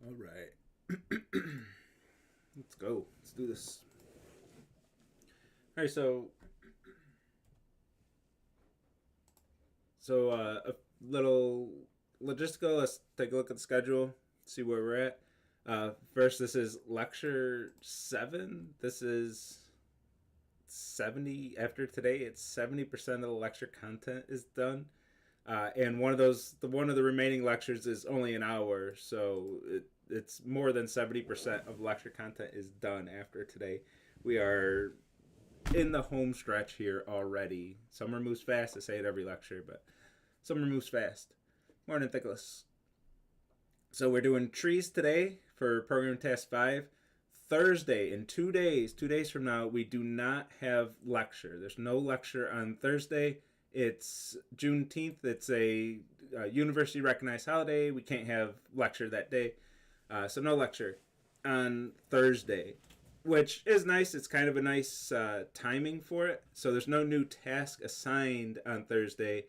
All right. Let's go. Let's do this. All right. So a little logistical. Let's take a look at the schedule. See where we're at. First, this is lecture 7. This is 70. After today, it's 70% of the lecture content is done. And one of the remaining lectures is only an hour, so it's more than 70% of lecture content is done after today. We are in the home stretch here already. Summer moves fast. I say it every lecture, but summer moves fast. Morning, Nicholas. So we're doing trees today for program task 5. Thursday, in 2 days from now, we do not have lecture. There's no lecture on Thursday. It's Juneteenth. It's a university recognized holiday. We can't have lecture that day. So no lecture on Thursday, which is nice. It's kind of a nice timing for it. So there's no new task assigned on Thursday.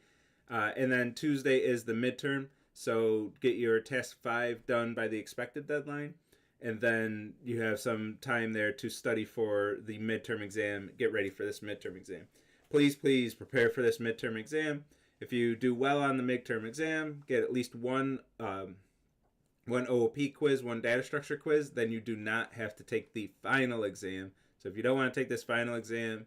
And then Tuesday is the midterm. So get your task 5 done by the expected deadline. And then you have some time there to study for the midterm exam. Get ready for this midterm exam. Please prepare for this midterm exam. If you do well on the midterm exam, get at least one OOP quiz, one data structure quiz, then you do not have to take the final exam. So if you don't want to take this final exam,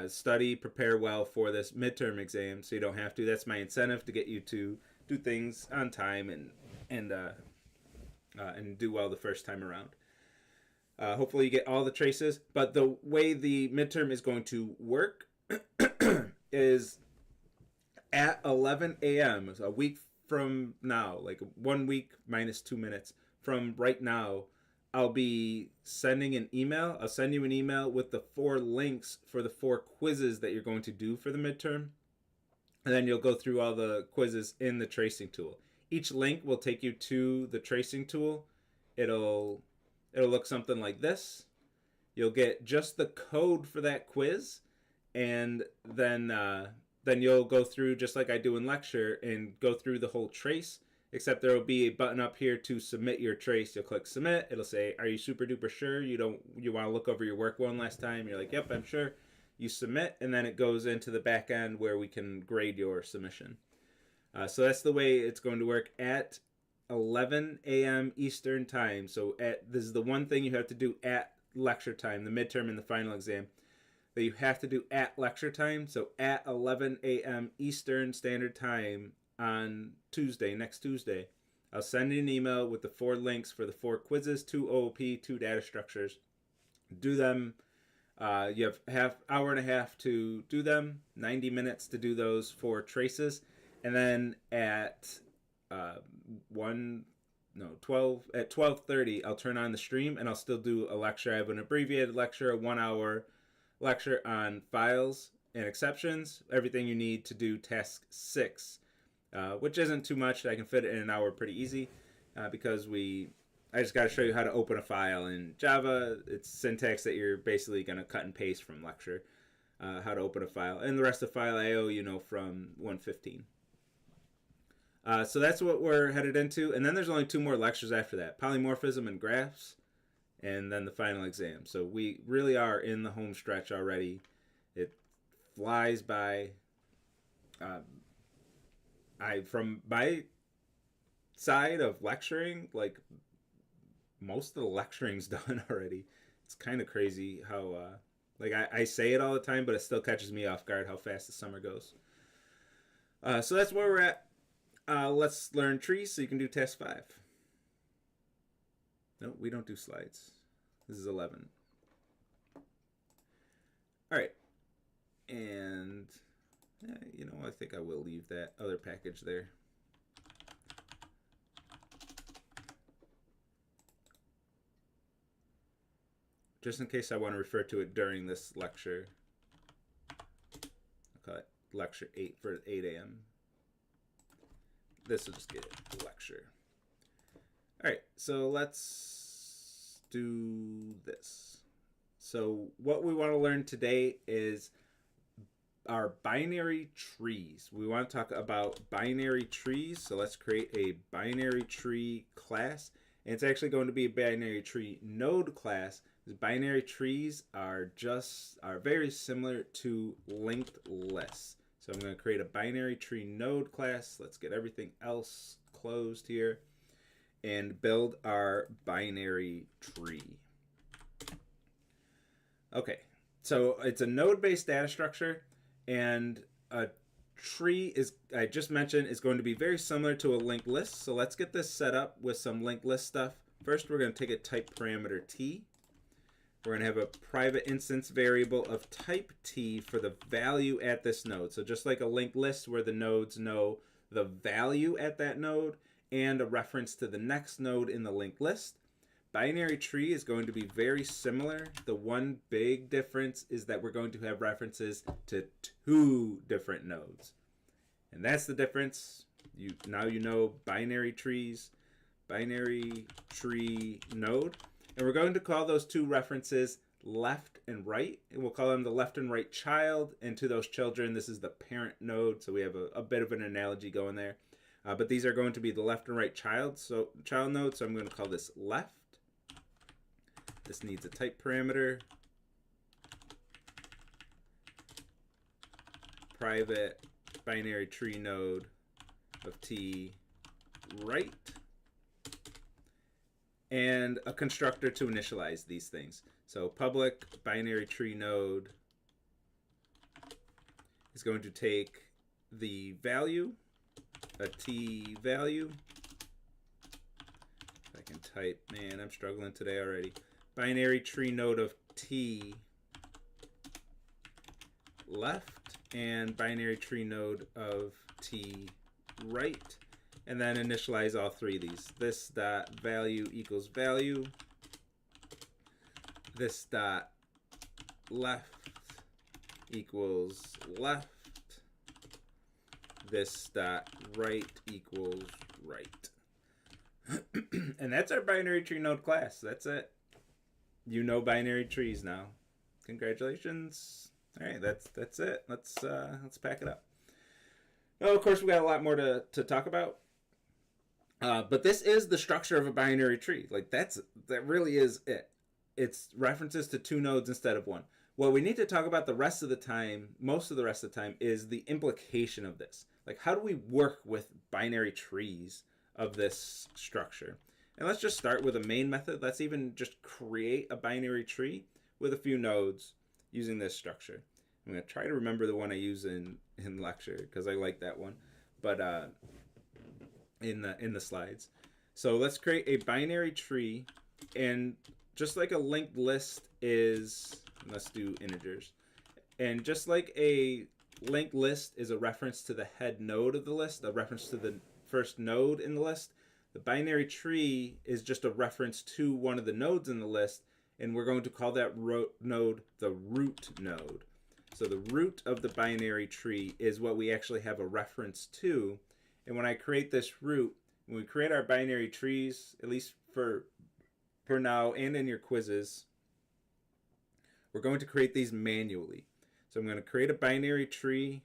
study, prepare well for this midterm exam so you don't have to. That's my incentive, to get you to do things on time and do well the first time around. Hopefully you get all the traces. But the way the midterm is going to work is at 11 a.m., so a week from now, like 1 week minus 2 minutes from right now, I'll be sending an email. I'll send you an email with the 4 links for the 4 quizzes that you're going to do for the midterm. And then you'll go through all the quizzes in the tracing tool. Each link will take you to the tracing tool. It'll look something like this. You'll get just the code for that quiz, and then you'll go through just like I do in lecture and go through the whole trace, except there will be a button up here to submit your trace. You'll click submit. It'll say, are you super duper sure? You want to look over your work one last time? You're like, yep, I'm sure. You submit, and then it goes into the back end where we can grade your submission. So that's the way it's going to work at 11 a.m. Eastern time. So this is the one thing you have to do at lecture time, the midterm and the final exam, that you have to do at lecture time. So at 11 a.m. Eastern Standard Time on Tuesday, next Tuesday, I'll send you an email with the 4 links for the 4 quizzes, 2 OOP, 2 data structures. Do them. You have hour and a half to do them, 90 minutes to do those 4 traces. And then at 12:30, I'll turn on the stream and I'll still do a lecture. I have an abbreviated lecture, a 1-hour lecture on files and exceptions, everything you need to do task 6, which isn't too much. I can fit it in an hour pretty easy because I just got to show you how to open a file in Java. It's syntax that you're basically going to cut and paste from lecture, how to open a file. And the rest of file I/O, from 115. So that's what we're headed into. And then there's only 2 more lectures after that, polymorphism and graphs, and then the final exam. So we really are in the home stretch already. It flies by. From my side of lecturing, like, most of the lecturing's done already. It's kind of crazy how, I say it all the time, but it still catches me off guard how fast the summer goes. So that's where we're at. Let's learn trees so you can do task 5. No, we don't do slides. This is 11. All right. And, I think I will leave that other package there. Just in case I want to refer to it during this lecture. I'll call it lecture 8 for 8 a.m. This will just get it, lecture. All right, so let's do this. So what we want to learn today is our binary trees. We want to talk about binary trees. So let's create a binary tree class. And it's actually going to be a binary tree node class. Binary trees are very similar to linked lists. So I'm going to create a binary tree node class. Let's get everything else closed here and build our binary tree. Okay, so it's a node-based data structure, and a tree is, I just mentioned, is going to be very similar to a linked list. So let's get this set up with some linked list stuff. First, we're going to take a type parameter t. We're going to have a private instance variable of type t for the value at this node. So just like a linked list where the nodes know the value at that node and a reference to the next node in the linked list, binary tree is going to be very similar. The one big difference is that we're going to have references to 2 different nodes. And that's the difference. Now you know binary trees, binary tree node. And we're going to call those 2 references left and right. And we'll call them the left and right child. And to those children, this is the parent node. So we have a bit of an analogy going there. But these are going to be the left and right child node. So I'm going to call this left. This needs a type parameter. Private binary tree node of t right. And a constructor to initialize these things. So public binary tree node is going to take the value, a t value. If I can type, man, I'm struggling today already. Binary tree node of t left and binary tree node of t right. And then initialize all 3 of these. This dot value equals value. This dot left equals left. This dot right equals right. And that's our binary tree node class. That's it. You know binary trees now. Congratulations. All right, that's it. Let's pack it up. Well, of course, we got a lot more to talk about. But this is the structure of a binary tree. Like that really is it. It's references to 2 nodes instead of 1. What we need to talk about the rest of the time, most of the rest of the time, is the implication of this. Like, how do we work with binary trees of this structure? And let's just start with a main method. Let's even just create a binary tree with a few nodes using this structure. I'm going to try to remember the one I use in lecture because I like that one. But in the slides. So let's create a binary tree, and just like a linked list is, let's do integers. And just like a linked list is a reference to the head node of the list, a reference to the first node in the list, the binary tree is just a reference to one of the nodes in the list, and we're going to call that node the root node. So the root of the binary tree is what we actually have a reference to. And when I create this root, when we create our binary trees, at least for now and in your quizzes, we're going to create these manually. So I'm going to create a binary tree,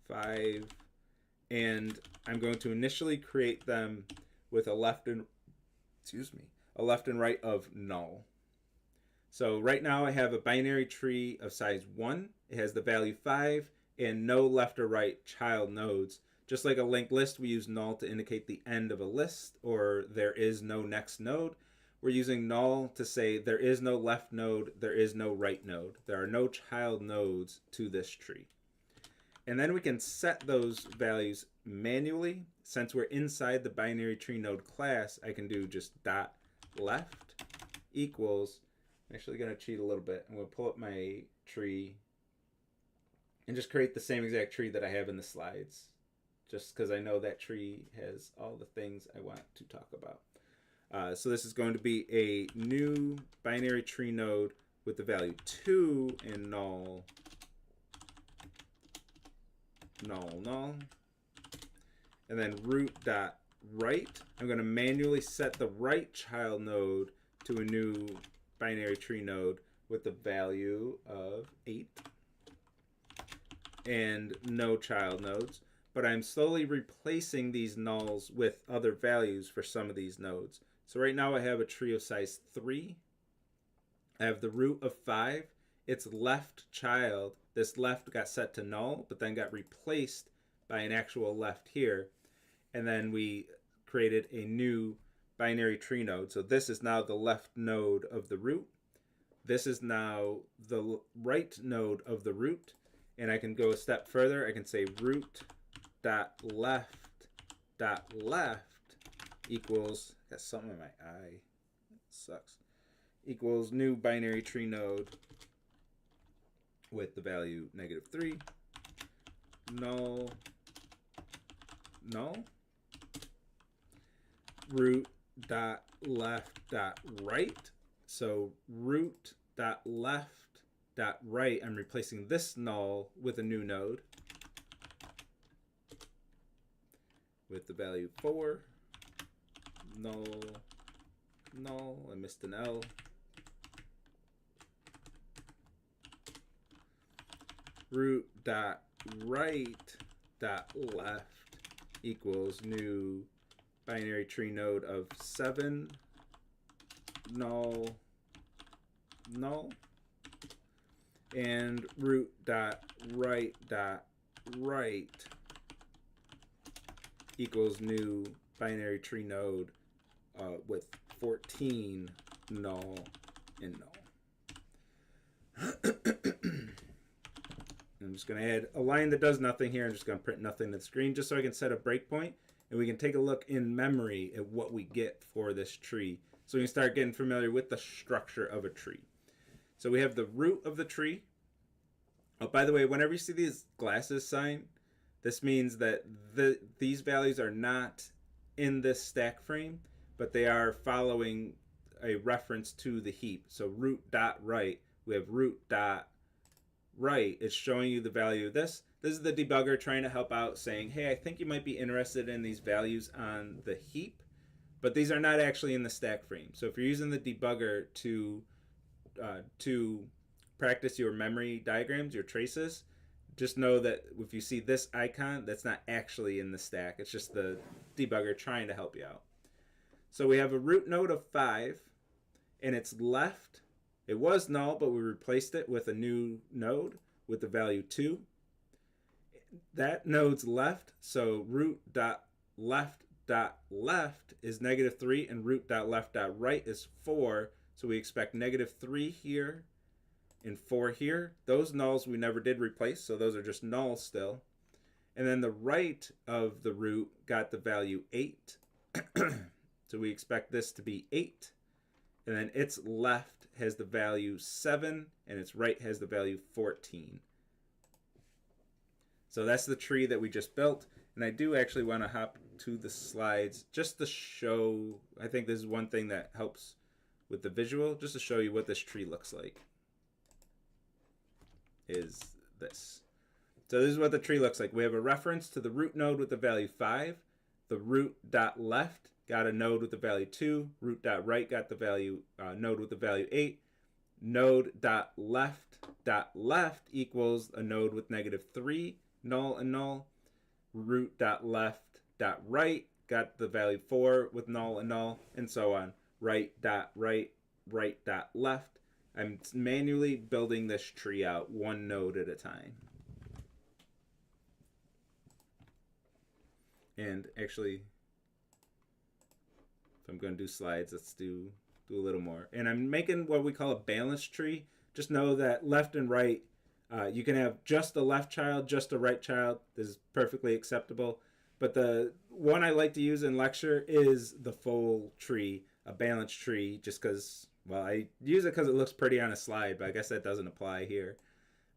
5, and I'm going to initially create them with a left and right of null. So right now I have a binary tree of size 1. It has the value 5 and no left or right child nodes. Just like a linked list, we use null to indicate the end of a list, or there is no next node. We're using null to say there is no left node, there is no right node. There are no child nodes to this tree. And then we can set those values manually. Since we're inside the binary tree node class, I can do just dot left equals, I'm actually going to cheat a little bit. I'm going to pull up my tree and just create the same exact tree that I have in the slides, just because I know that tree has all the things I want to talk about. So this is going to be a new binary tree node with the value 2 and null, null. And then root dot right. I'm going to manually set the right child node to a new binary tree node with the value of 8 and no child nodes. But I'm slowly replacing these nulls with other values for some of these nodes. So right now I have a tree of size 3. I have the root of 5. Its left child, this left got set to null, but then got replaced by an actual left here. And then we created a new binary tree node. So this is now the left node of the root. This is now the right node of the root. And I can go a step further. I can say root dot left equals, got something in my eye, it sucks, equals new binary tree node with the value -3, null, null, root dot left dot right. So root dot left dot right, I'm replacing this null with a new node with the value 4, null, null, I missed an L, root dot right dot left equals new binary tree node of 7, null, null, and root dot right equals new binary tree node with 14, null, and null. I'm just going to add a line that does nothing here. I'm just going to print nothing to the screen just so I can set a breakpoint and we can take a look in memory at what we get for this tree. So we can start getting familiar with the structure of a tree. So we have the root of the tree. Oh, by the way, whenever you see these glasses sign, this means that these values are not in this stack frame, but they are following a reference to the heap. So root dot right, we have root dot right. It's showing you the value of this. This is the debugger trying to help out, saying, hey, I think you might be interested in these values on the heap, but these are not actually in the stack frame. So if you're using the debugger to practice your memory diagrams, your traces, just know that if you see this icon, that's not actually in the stack. It's just the debugger trying to help you out. So we have a root node of 5, and it's left. It was null, but we replaced it with a new node with the value 2. That node's left, so root dot left is -3, and root dot left right is 4. So we expect -3 here and 4 here. Those nulls we never did replace, so those are just nulls still. And then the right of the root got the value 8. So we expect this to be 8. And then its left has the value 7, and its right has the value 14. So that's the tree that we just built. And I do actually want to hop to the slides just to show, I think this is one thing that helps with the visual, just to show you what this tree looks like. Is this. So this is what the tree looks like. We have a reference to the root node with the value 5. The root dot left got a node with the value 2. Root dot right got the value node with the value 8. Node dot left equals a node with -3, null and null. Root dot left dot right got the value 4 with null and null, and so on. Right dot left. I'm manually building this tree out one node at a time. And actually, if I'm going to do slides, let's do a little more. And I'm making what we call a balanced tree. Just know that left and right, you can have just a left child, just a right child. This is perfectly acceptable. But the one I like to use in lecture is the full tree, a balanced tree, just because, well, I use it because it looks pretty on a slide, but I guess that doesn't apply here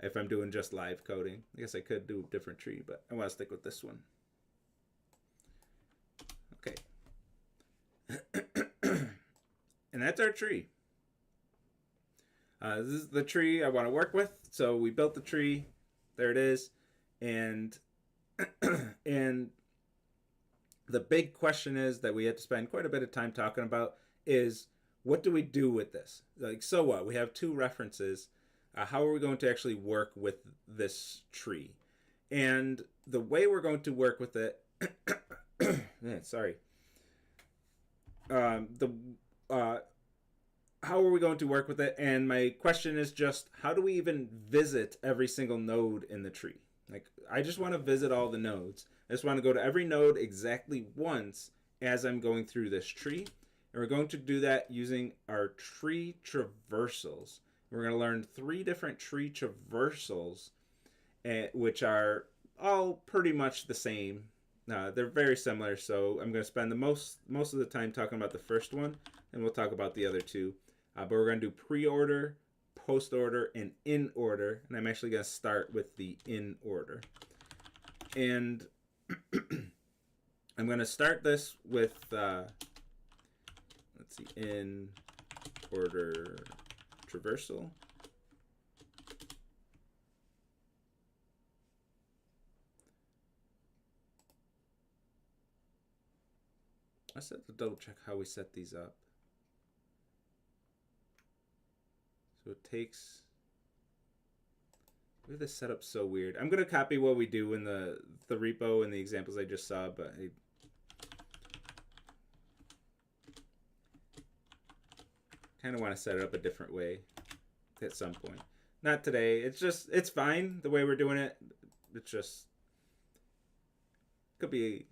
if I'm doing just live coding. I guess I could do a different tree, but I want to stick with this one. Okay. And that's our tree. This is the tree I want to work with. So we built the tree. There it is. And and the big question is that we had to spend quite a bit of time talking about is, what do we do with this? Like, so what? We have 2 references. How are we going to actually work with this tree? And the way we're going to work with it, sorry. the how are we going to work with it? And my question is just, how do we even visit every single node in the tree? Like, I just want to visit all the nodes. I just want to go to every node exactly once as I'm going through this tree. And we're going to do that using our tree traversals. We're going to learn 3 different tree traversals, which are all pretty much the same. They're very similar, so I'm going to spend the most of the time talking about the first one, and we'll talk about the other 2. But we're going to do pre-order, post-order, and in order, and I'm actually going to start with the in order. And I'm going to start this with, let's see, in order traversal. I just have to double check how we set these up. So it takes... We have this set up so weird. I'm going to copy what we do in the repo and the examples I just saw, but I kind of want to set it up a different way at some point. Not today. It's fine the way we're doing it. It's just could be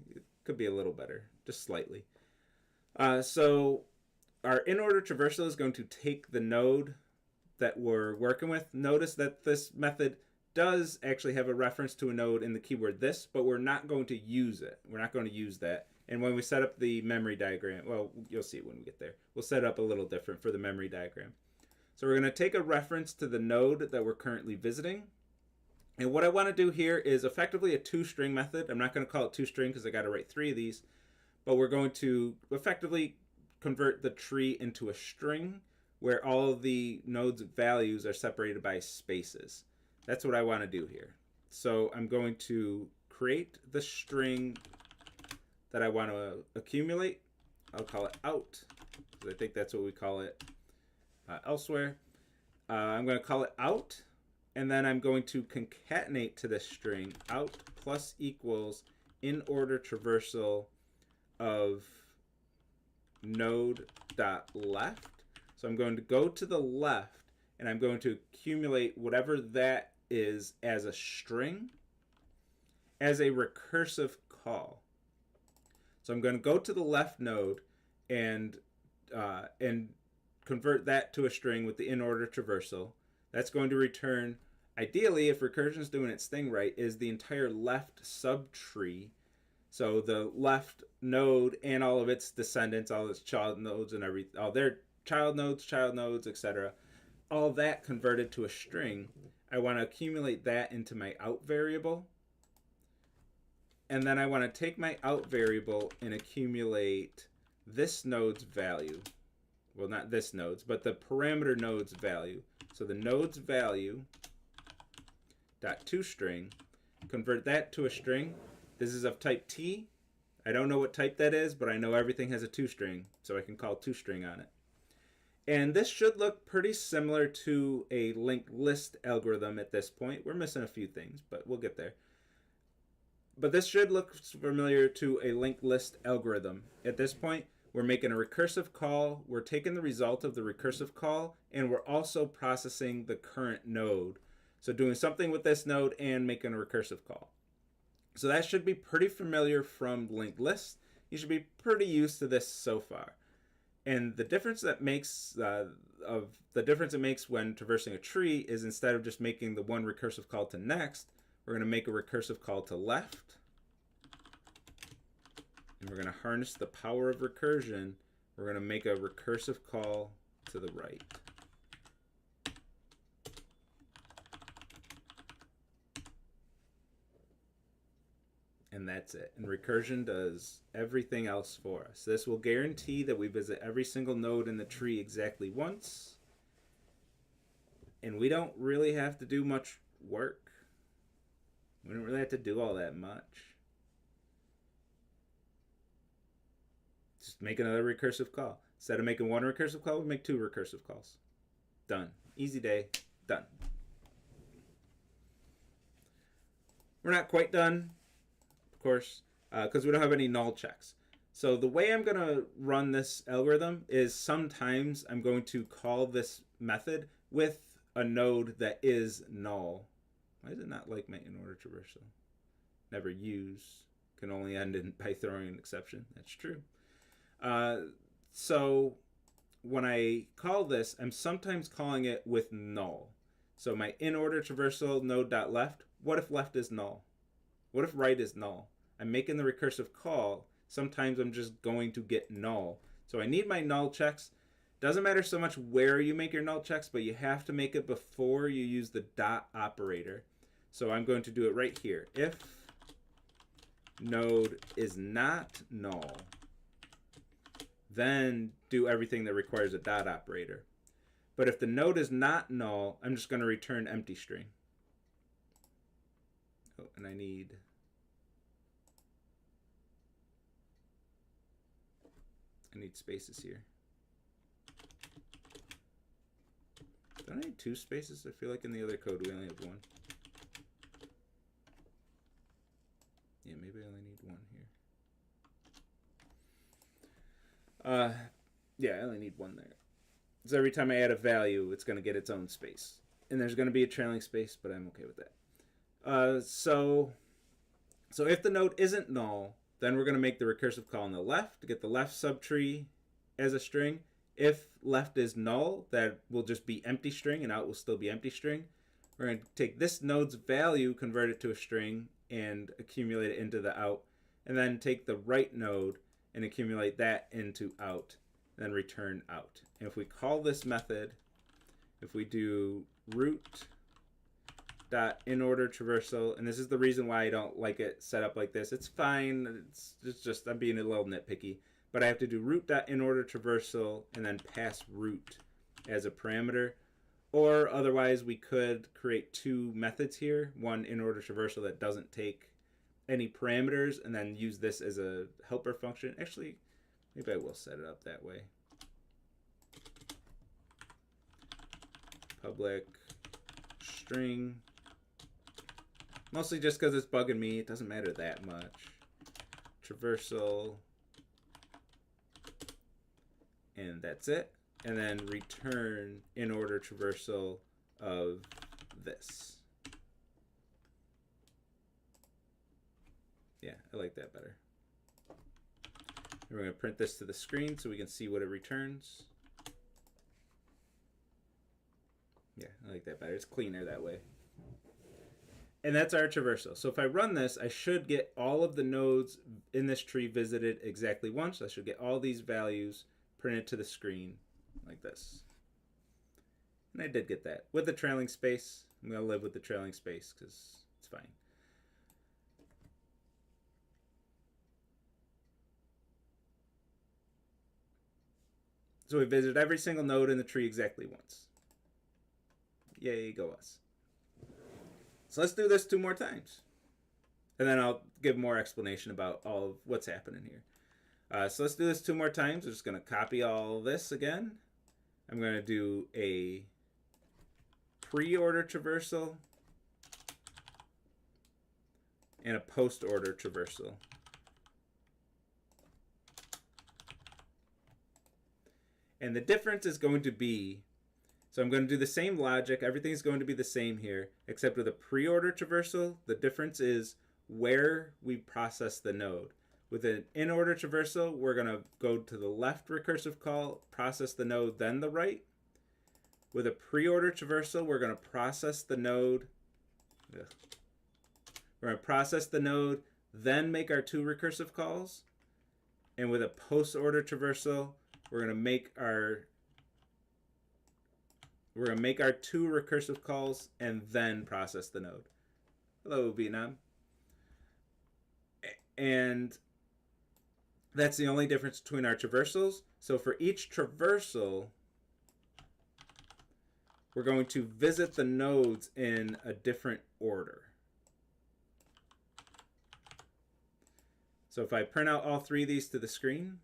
a little better, just slightly. So our in order traversal is going to take the node that we're working with. Notice that this method does actually have a reference to a node in the keyword this, but we're not going to use it. We're not going to use that. And when we set up the memory diagram, well, you'll see it when we get there. We'll set it up a little different for the memory diagram. So we're going to take a reference to the node that we're currently visiting. And what I want to do here is effectively a toString method. I'm not going to call it toString because I got to write 3 of these. But we're going to effectively convert the tree into a string where all of the nodes' values are separated by spaces. That's what I want to do here. So I'm going to create the string that I want to accumulate. I'll call it out, because I think that's what we call it elsewhere. I'm going to call it out, and then I'm going to concatenate to this string out plus equals in order traversal of node dot left. So I'm going to go to the left, and I'm going to accumulate whatever that is as a string as a recursive call. So I'm going to go to the left node and convert that to a string with the in order traversal. That's going to return, ideally, if recursion is doing its thing right, is the entire left subtree. So the left node and all of its descendants, all its child nodes and everything, all their child nodes, etc. All that converted to a string. I want to accumulate that into my out variable. And then I want to take my out variable and accumulate this node's value. Well, not this node's, but the parameter node's value. So the node's value dot toString, convert that to a string. This is of type T. I don't know what type that is, but I know everything has a toString, so I can call toString on it. And this should look pretty similar to a linked list algorithm at this point. We're missing a few things, but we'll get there. But this should look familiar to a linked list algorithm. At this point, we're making a recursive call, we're taking the result of the recursive call, and we're also processing the current node. So doing something with this node and making a recursive call. So that should be pretty familiar from linked list. You should be pretty used to this so far. And the difference that makes it makes when traversing a tree is instead of just making the one recursive call to next, we're going to make a recursive call to left. And we're going to harness the power of recursion. We're going to make a recursive call to the right. And that's it. And recursion does everything else for us. This will guarantee that we visit every single node in the tree exactly once. And we don't really have to do much work. We don't really have to do all that much. Just make another recursive call. Instead of making one recursive call, we make 2 recursive calls. Done. Easy day. Done. We're not quite done, of course, because we don't have any null checks. So the way I'm going to run this algorithm is sometimes I'm going to call this method with a node that is null. Why is it not like my in order traversal? Never use, can only end in by throwing an exception. That's true. So when I call this, I'm sometimes calling it with null. So my in order traversal node.left, what if left is null? What if right is null? I'm making the recursive call. Sometimes I'm just going to get null. So I need my null checks. Doesn't matter so much where you make your null checks, but you have to make it before you use the dot operator. So I'm going to do it right here. If node is not null, then do everything that requires a dot operator. But if the node is not null, I'm just going to return empty string. Oh, and I need spaces here. Don't I need 2 spaces? I feel like in the other code we only have 1. Yeah, maybe I only need 1 here. Yeah, I only need 1 there. So every time I add a value, it's going to get its own space. And there's going to be a trailing space, but I'm okay with that. So if the node isn't null, then we're going to make the recursive call on the left to get the left subtree as a string. If left is null, that will just be empty string, and out will still be empty string. We're going to take this node's value, convert it to a string, and accumulate it into the out, and then take the right node and accumulate that into out, and then return out. And if we call this method, if we do root dot in order traversal, and this is the reason why I don't like it set up like this. It's fine. It's just I'm being a little nitpicky, but I have to do root dot in order traversal and then pass root as a parameter. Or otherwise, we could create 2 methods here. One in order traversal that doesn't take any parameters, and then use this as a helper function. Actually, maybe I will set it up that way. Public string. Mostly just because it's bugging me. It doesn't matter that much. Traversal. And that's it. And then return in order traversal of this. Yeah, I like that better. And we're going to print this to the screen so we can see what it returns. Yeah, I like that better. It's cleaner that way. And that's our traversal. So if I run this, I should get all of the nodes in this tree visited exactly once. I should get all these values printed to the screen like this. And I did get that. With the trailing space, I'm going to live with the trailing space because it's fine. So we visited every single node in the tree exactly once. Yay, go us. So let's do this 2 more times. And then I'll give more explanation about all of what's happening here. So let's do this 2 more times. I'm just going to copy all this again. I'm going to do a pre-order traversal and a post-order traversal. And the difference is going to be, so I'm going to do the same logic. Everything's going to be the same here, except with a pre-order traversal, the difference is where we process the node. With an in-order traversal, we're going to go to the left recursive call, process the node, then the right. With a pre-order traversal, we're going to process the node. We're going to process the node, then make our 2 recursive calls. And with a post-order traversal, we're going to make our 2 recursive calls and then process the node. Hello, Vietnam. And that's the only difference between our traversals. So for each traversal, we're going to visit the nodes in a different order. So if I print out all 3 of these to the screen,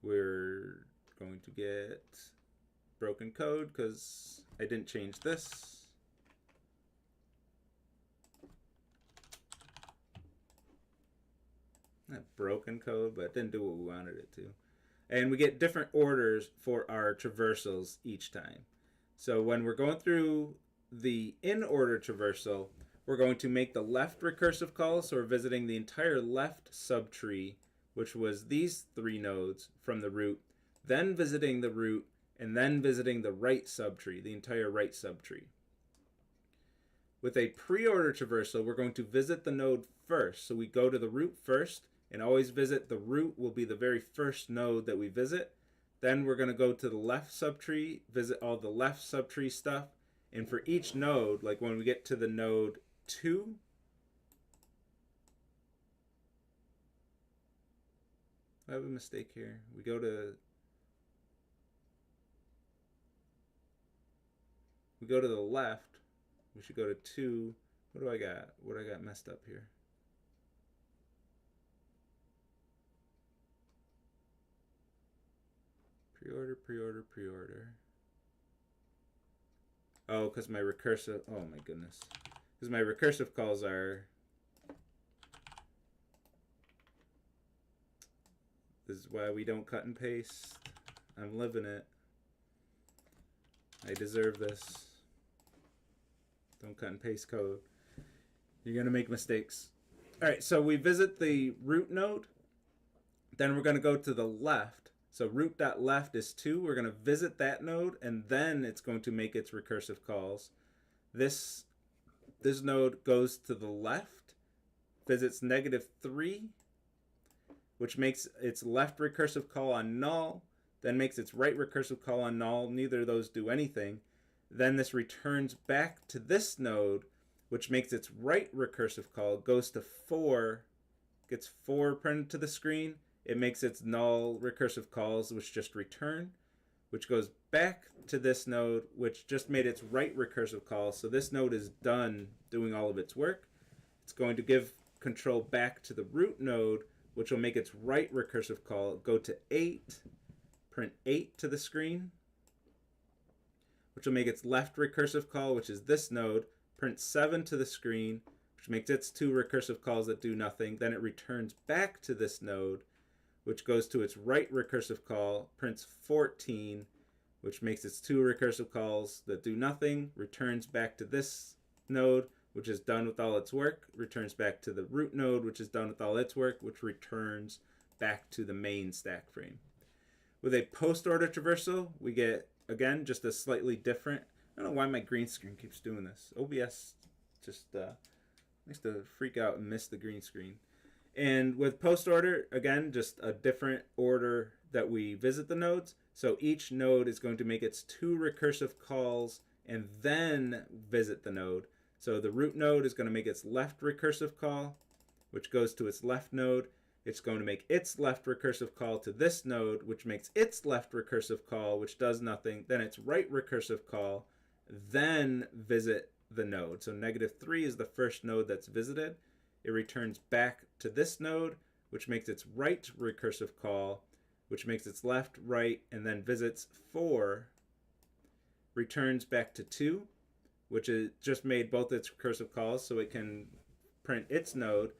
we're going to get broken code because I didn't change this. not broken code, but it didn't do what we wanted it to. And we get different orders for our traversals each time. So when we're going through the in order traversal, we're going to make the left recursive call. So we're visiting the entire left subtree, which was these 3 nodes from the root, then visiting the root, and then visiting the right subtree, the entire right subtree. With a pre-order traversal, we're going to visit the node first. So we go to the root first, and always visit the root will be the very first node that we visit. Then we're going to go to the left subtree, visit all the left subtree stuff. And for each node, like when we get to the node 2, I have a mistake here. We go to the left. We should go to 2. What do I got? What I got messed up here? Pre-order. Oh, because my recursive, oh my goodness. Because my recursive calls are, this is why we don't cut and paste. I'm living it. I deserve this. Don't cut and paste code. You're going to make mistakes. All right, so we visit the root node. Then we're going to go to the left. So root.left is 2. We're going to visit that node, and then it's going to make its recursive calls. This node goes to the left, visits -3, which makes its left recursive call on null, then makes its right recursive call on null. Neither of those do anything. Then this returns back to this node, which makes its right recursive call, goes to 4, gets 4 printed to the screen. It makes its null recursive calls, which just return, which goes back to this node, which just made its right recursive call. So this node is done doing all of its work. It's going to give control back to the root node, which will make its right recursive call, go to 8, print 8 to the screen, which will make its left recursive call, which is this node, print 7 to the screen, which makes its 2 recursive calls that do nothing. Then it returns back to this node, which goes to its right recursive call, prints 14, which makes its 2 recursive calls that do nothing, returns back to this node, which is done with all its work, returns back to the root node, which is done with all its work, which returns back to the main stack frame. With a post-order traversal, we get, again, just a slightly different, I don't know why my green screen keeps doing this. OBS just likes to freak out and miss the green screen. And with post order, again, just a different order that we visit the nodes. So each node is going to make its 2 recursive calls and then visit the node. So the root node is going to make its left recursive call, which goes to its left node. It's going to make its left recursive call to this node, which makes its left recursive call, which does nothing. Then its right recursive call, then visit the node. So -3 is the first node that's visited. It returns back to this node, which makes its right recursive call, which makes its left, right, and then visits 4, returns back to 2, which is just made both its recursive calls, so it can print its node,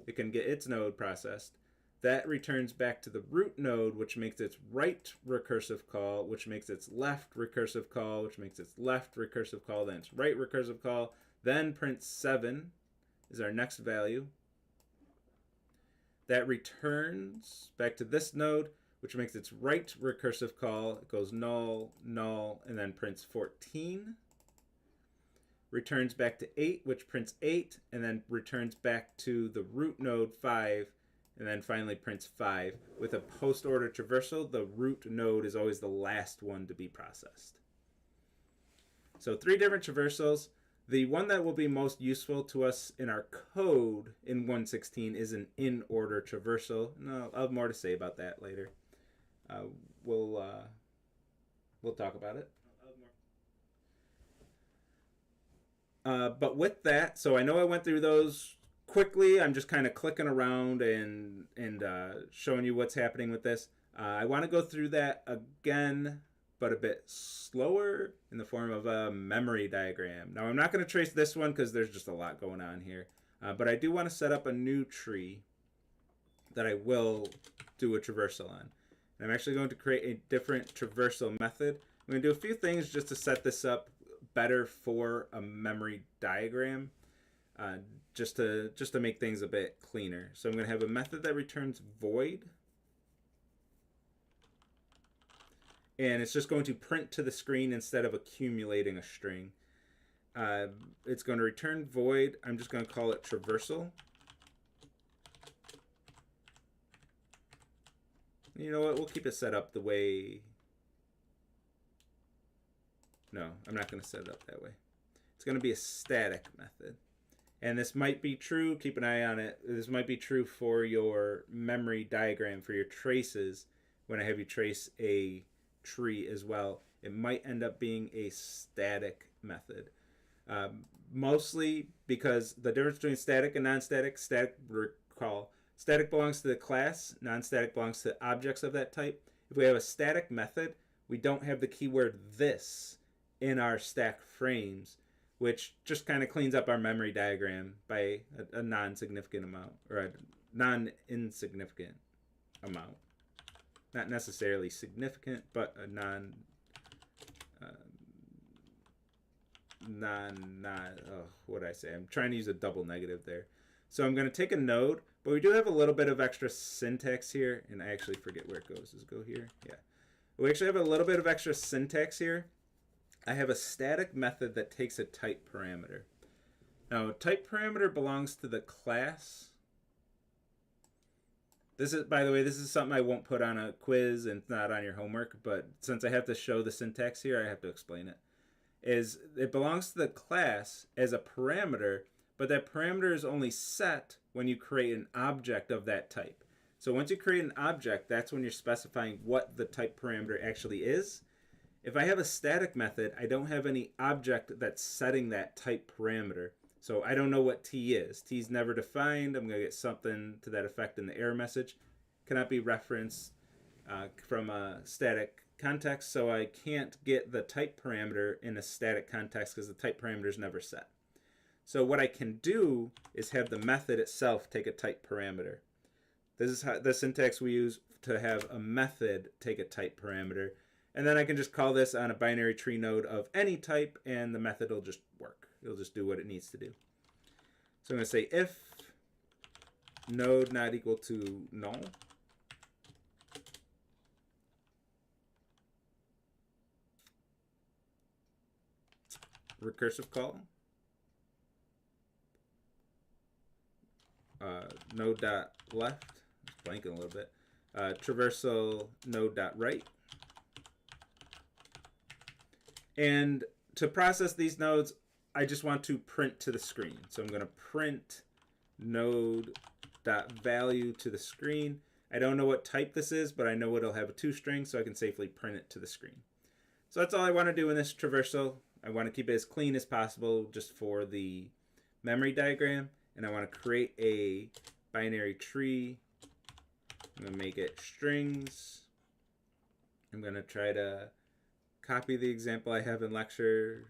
it can get its node processed. That returns back to the root node, which makes its right recursive call, which makes its left recursive call, which makes its left recursive call, then its right recursive call, then prints 7 is our next value. That returns back to this node, which makes its right recursive call. It goes null, null, and then prints 14. Returns back to 8, which prints 8, and then returns back to the root node 5, and then finally prints 5. With a post-order traversal, the root node is always the last one to be processed. So 3 different traversals. The one that will be most useful to us in our code in 116 is an in-order traversal. No, I'll have more to say about that later. We'll talk about it. But with that, so I know I went through those quickly. I'm just kind of clicking around and showing you what's happening with this. I want to go through that again, but a bit slower in the form of a memory diagram. Now, I'm not going to trace this one because there's just a lot going on here. But I do want to set up a new tree. that I will do a traversal on. And I'm actually going to create a different traversal method. I'm going to do a few things just to set this up better for a memory diagram, just to make things a bit cleaner. So I'm going to have a method that returns void, and it's just going to print to the screen instead of accumulating a string. It's going to return void. I'm just going to call it traversal. You know what? We'll keep it set up the way... No, I'm not going to set it up that way. It's going to be a static method. And this might be true. Keep an eye on it. This might be true for your memory diagram, for your traces. When I have you trace a tree as well, it might end up being a static method. Mostly because the difference between static and non-static, static belongs to the class, non-static belongs to objects of that type. If we have a static method, we don't have the keyword this in our stack frames, which just kind of cleans up our memory diagram by a non-significant amount, or a non-insignificant amount. Not necessarily significant, but a what did I say? I'm trying to use a double negative there. So I'm going to take a node, but we do have a little bit of extra syntax here, and I actually forget where it goes. Does it go here? Yeah. We actually have a little bit of extra syntax here. I have a static method that takes a type parameter. Now, type parameter belongs to the class. This is, by the way, this is something I won't put on a quiz and it's not on your homework, but since I have to show the syntax here, I have to explain it. It belongs to the class as a parameter, but that parameter is only set when you create an object of that type. So once you create an object, that's when you're specifying what the type parameter actually is. If I have a static method, I don't have any object that's setting that type parameter. So I don't know what t is. T is never defined. I'm going to get something to that effect in the error message. Cannot be referenced from a static context, so I can't get the type parameter in a static context because the type parameter is never set. So what I can do is have the method itself take a type parameter. This is how the syntax we use to have a method take a type parameter. And then I can just call this on a binary tree node of any type, and the method will just work. It'll just do what it needs to do. So I'm going to say if node not equal to null, recursive call, node dot left, just blanking a little bit, traversal node dot right. And to process these nodes, I just want to print to the screen. So I'm going to print node.value to the screen. I don't know what type this is, but I know it'll have a toString, so I can safely print it to the screen. So that's all I want to do in this traversal. I want to keep it as clean as possible just for the memory diagram. And I want to create a binary tree. I'm going to make it strings. I'm going to try to copy the example I have in lecture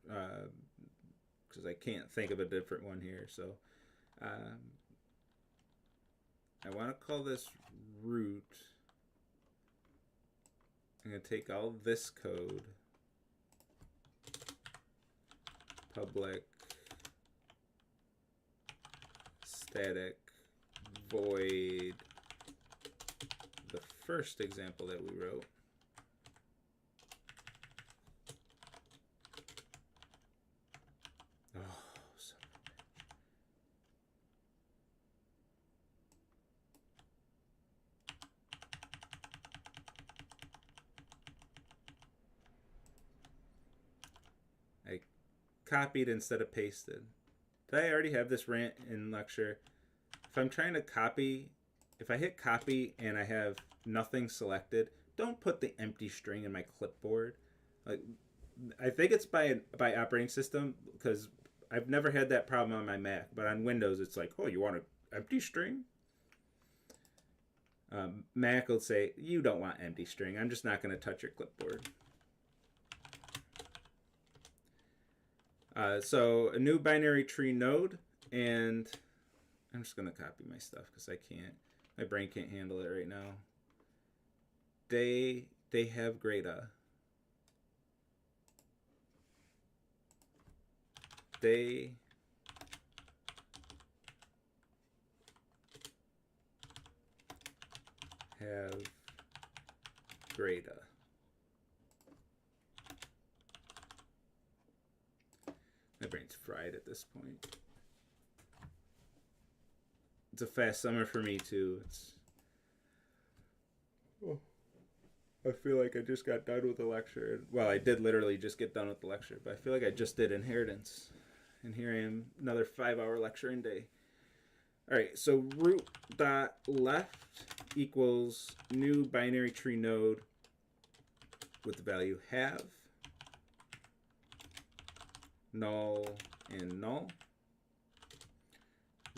because I can't think of a different one here. So I want to call this root. I'm going to take all this code, public static void the first example that we wrote. I copied instead of pasted. Did I already have this rant in lecture? If I'm trying to copy, if I hit copy and I have nothing selected, don't put the empty string in my clipboard. Like, I think it's by operating system because I've never had that problem on my Mac, but on Windows it's like, oh, you want an empty string? Mac will say, you don't want empty string. I'm just not going to touch your clipboard. So a new binary tree node, and I'm just going to copy my stuff because I can't My brain can't handle it right now. They have greta. They have greta. My brain's fried at this point. It's a fast summer for me too. I feel like I just got done with the lecture. Well, I did literally just get done with the lecture, but I feel like I just did inheritance. And here I am, another 5-hour lecturing day. All right, so root dot left equals new binary tree node with the value have, null, and null.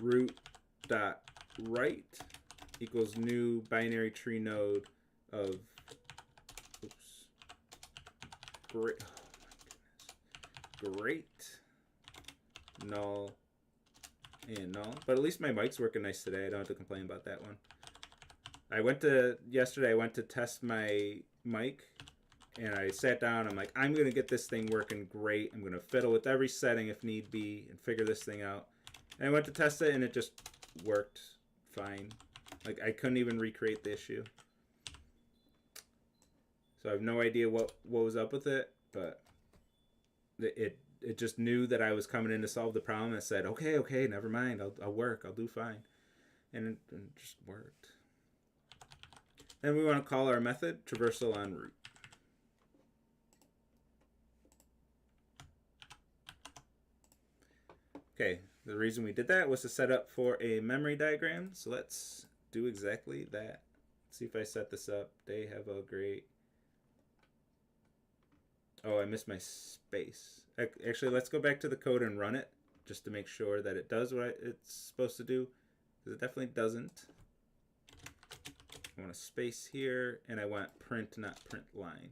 Root dot right equals new binary tree node of great, oh my goodness, great, null, and null. But at least my mic's working nice today. I don't have to complain about that one. Yesterday I went to test my mic, and I sat down. I'm like, I'm going to get this thing working great. I'm going to fiddle with every setting if need be and figure this thing out. And I went to test it, and it just worked fine. Like, I couldn't even recreate the issue. So I have no idea what was up with it, but it just knew that I was coming in to solve the problem. It said, okay, never mind. I'll work. I'll do fine. And it just worked. Then we want to call our method traversal on root. Okay, the reason we did that was to set up for a memory diagram. So let's do exactly that. Let's see if I set this up. They have a great... Oh, I missed my space. Actually, let's go back to the code and run it just to make sure that it does what it's supposed to do, because it definitely doesn't. I want a space here, and I want print, not print line.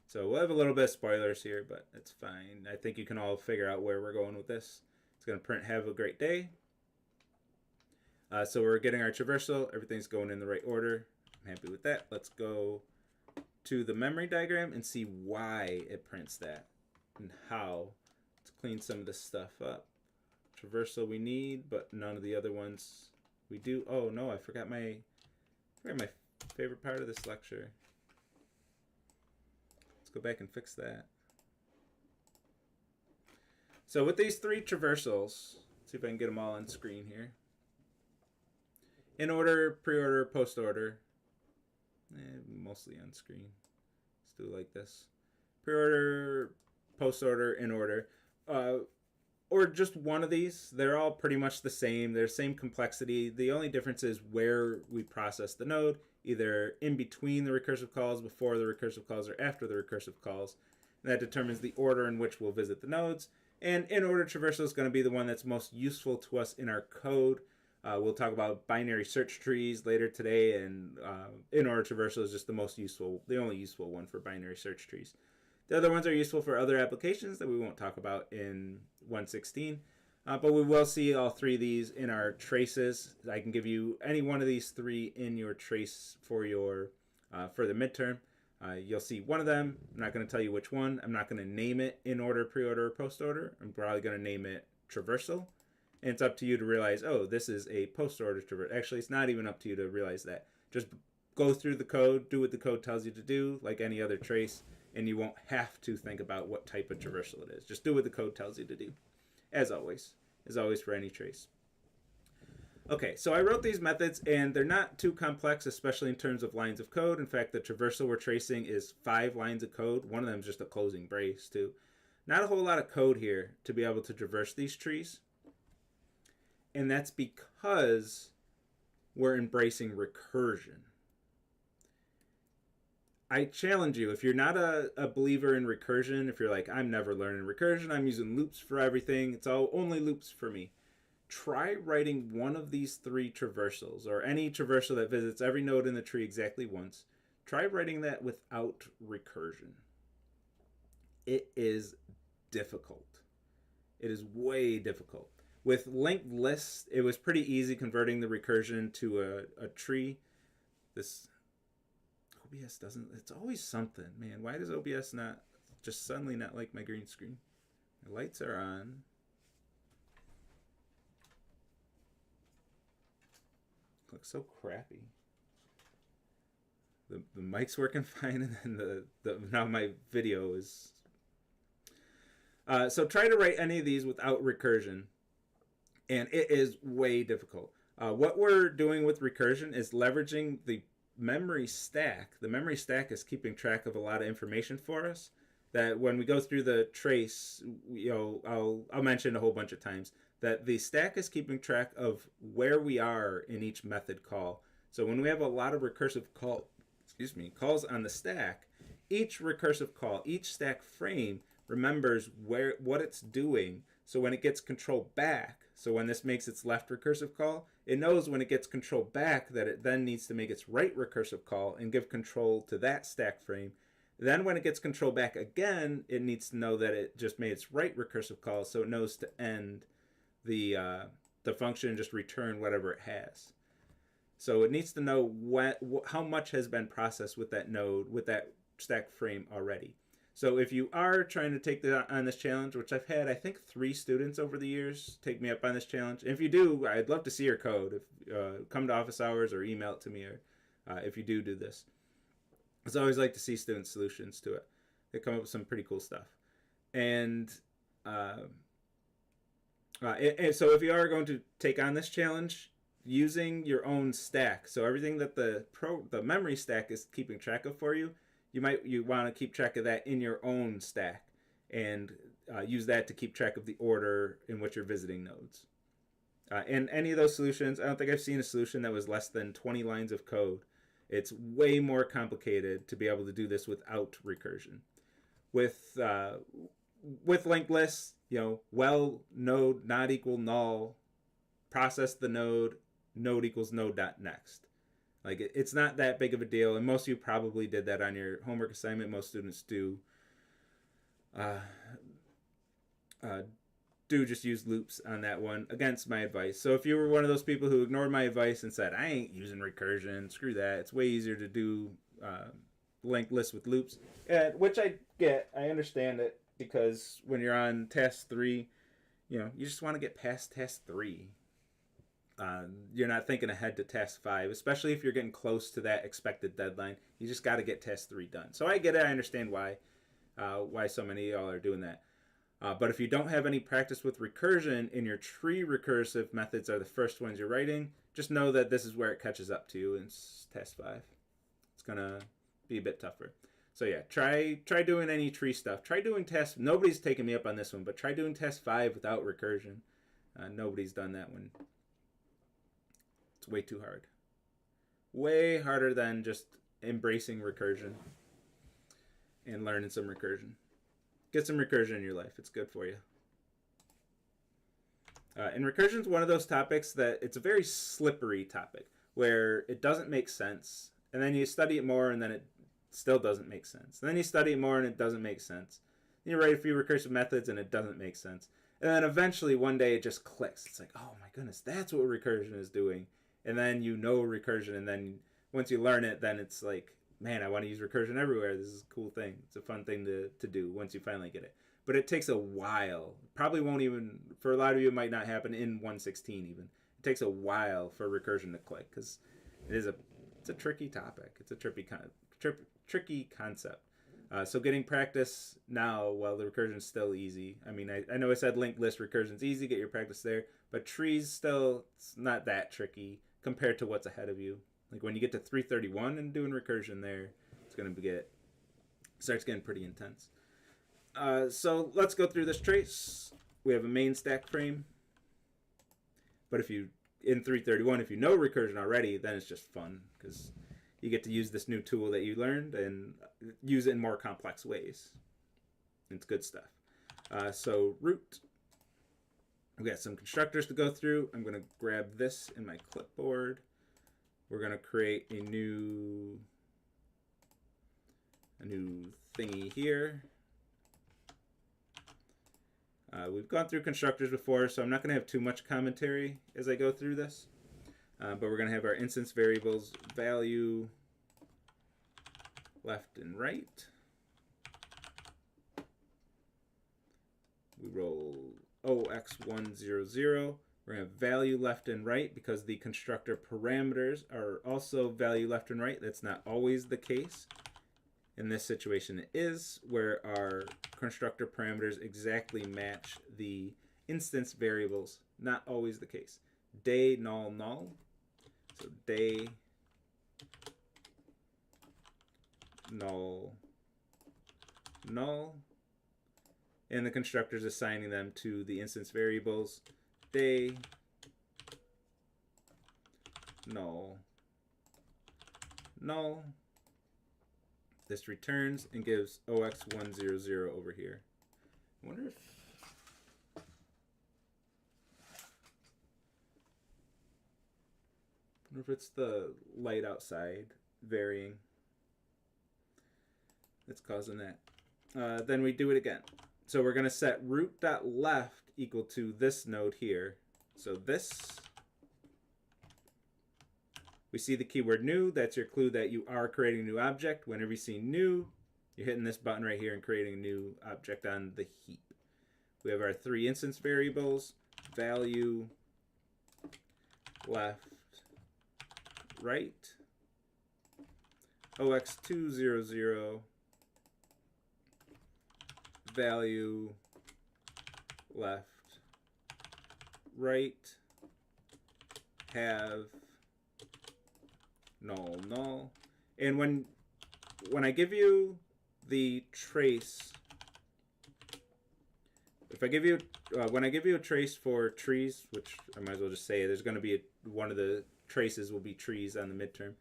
So we'll have a little bit of spoilers here, but it's fine. I think you can all figure out where we're going with this. It's going to print have a great day. So we're getting our traversal. Everything's going in the right order. I'm happy with that. Let's go to the memory diagram and see why it prints that and how. Let's clean some of this stuff up. Traversal we need, but none of the other ones we do. Oh no, I forgot my favorite part of this lecture. Let's go back and fix that. So with these 3 traversals, let's see if I can get them all on screen here. In order, pre-order, post-order. Mostly on screen. Let's do it like this. Pre-order, post-order, in order. Or just one of these. They're all pretty much the same. They're the same complexity. The only difference is where we process the node, either in between the recursive calls, before the recursive calls, or after the recursive calls. And that determines the order in which we'll visit the nodes. And in-order traversal is going to be the one that's most useful to us in our code. We'll talk about binary search trees later today, and in-order traversal is just the only useful one for binary search trees. The other ones are useful for other applications that we won't talk about in 116, but we will see all 3 of these in our traces. I can give you any one of these 3 in your trace for your for the midterm. You'll see one of them. I'm not going to tell you which one. I'm not going to name it in order, pre-order, or post-order. I'm probably going to name it traversal. And it's up to you to realize, oh, this is a post-order traversal. Actually, it's not even up to you to realize that. Just go through the code, do what the code tells you to do, like any other trace, and you won't have to think about what type of traversal it is. Just do what the code tells you to do, as always for any trace. Okay, so I wrote these methods, and they're not too complex, especially in terms of lines of code. In fact, the traversal we're tracing is 5 lines of code. One of them is just a closing brace, too. Not a whole lot of code here to be able to traverse these trees. And that's because we're embracing recursion. I challenge you, if you're not a believer in recursion, if you're like, I'm never learning recursion, I'm using loops for everything, it's only loops for me. Try writing one of these 3 traversals, or any traversal that visits every node in the tree exactly once. Try writing that without recursion. It is difficult. It is way difficult. With linked lists, it was pretty easy converting the recursion to a tree. This OBS doesn't, it's always something, man. Why does OBS not just suddenly not like my green screen? The lights are on. Looks so crappy. The mic's working fine, and then now my video is. So try to write any of these without recursion, and it is way difficult. What we're doing with recursion is leveraging the memory stack. The memory stack is keeping track of a lot of information for us. That when we go through the trace, I'll mention a whole bunch of times that the stack is keeping track of where we are in each method call. So when we have a lot of recursive calls on the stack, each recursive call, each stack frame remembers what it's doing. So when it gets control back, so when this makes its left recursive call, it knows when it gets control back that it then needs to make its right recursive call and give control to that stack frame. Then when it gets control back again, it needs to know that it just made its right recursive call, so it knows to end the function and just return whatever it has. So it needs to know how much has been processed with that node, with that stack frame already. So if you are trying to take on this challenge, which I've had, I think 3 students over the years take me up on this challenge. And if you do, I'd love to see your code. If come to office hours or email it to me, or if you do this. It's always like to see student solutions to it. They come up with some pretty cool stuff. And so if you are going to take on this challenge, using your own stack, so everything that the memory stack is keeping track of for you, you want to keep track of that in your own stack, and use that to keep track of the order in which you're visiting nodes. And any of those solutions, I don't think I've seen a solution that was less than 20 lines of code. It's way more complicated to be able to do this without recursion. With linked lists, well node not equal null, process the node equals node dot next. Like it's not that big of a deal, and most of you probably did that on your homework assignment. Most students do. Do just use loops on that one against my advice. So if you were one of those people who ignored my advice and said, I ain't using recursion, screw that, it's way easier to do linked lists with loops, which I get, I understand it, because when you're on task 3, you just want to get past task 3. You're not thinking ahead to task 5, especially if you're getting close to that expected deadline. You just got to get task 3 done. So I get it, I understand why so many of y'all are doing that. But if you don't have any practice with recursion and your tree recursive methods are the first ones you're writing, just know that this is where it catches up to you in task 5. It's going to be a bit tougher. So yeah, try doing any tree stuff. Try doing task, nobody's taken me up on this one, but try doing task 5 without recursion. Nobody's done that one. It's way too hard. Way harder than just embracing recursion and learning some recursion. Get some recursion in your life. It's good for you. And recursion is one of those topics that it's a very slippery topic where it doesn't make sense. And then you study it more and then it still doesn't make sense. And then you study it more and it doesn't make sense. Then you write a few recursive methods and it doesn't make sense. And then eventually one day it just clicks. It's like, oh my goodness, that's what recursion is doing. And then you know recursion, and then once you learn it, then it's like, man, I want to use recursion everywhere. This is a cool thing. It's a fun thing to do once you finally get it. But it takes a while. Probably won't even, for a lot of you, it might not happen in 116 even. It takes a while for recursion to click because it's a tricky topic. It's a tricky concept. So getting practice now while the recursion is still easy. I mean, I know I said linked list recursion's easy, get your practice there, but trees still, it's not that tricky compared to what's ahead of you. Like when you get to 331 and doing recursion there, it's going to starts getting pretty intense. So let's go through this trace. We have a main stack frame. But in 331, if you know recursion already, then it's just fun because you get to use this new tool that you learned and use it in more complex ways. It's good stuff. So root. We got some constructors to go through. I'm going to grab this in my clipboard. We're going to create a new thingy here. We've gone through constructors before, so I'm not going to have too much commentary as I go through this. But we're going to have our instance variables value left and right. We roll OX100. We're going to have value left and right because the constructor parameters are also value left and right. That's not always the case. In this situation it is, where our constructor parameters exactly match the instance variables. Not always the case. Day, null, null. So day, null, null. And the constructor is assigning them to the instance variables. Day, null, null. This returns and gives OX100 over here. I wonder if it's the light outside varying that's causing that. Then we do it again. So we're going to set root.left equal to this node here. So this, we see the keyword new. That's your clue that you are creating a new object. Whenever you see new, you're hitting this button right here and creating a new object on the heap. We have our three instance variables, value left, right, OX200, value left, right, have null, null. And when I give you the trace, if I give you when I give you a trace for trees, which I might as well just say there's going to be one of the traces will be trees on the midterm.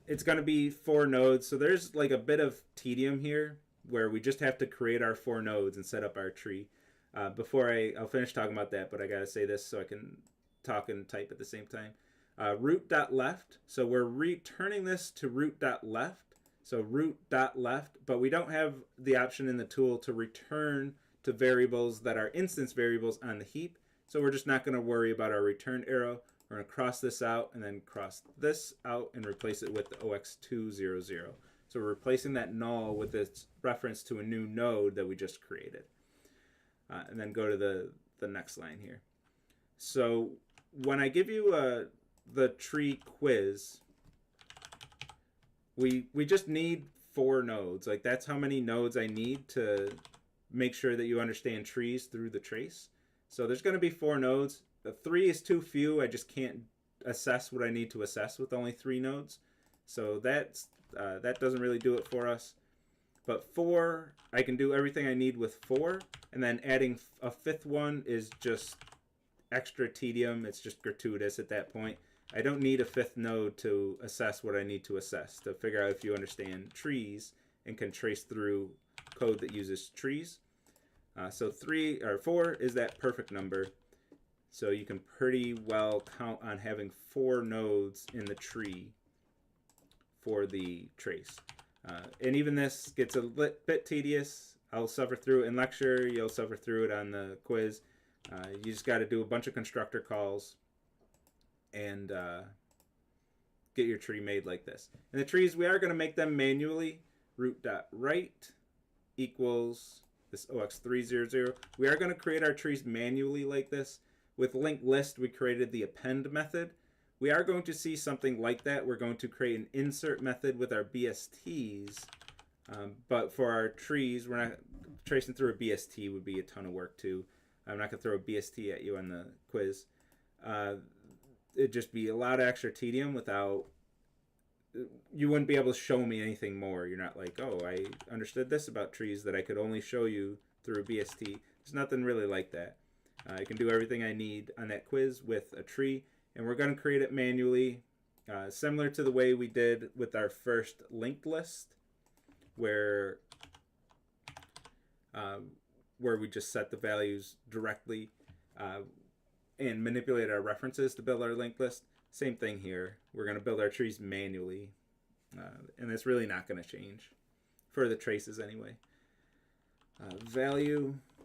It's going to be 4 nodes, so there's like a bit of tedium here where we just have to create our 4 nodes and set up our tree. Before I'll finish talking about that, but I gotta say this so I can talk and type at the same time. Root.left, so we're returning this to root.left, so root.left, but we don't have the option in the tool to return to variables that are instance variables on the heap, so we're just not going to worry about our return arrow. We're going to cross this out and then cross this out and replace it with the OX200. So we're replacing that null with this reference to a new node that we just created. And then go to the next line here. So when I give you the tree quiz, we just need 4 nodes. Like that's how many nodes I need to make sure that you understand trees through the trace. So there's going to be 4 nodes. 3 is too few. I just can't assess what I need to assess with only 3 nodes. So that doesn't really do it for us. But 4, I can do everything I need with 4. And then adding a 5th one is just extra tedium. It's just gratuitous at that point. I don't need a 5th node to assess what I need to assess, to figure out if you understand trees and can trace through code that uses trees. So 4 is that perfect number. So you can pretty well count on having 4 nodes in the tree for the trace. And even this gets a bit tedious. I'll suffer through it in lecture. You'll suffer through it on the quiz. You just got to do a bunch of constructor calls and get your tree made like this. And the trees, we are going to make them manually. Root.right equals this OX300. We are going to create our trees manually like this. With linked list, we created the append method. We are going to see something like that. We're going to create an insert method with our BSTs. But for our trees, we're not tracing through a BST would be a ton of work too. I'm not going to throw a BST at you on the quiz. It'd just be a lot of extra tedium without... You wouldn't be able to show me anything more. You're not like, oh, I understood this about trees that I could only show you through a BST. There's nothing really like that. I can do everything I need on that quiz with a tree, and we're going to create it manually, similar to the way we did with our first linked list, where we just set the values directly and manipulate our references to build our linked list. Same thing here. We're going to build our trees manually, and it's really not going to change for the traces anyway. Value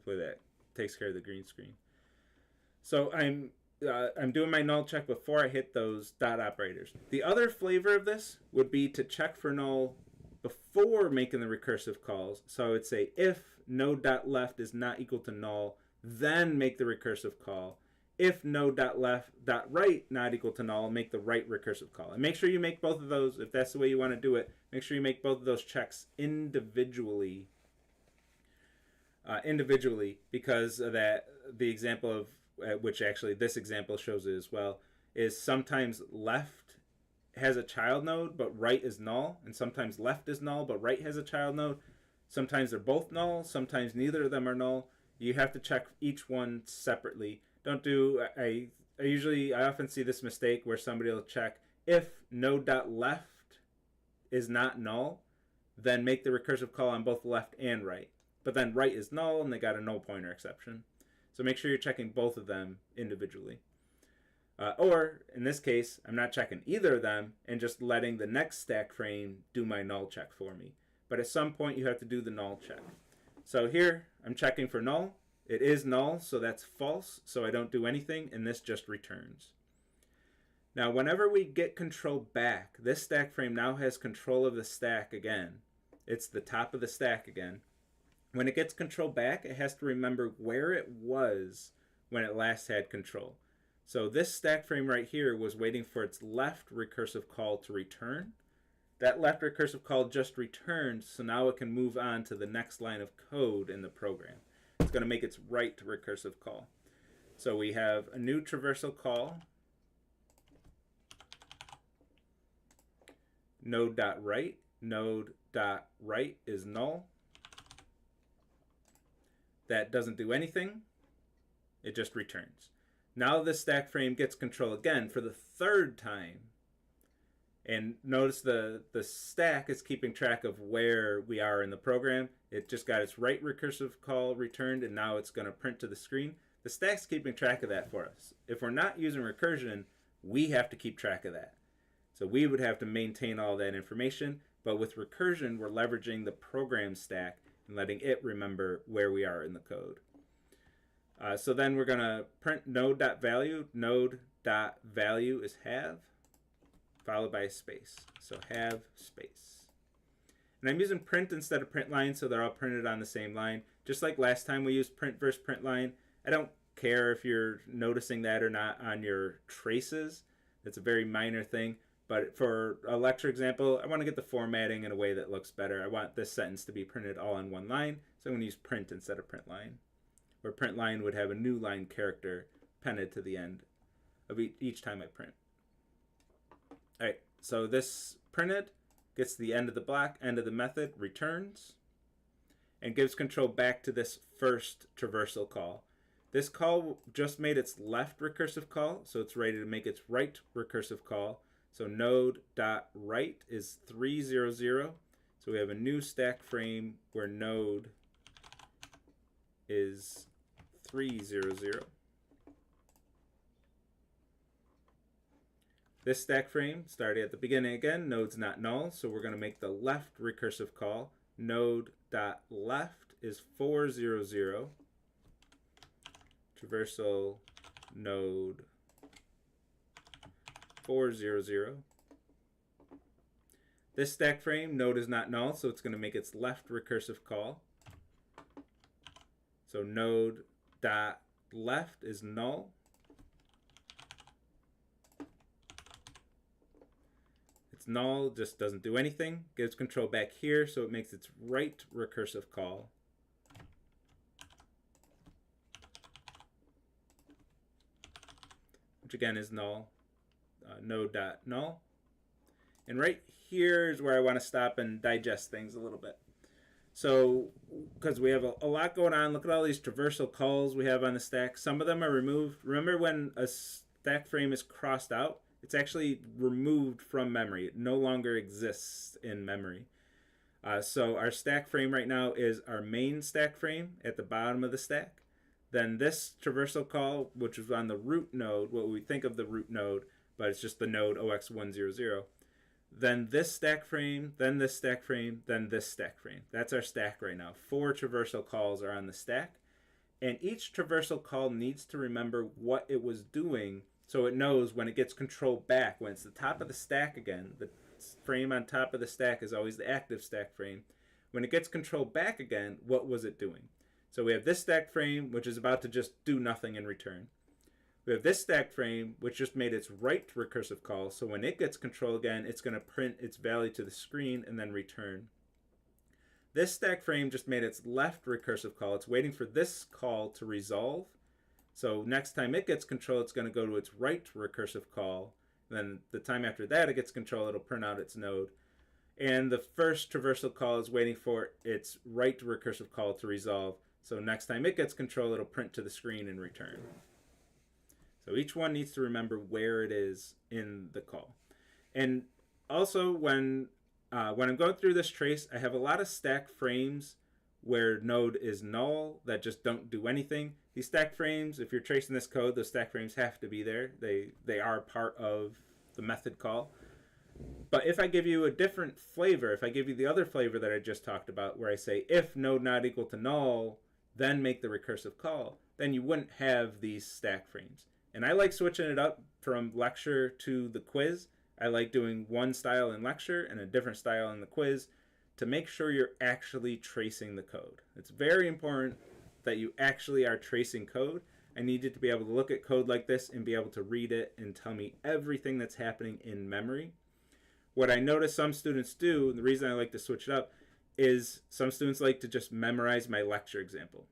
Hopefully that takes care of the green screen. So I'm doing my null check before I hit those dot operators. The other flavor of this would be to check for null before making the recursive calls. So I would say if node.left is not equal to null, then make the recursive call. If node.left.right not equal to null, make the right recursive call. And make sure you make both of those, if that's the way you want to do it, make sure you make both of those checks individually. Because of that, the example of which actually this example shows it as well, is sometimes left has a child node but right is null, and sometimes left is null but right has a child node. Sometimes they're both null, sometimes neither of them are null. You have to check each one separately. Don't do I often see this mistake where somebody will check if node.left is not null, then make the recursive call on both left and right. But then right is null and they got a null pointer exception. So make sure you're checking both of them individually. Or in this case, I'm not checking either of them and just letting the next stack frame do my null check for me. But at some point you have to do the null check. So here I'm checking for null. It is null, so that's false, so I don't do anything, and this just returns. Now whenever we get control back, this stack frame now has control of the stack again. It's the top of the stack again. When it gets control back, it has to remember where it was when it last had control. So this stack frame right here was waiting for its left recursive call to return. That left recursive call just returned, so now it can move on to the next line of code in the program. It's going to make its right recursive call. So we have a new traversal call, node.right. Node.right is null. That doesn't do anything. It just returns. Now this stack frame gets control again for the third time. And notice the stack is keeping track of where we are in the program. It just got its right recursive call returned, and now it's going to print to the screen. The stack's keeping track of that for us. If we're not using recursion, we have to keep track of that. So we would have to maintain all that information. But with recursion, we're leveraging the program stack and letting it remember where we are in the code. So then we're going to print node.value. Node.value is have, followed by a space. So have space. And I'm using print instead of print line, so they're all printed on the same line. Just like last time we used print versus print line. I don't care if you're noticing that or not on your traces. It's a very minor thing. But for a lecture example, I want to get the formatting in a way that looks better. I want this sentence to be printed all in one line, so I'm going to use print instead of print line. Where print line would have a new line character appended to the end of each time I print. All right, so this printed gets to the end of the block, end of the method, returns, and gives control back to this first traversal call. This call just made its left recursive call, so it's ready to make its right recursive call. So node.right is 300. So we have a new stack frame where node is 300. This stack frame started at the beginning again. Node's not null, so we're going to make the left recursive call. Node.left is 400. Traversal node 400. This stack frame, node is not null, so it's going to make its left recursive call. So node.left is null. It's null, just doesn't do anything. Gives control back here, so it makes its right recursive call. Which again is null. Node.null. And right here is where I want to stop and digest things a little bit. So, because we have a lot going on, look at all these traversal calls we have on the stack. Some of them are removed. Remember when a stack frame is crossed out? It's actually removed from memory. It no longer exists in memory. So our stack frame right now is our main stack frame at the bottom of the stack. Then this traversal call, which is on the root node, what we think of the root node, but it's just the node OX100. Then this stack frame, then this stack frame, then this stack frame. That's our stack right now. 4 traversal calls are on the stack. And each traversal call needs to remember what it was doing so it knows when it gets control back, when it's the top of the stack again. The frame on top of the stack is always the active stack frame. When it gets control back again, what was it doing? So we have this stack frame, which is about to just do nothing in return. We have this stack frame, which just made its right recursive call. So when it gets control again, it's going to print its value to the screen and then return. This stack frame just made its left recursive call. It's waiting for this call to resolve. So next time it gets control, it's going to go to its right recursive call. Then the time after that it gets control, it'll print out its node. And the first traversal call is waiting for its right recursive call to resolve. So next time it gets control, it'll print to the screen and return. So each one needs to remember where it is in the call. And also when I'm going through this trace, I have a lot of stack frames where node is null that just don't do anything. These stack frames, if you're tracing this code, those stack frames have to be there. They are part of the method call. But if I give you a different flavor, if I give you the other flavor that I just talked about, where I say if node not equal to null, then make the recursive call, then you wouldn't have these stack frames. And I like switching it up from lecture to the quiz. I like doing one style in lecture and a different style in the quiz to make sure you're actually tracing the code. It's very important that you actually are tracing code. I need you to be able to look at code like this and be able to read it and tell me everything that's happening in memory. What I notice some students do, and the reason I like to switch it up, is some students like to just memorize my lecture example.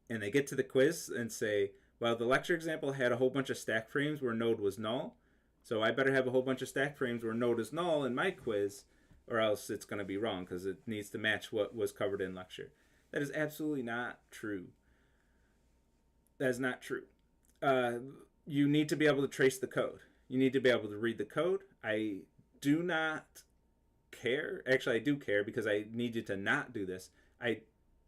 And they get to the quiz and say, well, the lecture example had a whole bunch of stack frames where node was null, so I better have a whole bunch of stack frames where node is null in my quiz, or else it's going to be wrong because it needs to match what was covered in lecture. That is absolutely not true. That is not true. You need to be able to trace the code. You need to be able to read the code. I do not care. Actually, I do care because I need you to not do this. I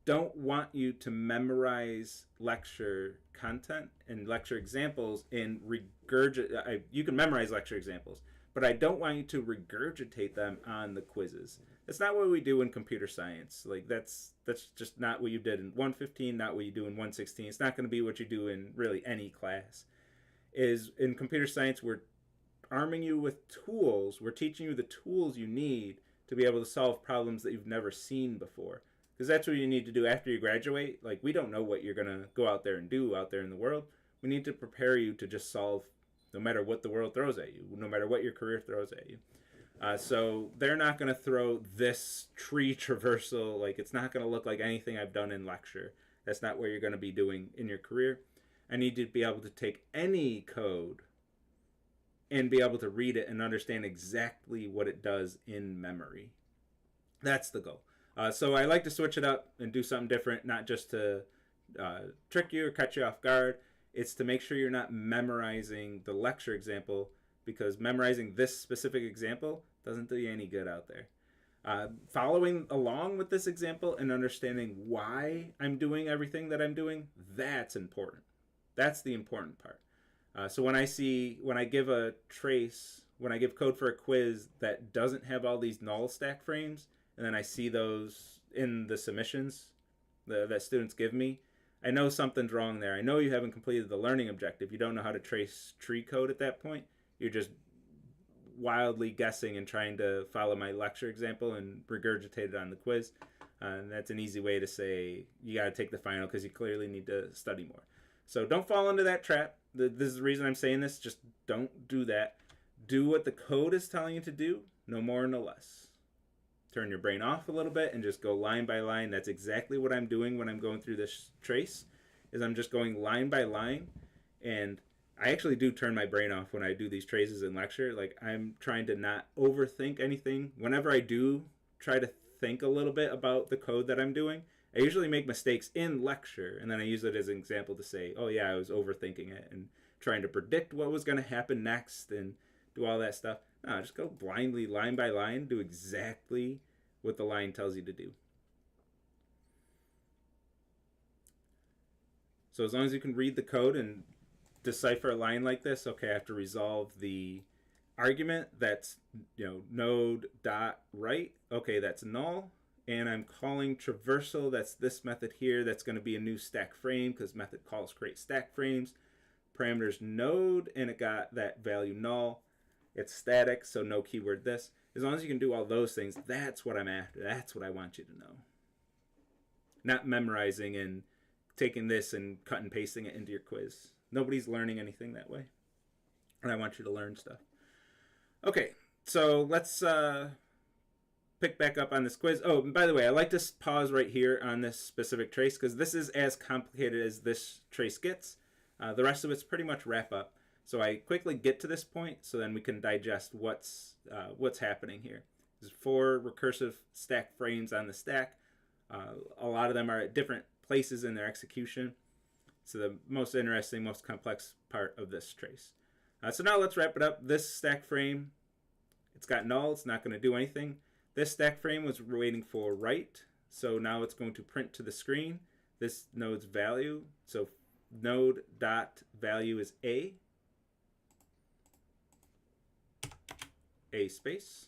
don't want you to memorize lecture content and lecture examples and regurgitate. You can memorize lecture examples, but I don't want you to regurgitate them on the quizzes. That's not what we do in computer science. Like that's just not what you did in 115, not what you do in 116. It's not going to be what you do in really any class. Is in computer science, we're arming you with tools. We're teaching you the tools you need to be able to solve problems that you've never seen before. Because that's what you need to do after you graduate. Like, we don't know what you're going to go out there and do out there in the world. We need to prepare you to just solve no matter what the world throws at you, no matter what your career throws at you. So they're not going to throw this tree traversal. Like, it's not going to look like anything I've done in lecture. That's not what you're going to be doing in your career. I need you to be able to take any code and be able to read it and understand exactly what it does in memory. That's the goal. So I like to switch it up and do something different, not just to trick you or catch you off guard. It's to make sure you're not memorizing the lecture example, because memorizing this specific example doesn't do you any good out there. Following along with this example and understanding why I'm doing everything that I'm doing, that's important. That's the important part. So when I give a trace, when I give code for a quiz that doesn't have all these null stack frames, and then I see those in the submissions that students give me, I know something's wrong there. I know you haven't completed the learning objective. You don't know how to trace tree code at that point. You're just wildly guessing and trying to follow my lecture example and regurgitate it on the quiz. And that's an easy way to say you got to take the final because you clearly need to study more. So don't fall into that trap. This is the reason I'm saying this. Just don't do that. Do what the code is telling you to do, no more, no less. Turn your brain off a little bit and just go line by line. That's exactly what I'm doing when I'm going through this trace, is I'm just going line by line. And I actually do turn my brain off when I do these traces in lecture. Like, I'm trying to not overthink anything. Whenever I do try to think a little bit about the code that I'm doing, I usually make mistakes in lecture, and then I use it as an example to say, oh yeah, I was overthinking it and trying to predict what was going to happen next and do all that stuff. No, just go blindly, line by line, do exactly what the line tells you to do. So as long as you can read the code and decipher a line like this, okay, I have to resolve the argument that's, node dot right. Okay, that's null. and I'm calling traversal. That's this method here. That's going to be a new stack frame because method calls create stack frames. Parameters node, and it got that value null. It's static, so no keyword this. As long as you can do all those things, that's what I'm after. That's what I want you to know. Not memorizing and taking this and cut and pasting it into your quiz. Nobody's learning anything that way. And I want you to learn stuff. Okay, so let's pick back up on this quiz. Oh, and by the way, I like to pause right here on this specific trace because this is as complicated as this trace gets. The rest of it's pretty much wrap up. So I quickly get to this point so then we can digest what's happening here. There's 4 recursive stack frames on the stack. A lot of them are at different places in their execution. So the most interesting, most complex part of this trace. So now let's wrap it up. This stack frame, it's got null. It's not going to do anything. This stack frame was waiting for write. So now it's going to print to the screen this node's value. So node dot value is a space,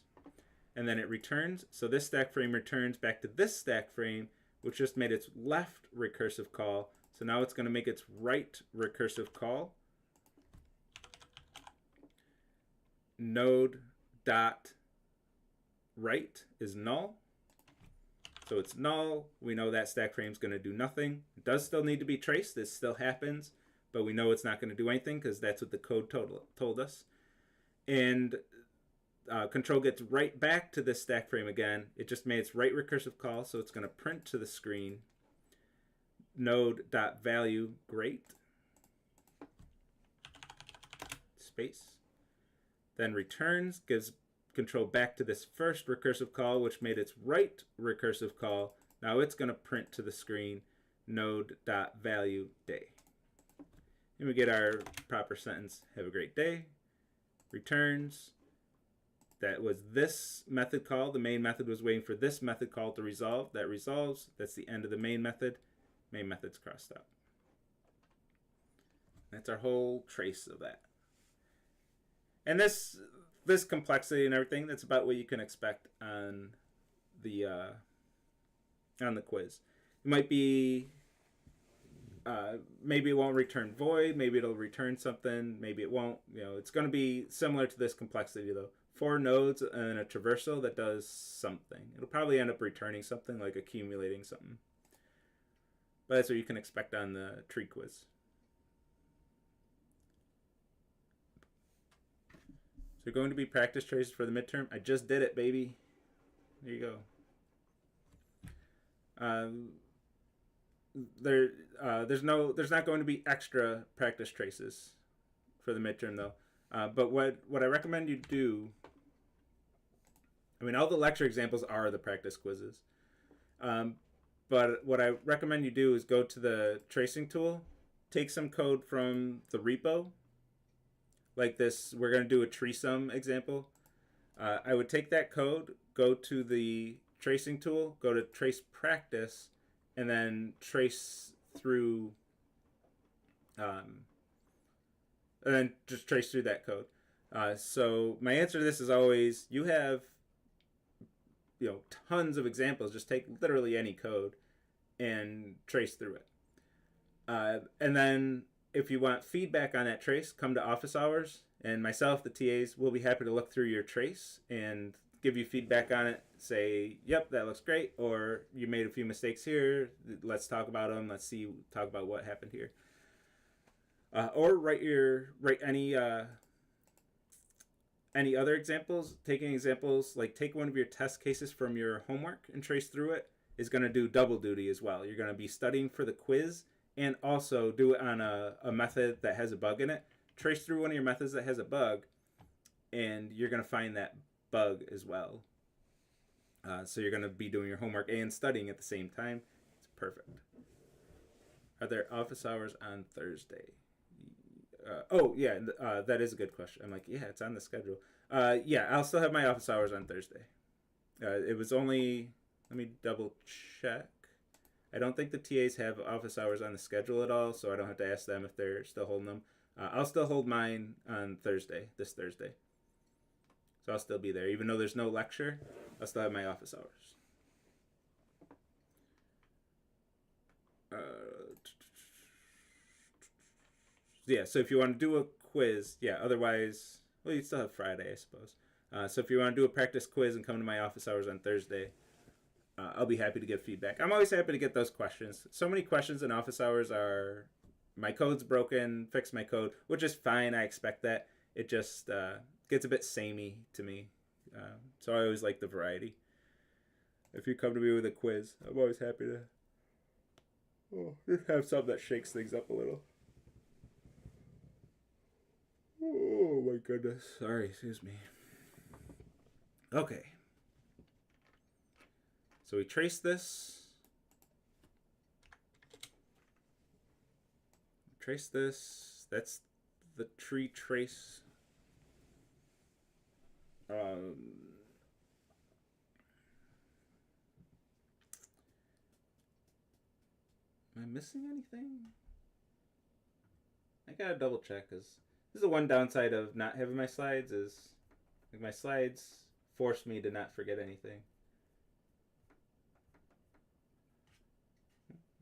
and then it returns. So this stack frame returns back to this stack frame, which just made its left recursive call. So now it's going to make its right recursive call. Node dot right is null. So it's null. We know that stack frame is going to do nothing. It does still need to be traced. This still happens, but we know it's not going to do anything because that's what the code told us. And control gets right back to this stack frame again. It just made its right recursive call, so it's going to print to the screen node.value great space. Then returns, gives control back to this first recursive call, which made its right recursive call. Now it's going to print to the screen node.value day. And we get our proper sentence, have a great day. Returns. That was this method call. The main method was waiting for this method call to resolve. That resolves. That's the end of the main method. Main method's crossed out. That's our whole trace of that. And this complexity and everything, that's about what you can expect on the quiz. It might be maybe it won't return void, maybe it'll return something, maybe it won't. You know, it's going to be similar to this complexity though. 4 nodes and a traversal that does something. It'll probably end up returning something, like accumulating something. But that's what you can expect on the tree quiz. So going to be practice traces for the midterm. I just did it, baby. There you go. There's not going to be extra practice traces for the midterm though. But what I recommend you do, I mean, all the lecture examples are the practice quizzes. But what I recommend you do is go to the tracing tool, take some code from the repo. Like this, we're going to do a tree sum example. I would take that code, go to the tracing tool, go to trace practice, and then trace through, and then just trace through that code. So my answer to this is always, you have, tons of examples. Just take literally any code and trace through it. And then if you want feedback on that trace, come to office hours, and myself, the TAs, will be happy to look through your trace and give you feedback on it. Say, yep, that looks great, or you made a few mistakes here. Let's talk about them. Let's talk about what happened here. Or write any other examples. Taking examples, like take one of your test cases from your homework and trace through it is going to do double duty as well. You're going to be studying for the quiz and also do it on a method that has a bug in it. Trace through one of your methods that has a bug, and you're going to find that bug as well. So you're going to be doing your homework and studying at the same time. It's perfect. Are there office hours on Thursday? That is a good question. I'm like, yeah, it's on the schedule. Yeah, I'll still have my office hours on Thursday. It was only, let me double check. I don't think the TAs have office hours on the schedule at all, so I don't have to ask them if they're still holding them. I'll still hold mine on Thursday, this Thursday. So I'll still be there. Even though there's no lecture, I'll still have my office hours. Yeah, so if you want to do a quiz, yeah, otherwise, well, you still have Friday, I suppose. So if you want to do a practice quiz and come to my office hours on Thursday, I'll be happy to give feedback. I'm always happy to get those questions. So many questions in office hours are, my code's broken, fix my code, which is fine. I expect that. It just gets a bit samey to me. So I always like the variety. If you come to me with a quiz, I'm always happy to just have something that shakes things up a little. Oh my goodness. Sorry, excuse me. Okay. So we trace this. Trace this. That's the tree trace. Am I missing anything? I gotta double check, because this is the one downside of not having my slides is like my slides force me to not forget anything.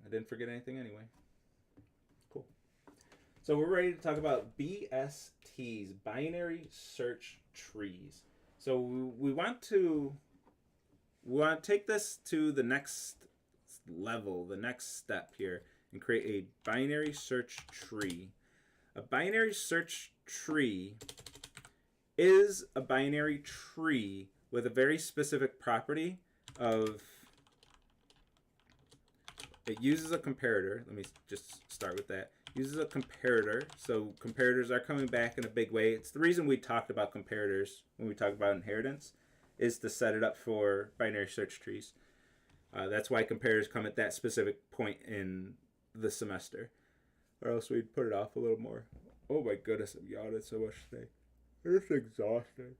I didn't forget anything anyway. Cool. So we're ready to talk about BSTs, binary search trees. So we want to take this to the next level, the next step here, and create a binary search tree. A binary search tree is a binary tree with a very specific property of it uses a comparator. Let me just start with that. Uses a comparator. So comparators are coming back in a big way. It's the reason we talked about comparators when we talk about inheritance, is to set it up for binary search trees. That's why comparators come at that specific point in the semester. Or else we'd put it off a little more. Oh my goodness, I'm yawning so much today. It's exhausting.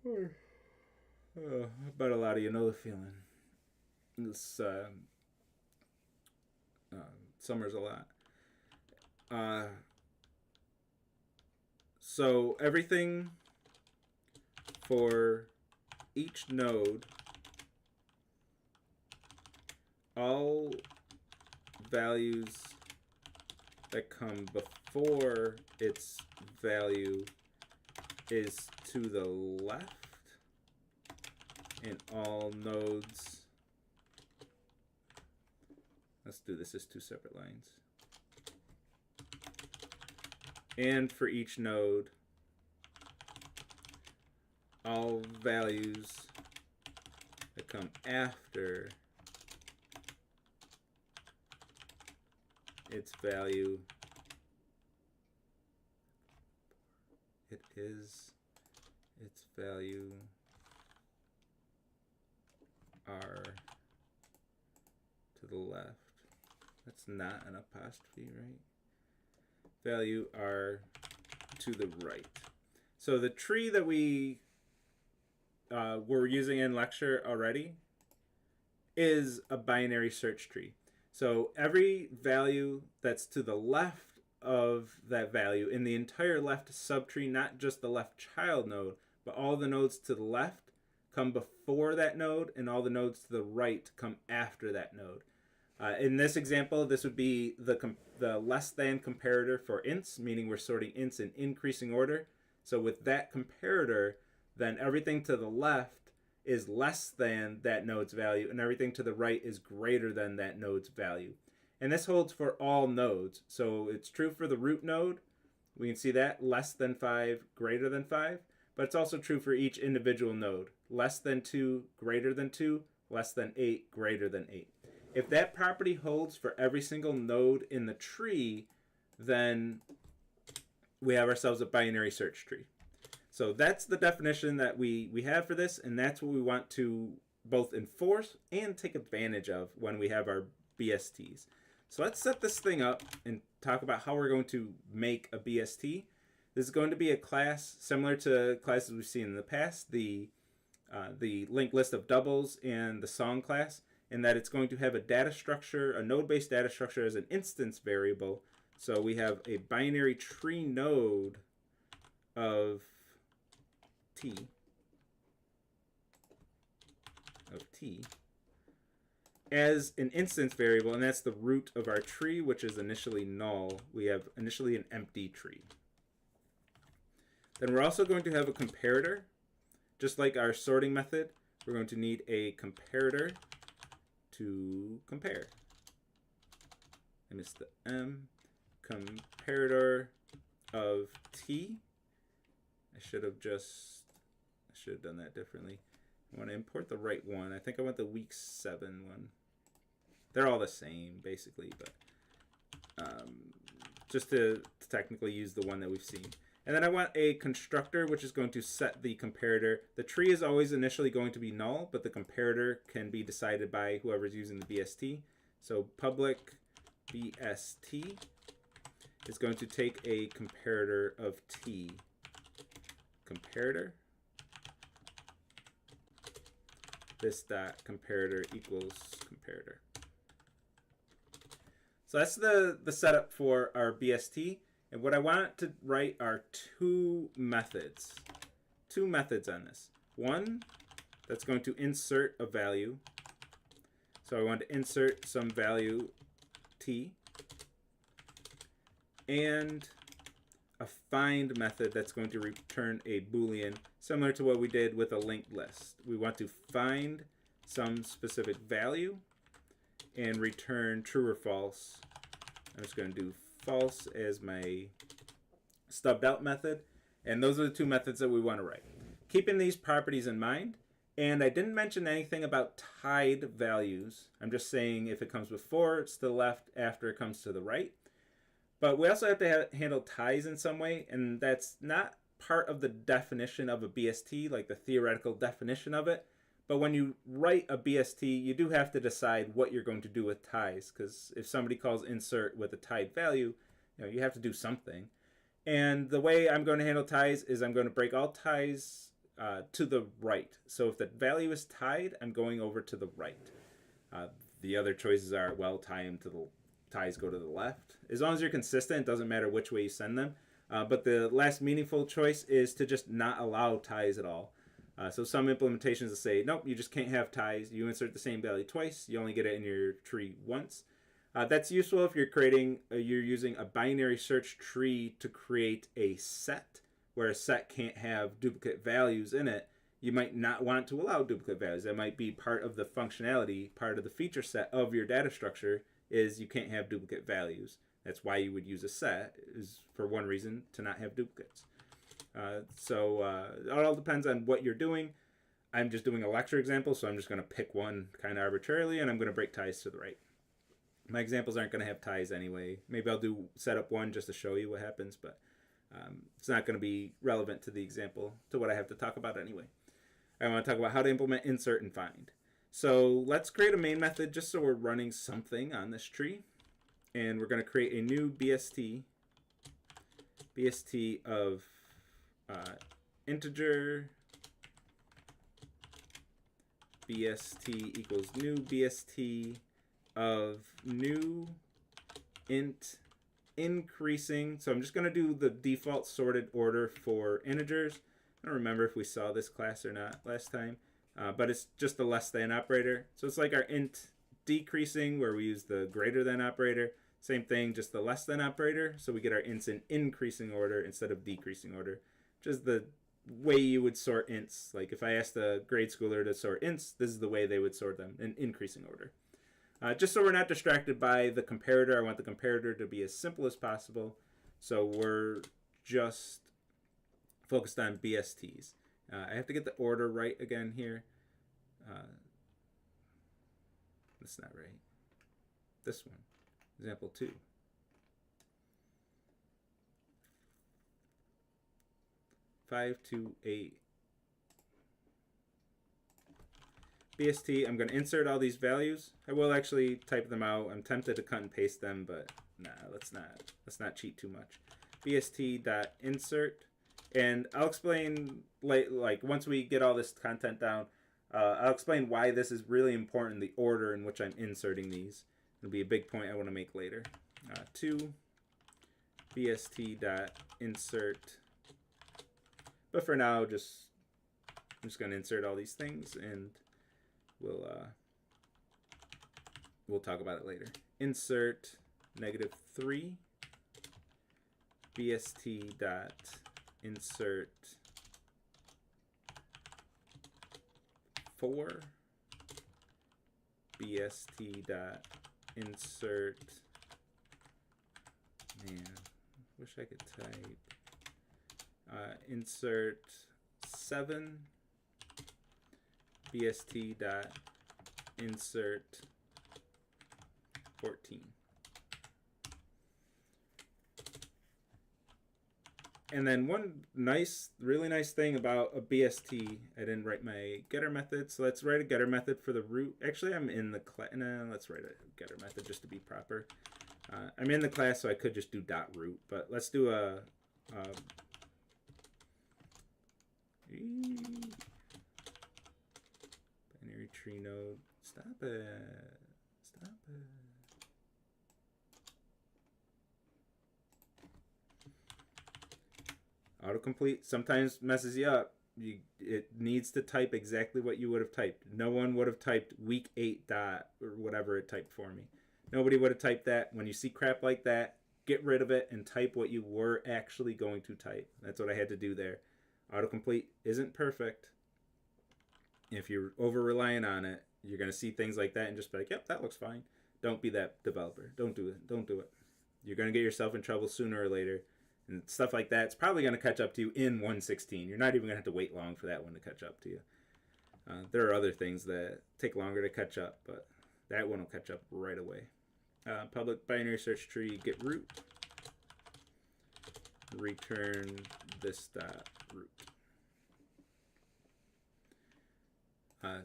I bet a lot of you know the feeling. This summer's a lot. So everything for each node, all values that come before its value is to the left, and all nodes, let's do this as two separate lines, and for each node, all values that come after its value, its value are to the left. That's not an apostrophe, right? Value are to the right. So the tree that we were using in lecture already is a binary search tree. So every value that's to the left of that value in the entire left subtree, not just the left child node, but all the nodes to the left come before that node, and all the nodes to the right come after that node. In this example, this would be the less than comparator for ints, meaning we're sorting ints in increasing order. So with that comparator, then everything to the left is less than that node's value, and everything to the right is greater than that node's value. And this holds for all nodes. So it's true for the root node. We can see that, less than 5, greater than 5. But it's also true for each individual node. Less than 2, greater than 2, less than 8, greater than 8. If that property holds for every single node in the tree, then we have ourselves a binary search tree. So that's the definition that we have for this, and that's what we want to both enforce and take advantage of when we have our BSTs. So let's set this thing up and talk about how we're going to make a BST. This is going to be a class similar to classes we've seen in the past, the linked list of doubles and the song class, in that it's going to have a data structure, a node-based data structure as an instance variable. So we have a binary tree node of T, as an instance variable, and that's the root of our tree, which is initially null. We have initially an empty tree. Then we're also going to have a comparator. Just like our sorting method, we're going to need a comparator to compare. I missed the M. Comparator of T. I should have done that differently. I want to import the right one. I think I want the week 7 one. They're all the same, basically, but just to technically use the one that we've seen. And then I want a constructor, which is going to set the comparator. The tree is always initially going to be null, but the comparator can be decided by whoever's using the BST. So public BST is going to take a comparator of T. Comparator. This dot comparator equals comparator. So that's the setup for our BST. And what I want to write are two methods. Two methods on this. One that's going to insert a value. So I want to insert some value T. And a find method that's going to return a Boolean, similar to what we did with a linked list. We want to find some specific value and return true or false. I'm just going to do false as my stubbed out method. And those are the two methods that we want to write. Keeping these properties in mind. And I didn't mention anything about tied values. I'm just saying if it comes before, it's to the left, after it comes to the right. But we also have to handle ties in some way, and that's not part of the definition of a BST, like the theoretical definition of it. But when you write a BST, you do have to decide what you're going to do with ties, because if somebody calls insert with a tied value, you have to do something. And the way I'm going to handle ties is I'm going to break all ties to the right. So if the value is tied, I'm going over to the right. The other choices are, well, tie them to the ties go to the left. As long as you're consistent, it doesn't matter which way you send them. But the last meaningful choice is to just not allow ties at all. So some implementations will say, nope, you just can't have ties. You insert the same value twice. You only get it in your tree once. That's useful if you're using a binary search tree to create a set, where a set can't have duplicate values in it. You might not want to allow duplicate values. That might be part of the functionality, part of the feature set of your data structure, is you can't have duplicate values. That's why you would use a set, is for one reason, to not have duplicates. It all depends on what you're doing. I'm just doing a lecture example, so I'm just going to pick one kind of arbitrarily, and I'm going to break ties to the right. My examples aren't going to have ties anyway. Maybe I'll do setup one just to show you what happens, but it's not going to be relevant to the example, to what I have to talk about anyway. I want to talk about how to implement insert and find. So let's create a main method just so we're running something on this tree. And we're going to create a new BST of integer BST equals new BST of new int increasing. So I'm just going to do the default sorted order for integers. I don't remember if we saw this class or not last time. But it's just the less than operator. So it's like our int decreasing, where we use the greater than operator. Same thing, just the less than operator. So we get our ints in increasing order instead of decreasing order, which is the way you would sort ints. Like if I asked a grade schooler to sort ints, this is the way they would sort them, in increasing order. Just so we're not distracted by the comparator, I want the comparator to be as simple as possible. So we're just focused on BSTs. I have to get the order right again here. That's not right. This one, example 2. Five, 2, 8. BST, I'm going to insert all these values. I will actually type them out. I'm tempted to cut and paste them, but nah, let's not cheat too much. BST.insert. And I'll explain, like once we get all this content down, I'll explain why this is really important, the order in which I'm inserting these. It'll be a big point I want to make later. 2 BST.insert. But for now, I'm just going to insert all these things, and we'll we'll talk about it later. Insert -3 BST dot insert 4 BST dot insert, man, wish I could type, insert 7 BST dot insert 14. And then one really nice thing about a BST, I didn't write my getter method, so let's write a getter method for the root. Actually, I'm in the class. No, let's write a getter method just to be proper. I'm in the class, so I could just do dot root, but let's do a binary tree node. Stop it. Stop it. Autocomplete sometimes messes you up. It needs to type exactly what you would have typed. No one would have typed week 8 dot or whatever it typed for me. Nobody would have typed that. When you see crap like that, get rid of it and type what you were actually going to type. That's what I had to do there. Autocomplete isn't perfect. If you're over-reliant on it, you're going to see things like that and just be like, yep, that looks fine. Don't be that developer. Don't do it. Don't do it. You're going to get yourself in trouble sooner or later. And stuff like that, it's probably going to catch up to you in 116. You're not even going to have to wait long for that one to catch up to you. There are other things that take longer to catch up, but that one will catch up right away. Public binary search tree, get root, return this dot root.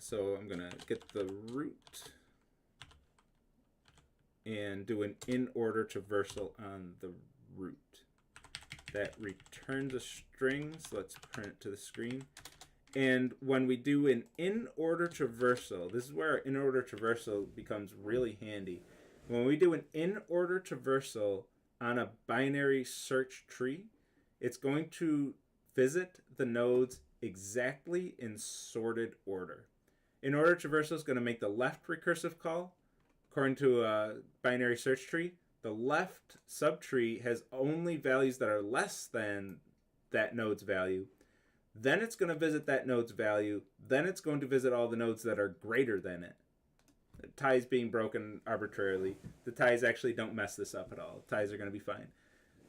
So I'm going to get the root and do an in-order traversal on the root. That returns a string, so let's print it to the screen. And when we do an in-order traversal, this is where our in-order traversal becomes really handy. When we do an in-order traversal on a binary search tree, it's going to visit the nodes exactly in sorted order. In-order traversal is going to make the left recursive call according to a binary search tree. The left subtree has only values that are less than that node's value. Then it's going to visit that node's value. Then it's going to visit all the nodes that are greater than it. The ties being broken arbitrarily. The ties actually don't mess this up at all. The ties are going to be fine.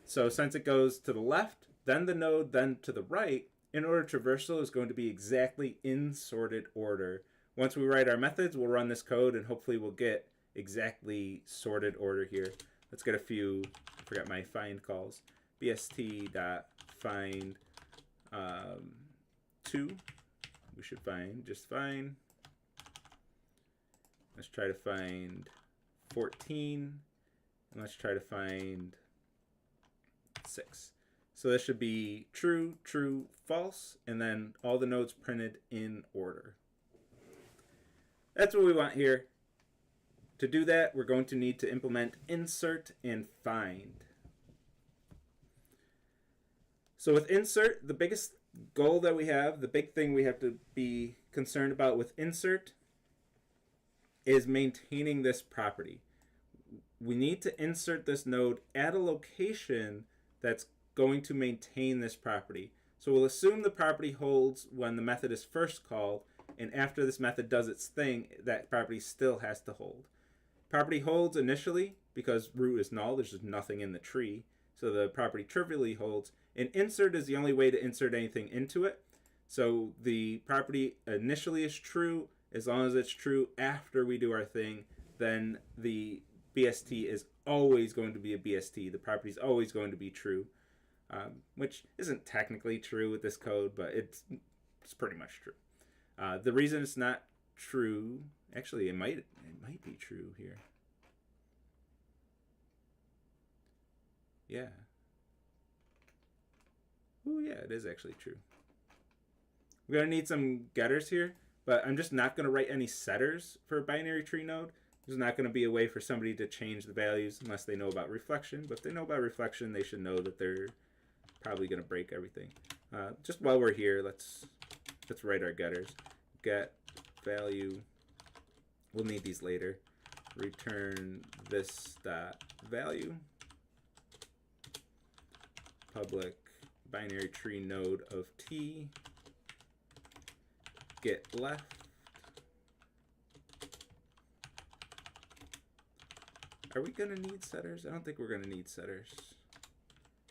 So since it goes to the left, then the node, then to the right, in-order traversal is going to be exactly in sorted order. Once we write our methods, we'll run this code and hopefully we'll get exactly sorted order here. Let's get a few, I forgot my find calls. BST.find 2. We should find just fine. Let's try to find 14. And let's try to find 6. So this should be true, true, false, and then all the nodes printed in order. That's what we want here. To do that, we're going to need to implement insert and find. So with insert, the biggest goal that we have, the big thing we have to be concerned about with insert is maintaining this property. We need to insert this node at a location that's going to maintain this property. So we'll assume the property holds when the method is first called, and after this method does its thing, that property still has to hold. Property holds initially because root is null, there's just nothing in the tree, so the property trivially holds. And insert is the only way to insert anything into it. So the property initially is true. As long as it's true after we do our thing, then the BST is always going to be a BST. The property is always going to be true, which isn't technically true with this code, but it's pretty much true. The reason it's not true, actually it might be true here. Yeah. Oh yeah, it is actually true. We're going to need some getters here, but I'm just not going to write any setters for a binary tree node. There's not going to be a way for somebody to change the values unless they know about reflection. But if they know about reflection, they should know that they're probably going to break everything. Just while we're here, let's write our getters. Get value. We'll need these later. return this dot value, public binary tree node of t, get left, are we going to need setters? I don't think we're going to need setters.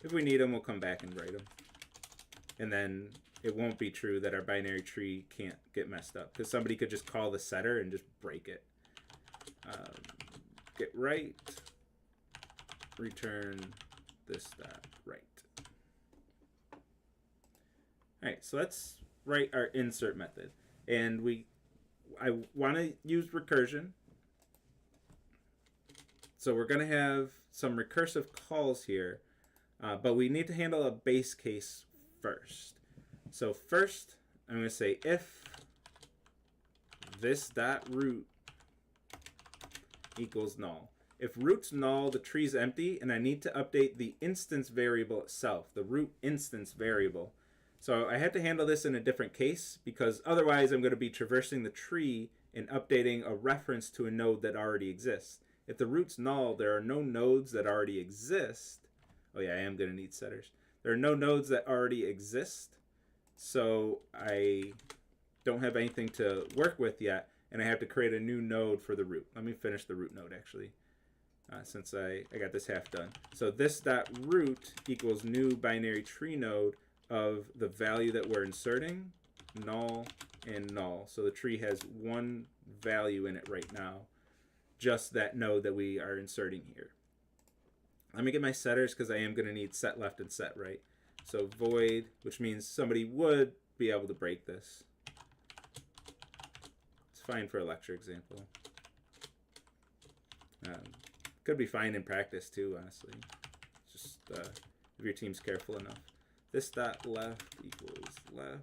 If we need them, we'll come back and write them. And then it won't be true that our binary tree can't get messed up, because somebody could just call the setter and just break it. Get right, return this dot right. All right, so let's write our insert method. And I want to use recursion. So we're going to have some recursive calls here, but we need to handle a base case first. So first, I'm going to say if this dot root equals null. If root's null, the tree's empty, and I need to update the instance variable itself, the root instance variable. So I had to handle this in a different case, because otherwise I'm going to be traversing the tree and updating a reference to a node that already exists. If the root's null, there are no nodes that already exist. Oh yeah, I am going to need setters. There are no nodes that already exist, so I don't have anything to work with yet, and I have to create a new node for the root. Let me finish the root node actually, since I got this half done. So this dot root equals new binary tree node of the value that we're inserting, null and null. So the tree has one value in it right now, just that node that we are inserting here. Let me get my setters, because I am going to need set left and set right. So void, which means somebody would be able to break this. It's fine for a lecture example. Could be fine in practice too, honestly. Just if your team's careful enough. This dot left equals left.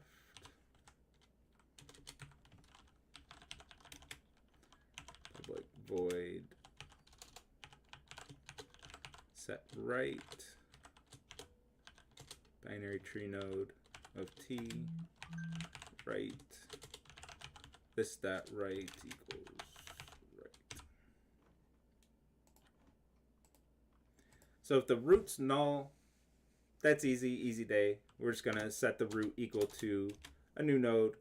Public void set right. Binary tree node of t right. This dot right equals right. So if the root's null, that's easy, easy day. We're just going to set the root equal to a new node,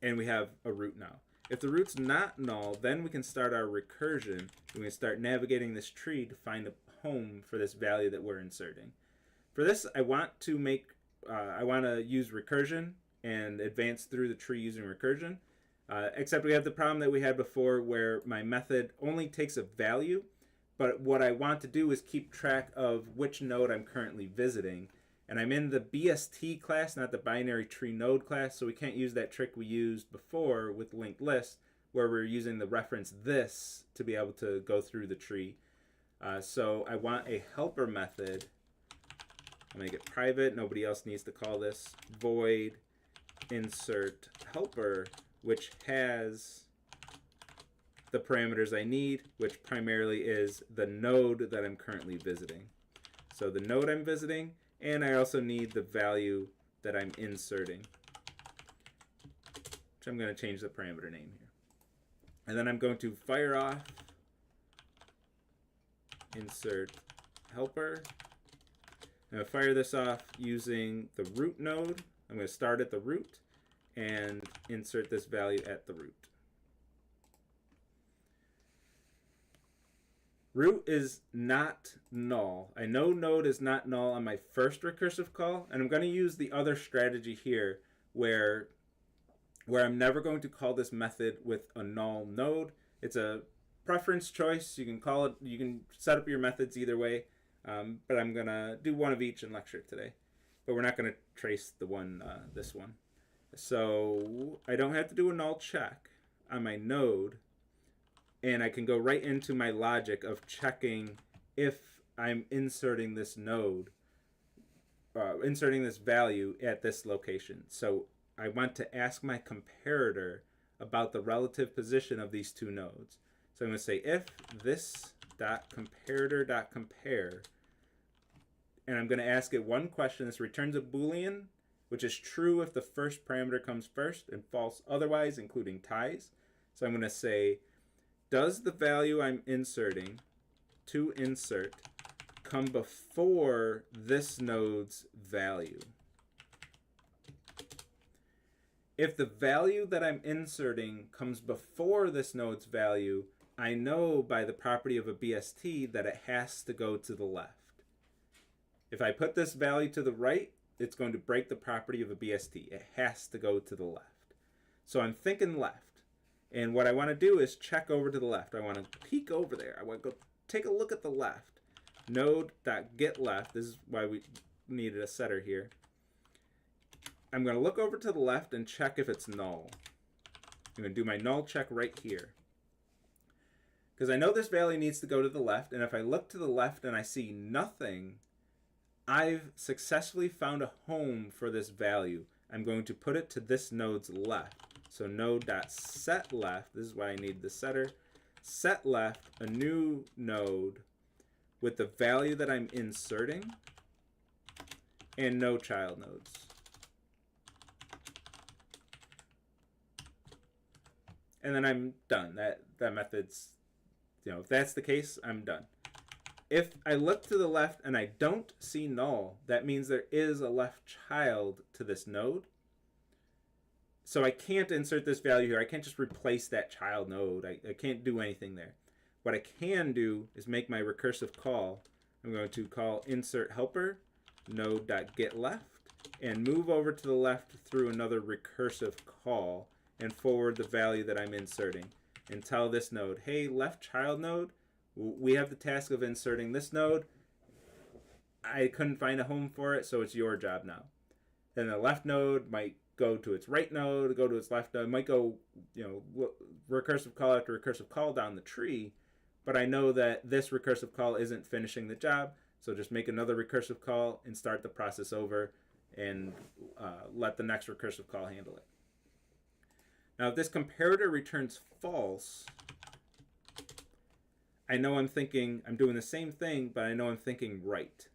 and we have a root now. If the root's not null, then we can start our recursion. We can start navigating this tree to find a home for this value that we're inserting. For this, I want to use recursion and advance through the tree using recursion. Except we have the problem that we had before, where my method only takes a value, but what I want to do is keep track of which node I'm currently visiting. And I'm in the BST class, not the binary tree node class, so we can't use that trick we used before with linked list, where we're using the reference this to be able to go through the tree. So I want a helper method. I'll make it private. Nobody else needs to call this. Void insert helper, which has the parameters I need, which primarily is the node that I'm currently visiting. So the node I'm visiting, and I also need the value that I'm inserting, which I'm going to change the parameter name here. And then I'm going to fire off insert helper. I'm going to fire this off using the root node. I'm going to start at the root and insert this value at the root. Root is not null. I know node is not null on my first recursive call, and I'm going to use the other strategy here where I'm never going to call this method with a null node. It's a preference choice. You can call it, you can set up your methods either way, but I'm going to do one of each in lecture today. But we're not going to trace the one, this one. So I don't have to do a null check on my node, and I can go right into my logic of checking if I'm inserting this node, inserting this value at this location. So I want to ask my comparator about the relative position of these two nodes. So I'm going to say if this dot comparator dot compare, and I'm going to ask it one question. This returns a Boolean, which is true if the first parameter comes first and false otherwise, including ties. So I'm going to say does the value I'm inserting to insert come before this node's value? If the value that I'm inserting comes before this node's value, I know by the property of a BST that it has to go to the left. If I put this value to the right, it's going to break the property of a BST. It has to go to the left. So I'm thinking left. And what I want to do is check over to the left. I want to peek over there. I want to go take a look at the left. Node.getLeft. This is why we needed a setter here. I'm going to look over to the left and check if it's null. I'm going to do my null check right here. Because I know this value needs to go to the left, and if I look to the left and I see nothing, I've successfully found a home for this value. I'm going to put it to this node's left. So node.setLeft, this is why I need the setter, set left a new node with the value that I'm inserting and no child nodes. And then I'm done. That method's, if that's the case, I'm done. If I look to the left and I don't see null, that means there is a left child to this node. So I can't insert this value here. I can't just replace that child node. I can't do anything there. What I can do is make my recursive call. I'm going to call insert helper node.getLeft and move over to the left through another recursive call and forward the value that I'm inserting and tell this node, hey, left child node, we have the task of inserting this node. I couldn't find a home for it, so it's your job now. Then the left node might go to its right node, go to its left node, might go, recursive call after recursive call down the tree, but I know that this recursive call isn't finishing the job, so just make another recursive call and start the process over and let the next recursive call handle it. Now, if this comparator returns false, I know I'm doing the same thing, but I know I'm thinking right.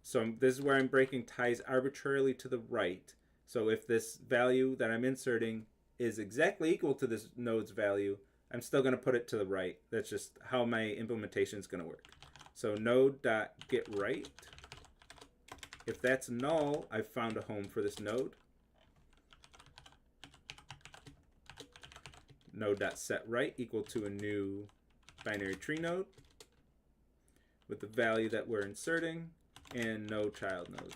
So this is where I'm breaking ties arbitrarily to the right. So if this value that I'm inserting is exactly equal to this node's value, I'm still going to put it to the right. That's just how my implementation is going to work. So node.getRight. If that's null, I've found a home for this node. Node.setRight equal to a new binary tree node with the value that we're inserting and no child nodes.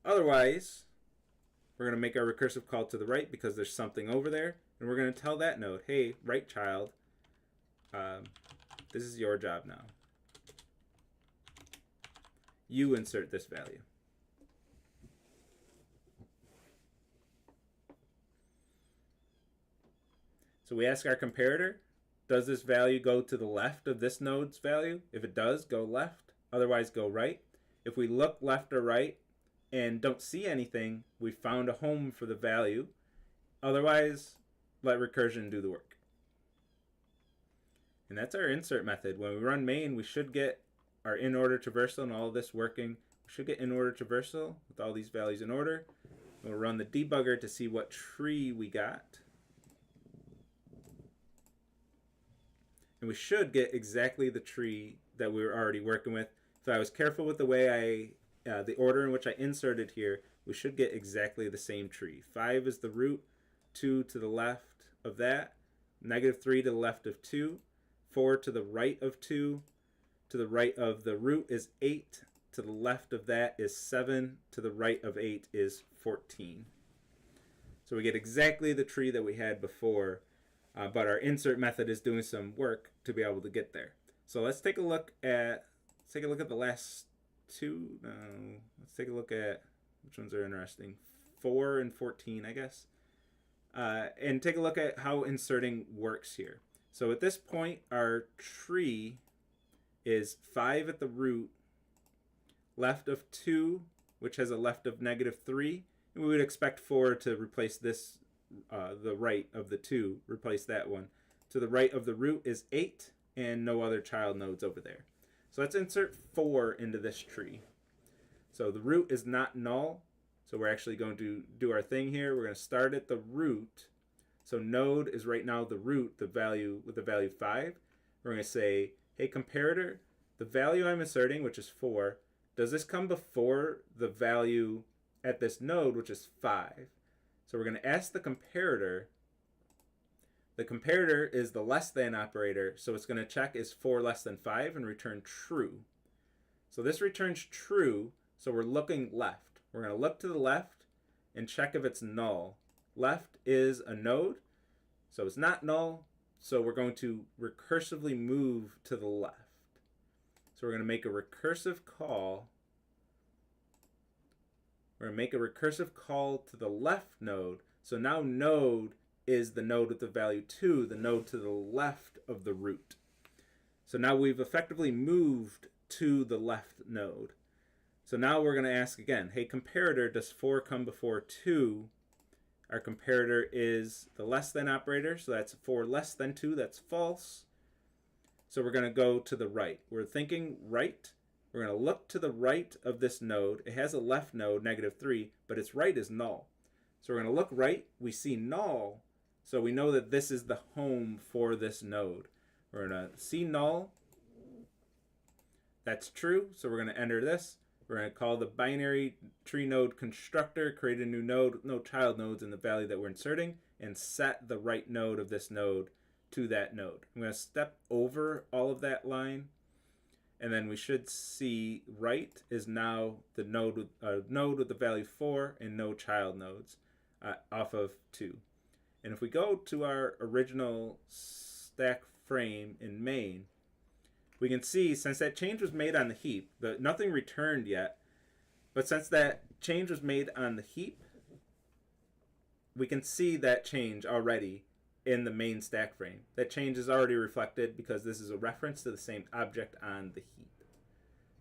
Otherwise, we're going to make our recursive call to the right because there's something over there, and we're going to tell that node, hey, right child, this is your job now. You insert this value. So we ask our comparator, does this value go to the left of this node's value? If it does, go left. Otherwise, go right. If we look left or right and don't see anything, we found a home for the value. Otherwise, let recursion do the work. And that's our insert method. When we run main, we should get our in-order traversal and all of this working. We should get in-order traversal with all these values in order. We'll run the debugger to see what tree we got. And we should get exactly the tree that we were already working with. If I was careful with the way the order in which I inserted here, we should get exactly the same tree. 5 is the root, 2 to the left of that, -3 to the left of 2, 4 to the right of 2, to the right of the root is 8, to the left of that is 7, to the right of 8 is 14. So we get exactly the tree that we had before. But our insert method is doing some work to be able to get there. So let's take a look at the last two. Let's take a look at which ones are interesting. 4 and 14, I guess. And take a look at how inserting works here. So at this point, our tree is 5 at the root, left of 2, which has a left of -3, and we would expect 4 to replace this. The right of the 2, replace that one. To the right of the root is 8 and no other child nodes over there. So let's insert 4 into this tree. So the root is not null, so we're actually going to do our thing here. We're going to start at the root So node is right now the root, the value with the value 5. We're going to say, hey, comparator, the value I'm inserting, which is 4, does this come before the value at this node, which is 5? So we're going to ask the comparator. The comparator is the less than operator, so it's going to check is 4 less than 5 and return true. So this returns true, so we're looking left. We're going to look to the left and check if it's null. Left is a node, so it's not null, so we're going to recursively move to the left. So we're going to make a recursive call. We're going to make a recursive call to the left node. So now node is the node with the value 2, the node to the left of the root. So now we've effectively moved to the left node. So now we're going to ask again, hey, comparator, does 4 come before 2? Our comparator is the less than operator, so that's 4 less than 2, that's false. So we're going to go to the right. We're thinking right. We're going to look to the right of this node. It has a left node, -3, but its right is null. So we're going to look right. We see null, so we know that this is the home for this node. We're going to see null. That's true, so we're going to enter this. We're going to call the binary tree node constructor, create a new node, no child nodes in the value that we're inserting, and set the right node of this node to that node. I'm going to step over all of that line, and then we should see right is now the node with the value 4 and no child nodes off of 2. And if we go to our original stack frame in main, we can see since that change was made on the heap, nothing returned yet, but since that change was made on the heap, we can see that change already in the main stack frame. That change is already reflected because this is a reference to the same object on the heap.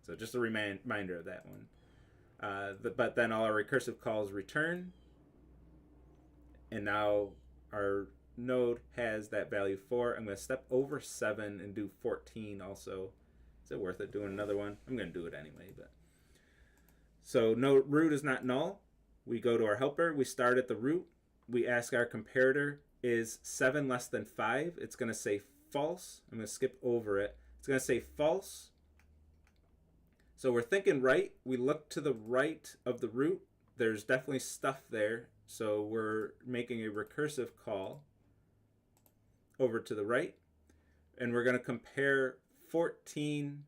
So just a reminder of that one. But then all our recursive calls return, and now our node has that value 4. I'm going to step over 7 and do 14 also. Is it worth it doing another one? I'm going to do it anyway. But so no, root is not null. We go to our helper. We start at the root. We ask our comparator, is 7 less than 5? It's going to say false. I'm going to skip over it. It's going to say false. So we're thinking right. We look to the right of the root. There's definitely stuff there. So we're making a recursive call over to the right. And we're going to compare 14.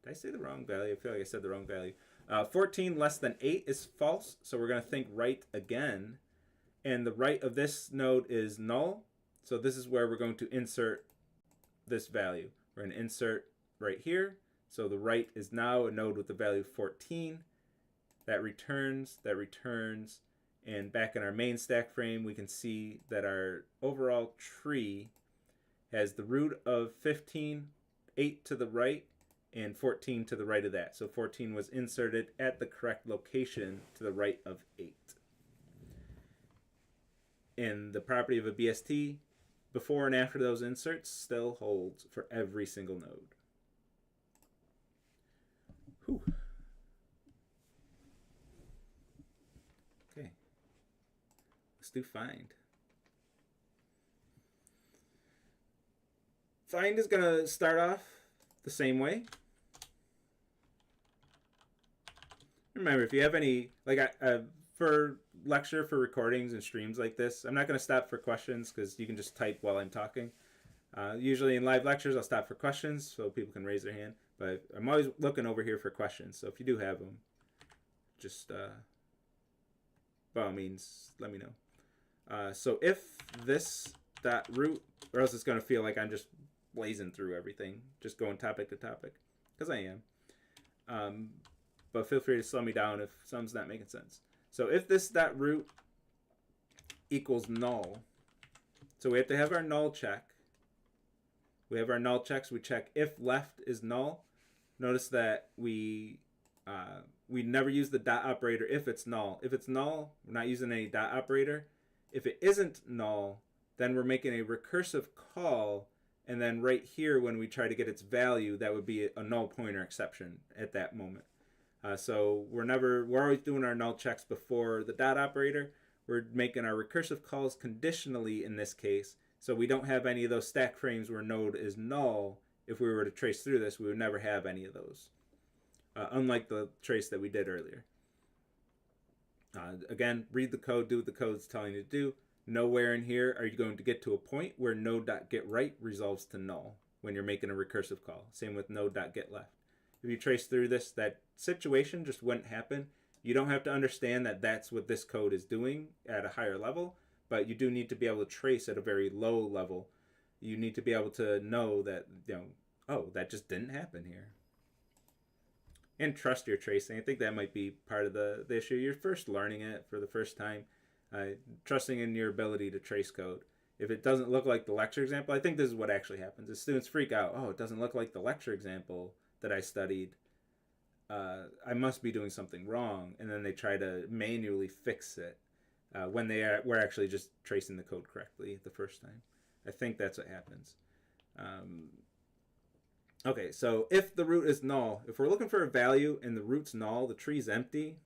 Did I say the wrong value? I feel like I said the wrong value. 14 less than 8 is false. So we're going to think right again. And the right of this node is null. So this is where we're going to insert this value. We're going to insert right here. So the right is now a node with the value 14. That returns, and back in our main stack frame, we can see that our overall tree has the root of 15, 8 to the right, and 14 to the right of that. So 14 was inserted at the correct location to the right of 8. And the property of a BST, before and after those inserts, still holds for every single node. Whew. Okay. Let's do find. Find is going to start off the same way. Remember, if you have any, like for lecture, for recordings and streams like this, I'm not going to stop for questions because you can just type while I'm talking. Usually in live lectures, I'll stop for questions so people can raise their hand. But I'm always looking over here for questions. So if you do have them, just by all means, let me know. So if this dot root, or else it's going to feel like I'm just blazing through everything, just going topic to topic, because I am. But feel free to slow me down if something's not making sense. So if this dot root equals null, so we have to have our null check. We have our null checks. We check if left is null. Notice that we never use the dot operator if it's null. If it's null, we're not using any dot operator. If it isn't null, then we're making a recursive call, and then right here when we try to get its value, that would be a null pointer exception at that moment. So we're always doing our null checks before the dot operator. We're making our recursive calls conditionally in this case, so we don't have any of those stack frames where node is null. If we were to trace through this, we would never have any of those, unlike the trace that we did earlier. Again, read the code, do what the code's telling you to do. Nowhere in here are you going to get to a point where node.getRight resolves to null when you're making a recursive call. Same with node.getLeft. If you trace through this, that situation just wouldn't happen. You don't have to understand that that's what this code is doing at a higher level, but you do need to be able to trace at a very low level. You need to be able to know that, oh, that just didn't happen here. And trust your tracing. I think that might be part of the issue. You're first learning it for the first time. Trusting in your ability to trace code. If it doesn't look like the lecture example, I think this is what actually happens. The students freak out. Oh, it doesn't look like the lecture example that I studied. I must be doing something wrong. And then they try to manually fix it when we're actually just tracing the code correctly the first time. I think that's what happens. Okay, so if the root is null, if we're looking for a value and the root's null, the tree's empty,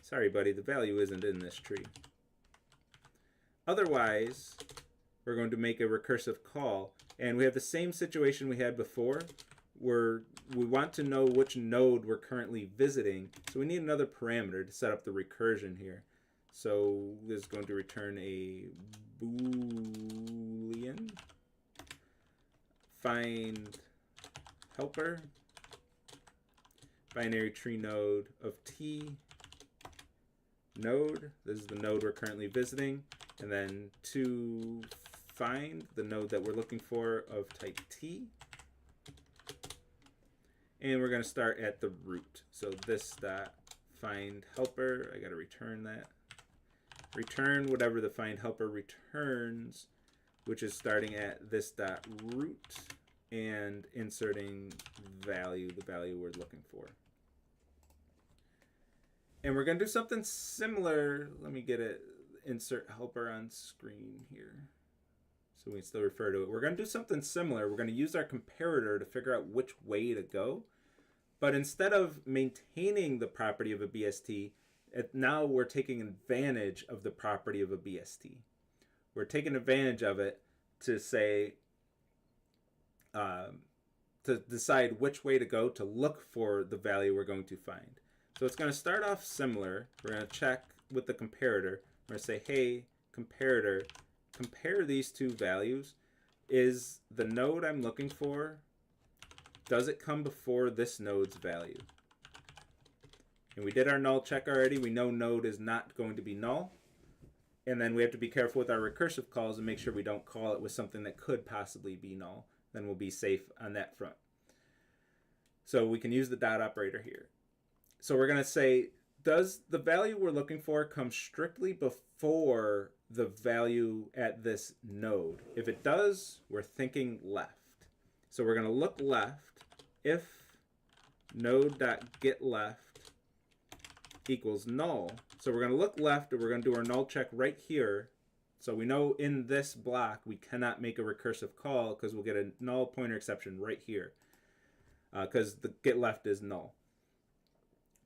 sorry, buddy, the value isn't in this tree. Otherwise, we're going to make a recursive call. And we have the same situation we had before, where we want to know which node we're currently visiting. So we need another parameter to set up the recursion here. So this is going to return a Boolean. Find helper, binary tree node of T node. This is the node we're currently visiting. And then to find the node that we're looking for of type T. And we're going to start at the root. So this dot find helper, I got to return that. Return whatever the find helper returns, which is starting at this dot root and inserting value, the value we're looking for. And we're going to do something similar. Let me get it, insert helper on screen here so we can still refer to it. We're going to do something similar. We're going to use our comparator to figure out which way to go. But instead of maintaining the property of a BST, now we're taking advantage of the property of a BST. We're taking advantage of it to say, to decide which way to go to look for the value we're going to find. So it's going to start off similar. We're going to check with the comparator. We're going to say, hey, comparator, compare these two values. Is the node I'm looking for, does it come before this node's value? And we did our null check already. We know node is not going to be null. And then we have to be careful with our recursive calls and make sure we don't call it with something that could possibly be null. Then we'll be safe on that front. So we can use the dot operator here. So we're going to say, does the value we're looking for come strictly before the value at this node? If it does, we're thinking left. So we're going to look left if node.getLeft equals null. So we're going to look left, and we're going to do our null check right here. So we know in this block we cannot make a recursive call because we'll get a null pointer exception right here because the get left is null.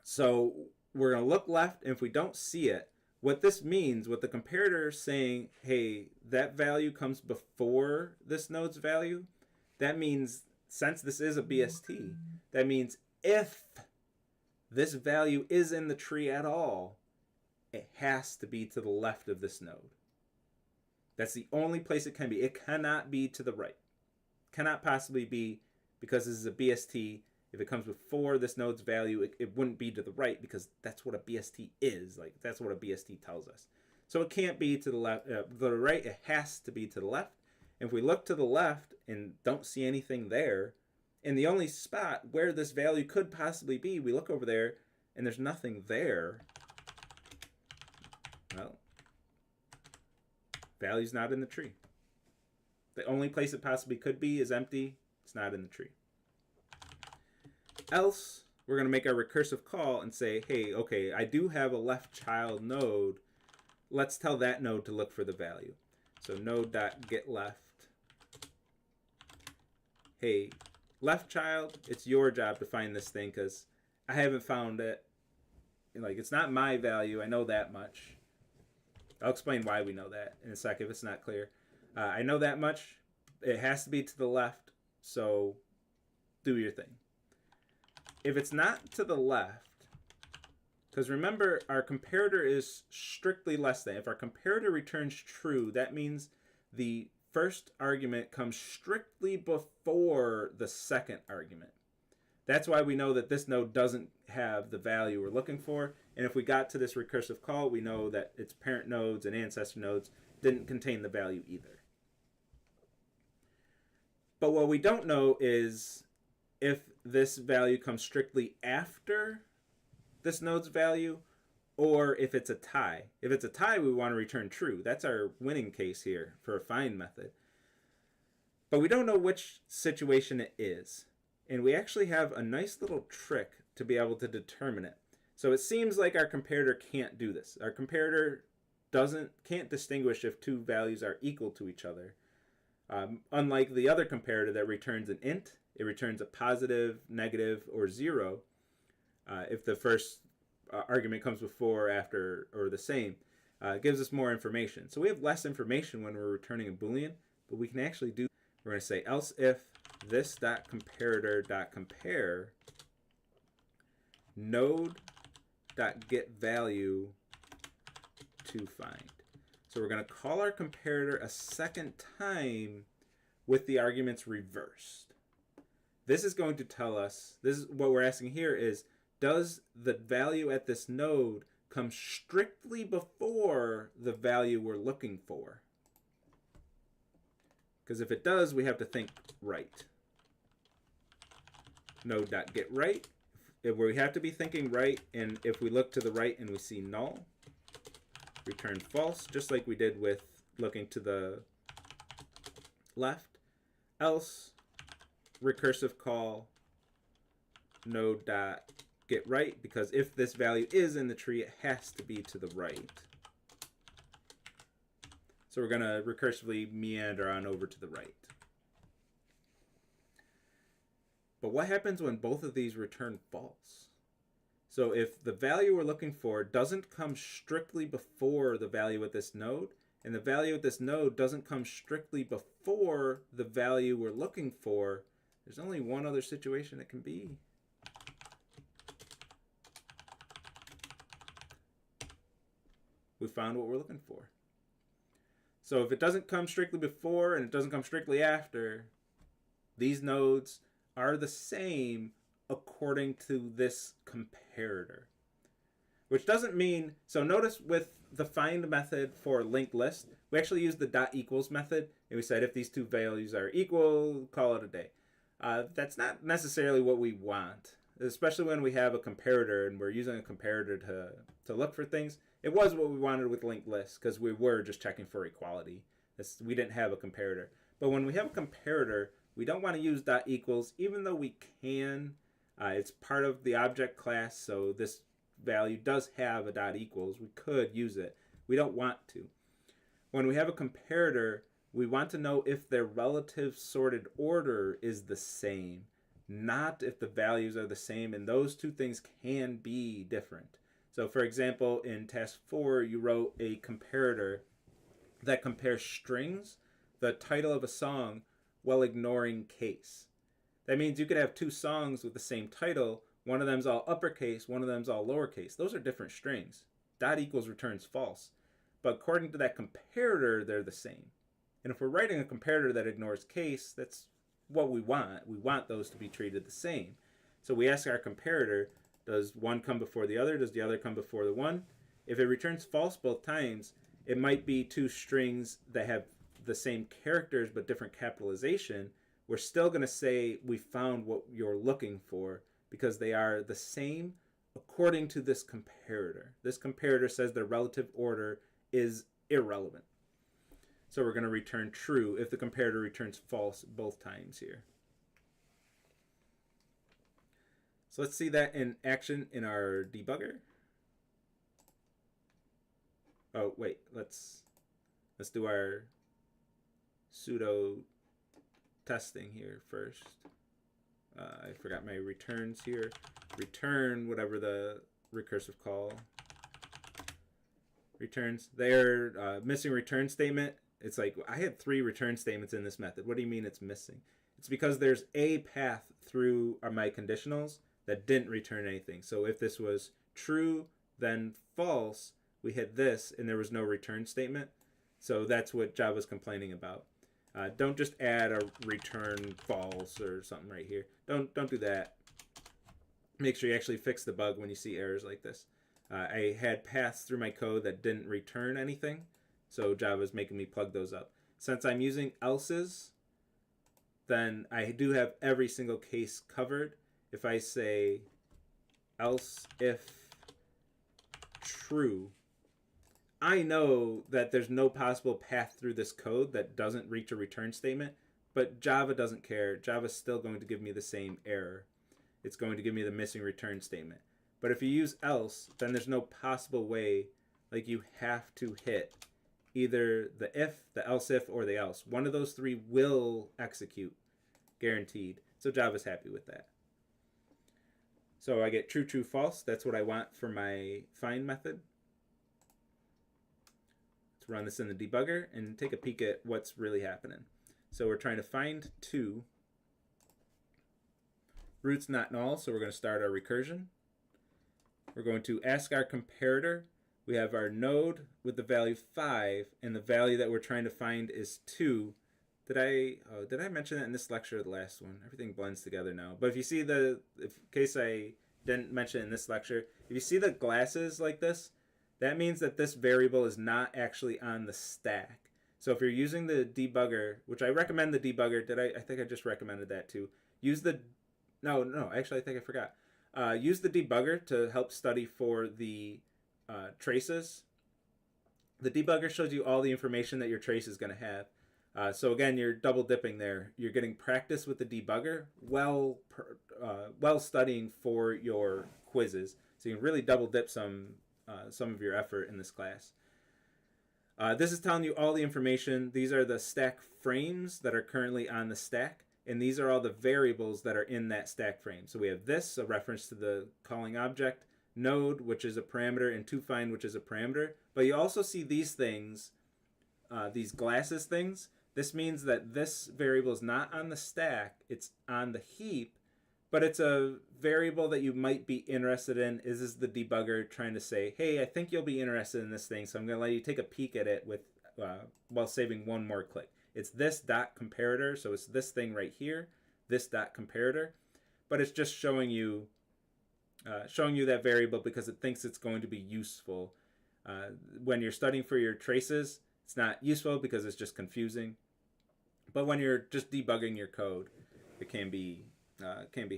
So we're going to look left, and if we don't see it, what this means, what the comparator is saying, hey, that value comes before this node's value, that means since this is a BST, that means if this value is in the tree at all, it has to be to the left of this node. That's the only place it can be. It cannot be to the right. Cannot possibly be, because this is a BST. If it comes before this node's value, it wouldn't be to the right because that's what a BST is. Like, that's what a BST tells us. So it can't be to the left, the right. It has to be to the left. And if we look to the left and don't see anything there, and the only spot where this value could possibly be, we look over there and there's nothing there. Well, value's not in the tree. The only place it possibly could be is empty. It's not in the tree. Else, we're going to make our recursive call and say, hey, okay, I do have a left child node. Let's tell that node to look for the value. So node.getLeft. Hey, left child, it's your job to find this thing because I haven't found it. Like, it's not my value. I know that much. I'll explain why we know that in a sec if it's not clear. I know that much. It has to be to the left, so do your thing. If it's not to the left, because remember, our comparator is strictly less than. If our comparator returns true, that means the first argument comes strictly before the second argument. That's why we know that this node doesn't have the value we're looking for. And if we got to this recursive call, we know that its parent nodes and ancestor nodes didn't contain the value either. But what we don't know is if this value comes strictly after this node's value, or if it's a tie. If it's a tie, we want to return true. That's our winning case here for a find method. But we don't know which situation it is. And we actually have a nice little trick to be able to determine it. So it seems like our comparator can't do this. Our comparator can't distinguish if two values are equal to each other. Unlike the other comparator that returns an int, it returns a positive, negative, or 0. If the first argument comes before, after, or the same, it gives us more information. So we have less information when we're returning a Boolean, but we can actually do, we're going to say else if this.comparator.compare node.getValue to find. So we're going to call our comparator a second time with the arguments reversed. This is going to tell us, this is what we're asking here is, does the value at this node come strictly before the value we're looking for? Because if it does, we have to think right. Node.getRight. If we have to be thinking right, and if we look to the right and we see null, return false, just like we did with looking to the left. Else, recursive call node.getRight, because if this value is in the tree, it has to be to the right. So we're going to recursively meander on over to the right. But what happens when both of these return false? So if the value we're looking for doesn't come strictly before the value at this node, and the value at this node doesn't come strictly before the value we're looking for, there's only one other situation it can be. We found what we're looking for. So if it doesn't come strictly before and it doesn't come strictly after, these nodes are the same according to this comparator. Which doesn't mean, so notice with the find method for linked list, we actually use the dot equals method, and we said if these two values are equal, call it a day. That's not necessarily what we want, especially when we have a comparator and we're using a comparator to look for things. It was what we wanted with linked lists because we were just checking for equality. We didn't have a comparator. But when we have a comparator, we don't want to use dot equals, even though we can. It's part of the object class, so this value does have a dot equals. We could use it. We don't want to. When we have a comparator, we want to know if their relative sorted order is the same, not if the values are the same, and those two things can be different. So for example, in task 4, you wrote a comparator that compares strings, the title of a song, while ignoring case. That means you could have two songs with the same title. One of them's all uppercase, one of them's all lowercase. Those are different strings. Dot equals returns false. But according to that comparator, they're the same. And if we're writing a comparator that ignores case, that's what we want. We want those to be treated the same. So we ask our comparator, does one come before the other? Does the other come before the one? If it returns false both times, it might be two strings that have the same characters but different capitalization. We're still going to say we found what you're looking for because they are the same according to this comparator. This comparator says their relative order is irrelevant. So we're going to return true if the comparator returns false both times here. So let's see that in action in our debugger. Oh, wait, let's do our pseudo testing here first. I forgot my returns here. Return whatever the recursive call. returns. They're missing return statement. It's like, I had 3 return statements in this method. What do you mean it's missing? It's because there's a path through my conditionals that didn't return anything. So if this was true, then false, we hit this and there was no return statement. So that's what Java's complaining about. Don't just add a return false or something right here. Don't do that. Make sure you actually fix the bug when you see errors like this. I had paths through my code that didn't return anything, so Java's making me plug those up. Since I'm using else's, then I do have every single case covered. If I say else if true, I know that there's no possible path through this code that doesn't reach a return statement, but Java doesn't care. Java's still going to give me the same error. It's going to give me the missing return statement. But if you use else, then there's no possible way, like you have to hit either the if, the else if, or the else. One of those 3 will execute, guaranteed. So Java's happy with that. So I get true, true, false. That's what I want for my find method. Let's run this in the debugger and take a peek at what's really happening. So we're trying to find 2. Root's not null, so we're going to start our recursion. We're going to ask our comparator. We have our node with the value 5, and the value that we're trying to find is 2. Did I mention that in this lecture or the last one? Everything blends together now. But if you see in case I didn't mention it in this lecture, if you see the glasses like this, that means that this variable is not actually on the stack. So if you're using the debugger, which I recommend the debugger, I think I just recommended that too. Use the, no, actually I think I forgot. Use the debugger to help study for the traces. The debugger shows you all the information that your trace is going to have. So again, you're double dipping there. You're getting practice with the debugger while studying for your quizzes. So you can really double dip some of your effort in this class. This is telling you all the information. These are the stack frames that are currently on the stack, and these are all the variables that are in that stack frame. So we have this, a reference to the calling object, node, which is a parameter, and toFind, which is a parameter. But you also see these things, these glasses things. This means that this variable is not on the stack, it's on the heap, but it's a variable that you might be interested in. This is the debugger trying to say, hey, I think you'll be interested in this thing, so I'm going to let you take a peek at it with while saving one more click. It's this dot comparator, so it's this thing right here, this dot comparator, but it's just showing you that variable because it thinks it's going to be useful. When you're studying for your traces, it's not useful because it's just confusing. But when you're just debugging your code, it can be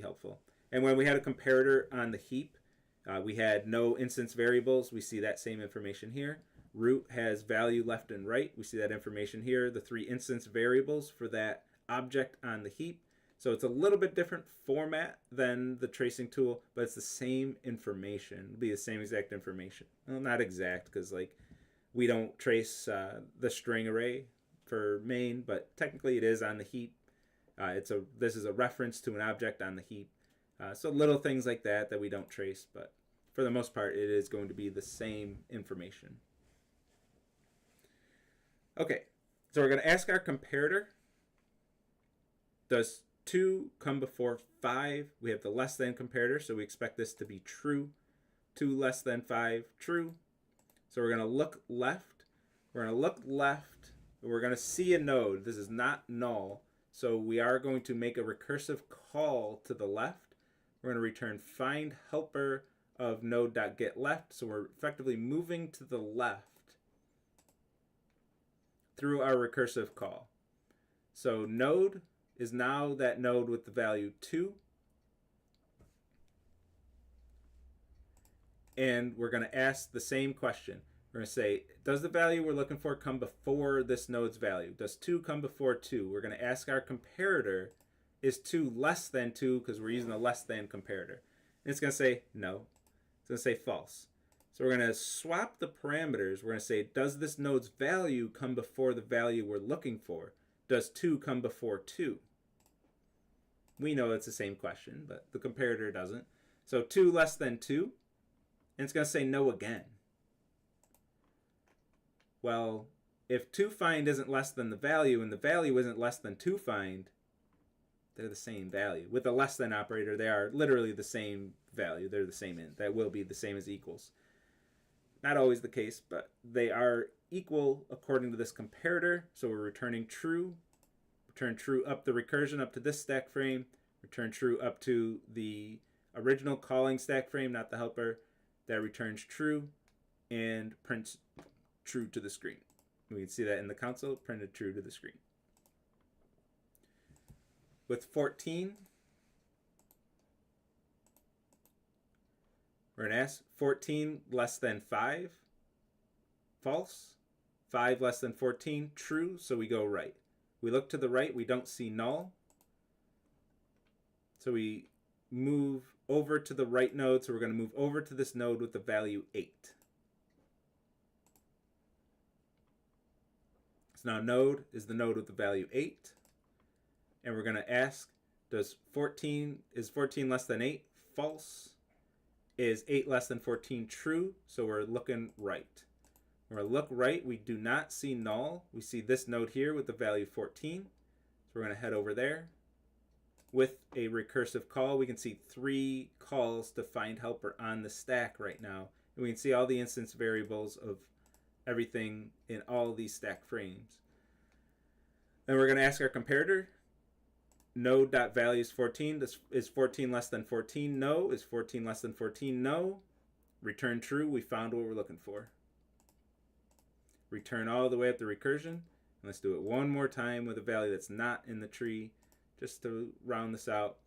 helpful. And when we had a comparator on the heap, we had no instance variables. We see that same information here. Root has value left and right. We see that information here. The 3 instance variables for that object on the heap. So it's a little bit different format than the tracing tool, but it's the same information. It'll be the same exact information. Well, not exact, because we don't trace the string array for main, but technically it is on the heap. This is a reference to an object on the heap. So little things like that we don't trace, but for the most part it is going to be the same information. Okay, so we're going to ask our comparator, does 2 come before 5? We have the less than comparator, so we expect this to be true. 2 less than 5, true. So we're going to look left. We're going to look left. We're going to see a node. This is not null. So we are going to make a recursive call to the left. We're going to return find helper of node.getLeft. So we're effectively moving to the left through our recursive call. So node is now that node with the value 2. And we're going to ask the same question. We're going to say, does the value we're looking for come before this node's value? Does 2 come before 2? We're going to ask our comparator, is 2 less than 2? Because we're using a less than comparator. And it's going to say no. It's going to say false. So we're going to swap the parameters. We're going to say, does this node's value come before the value we're looking for? Does 2 come before 2? We know it's the same question, but the comparator doesn't. So 2 less than 2. And it's going to say no again. Well, if toFind isn't less than the value and the value isn't less than toFind, they're the same value. With a less than operator, they are literally the same value. They're the same int. That will be the same as equals. Not always the case, but they are equal according to this comparator. So we're returning true. Return true up the recursion up to this stack frame. Return true up to the original calling stack frame, not the helper. That returns true and prints true to the screen. We can see that in the console, printed true to the screen. With 14, we're going to ask 14 less than 5, false. 5 less than 14, true, so we go right. We look to the right, we don't see null. So we move over to the right node, so we're going to move over to this node with the value 8. So now node is the node with the value 8. And we're going to ask, is 14 less than 8? False. Is 8 less than 14 true? So we're looking right. When we look right, we do not see null. We see this node here with the value 14. So we're going to head over there. With a recursive call, we can see 3 calls to find helper on the stack right now. And we can see all the instance variables of everything in all these stack frames. Then we're going to ask our comparator, node.value is 14. Is 14 less than 14? No. Is 14 less than 14? No. Return true. We found what we're looking for. Return all the way up the recursion. And let's do it one more time with a value that's not in the tree, just to round this out.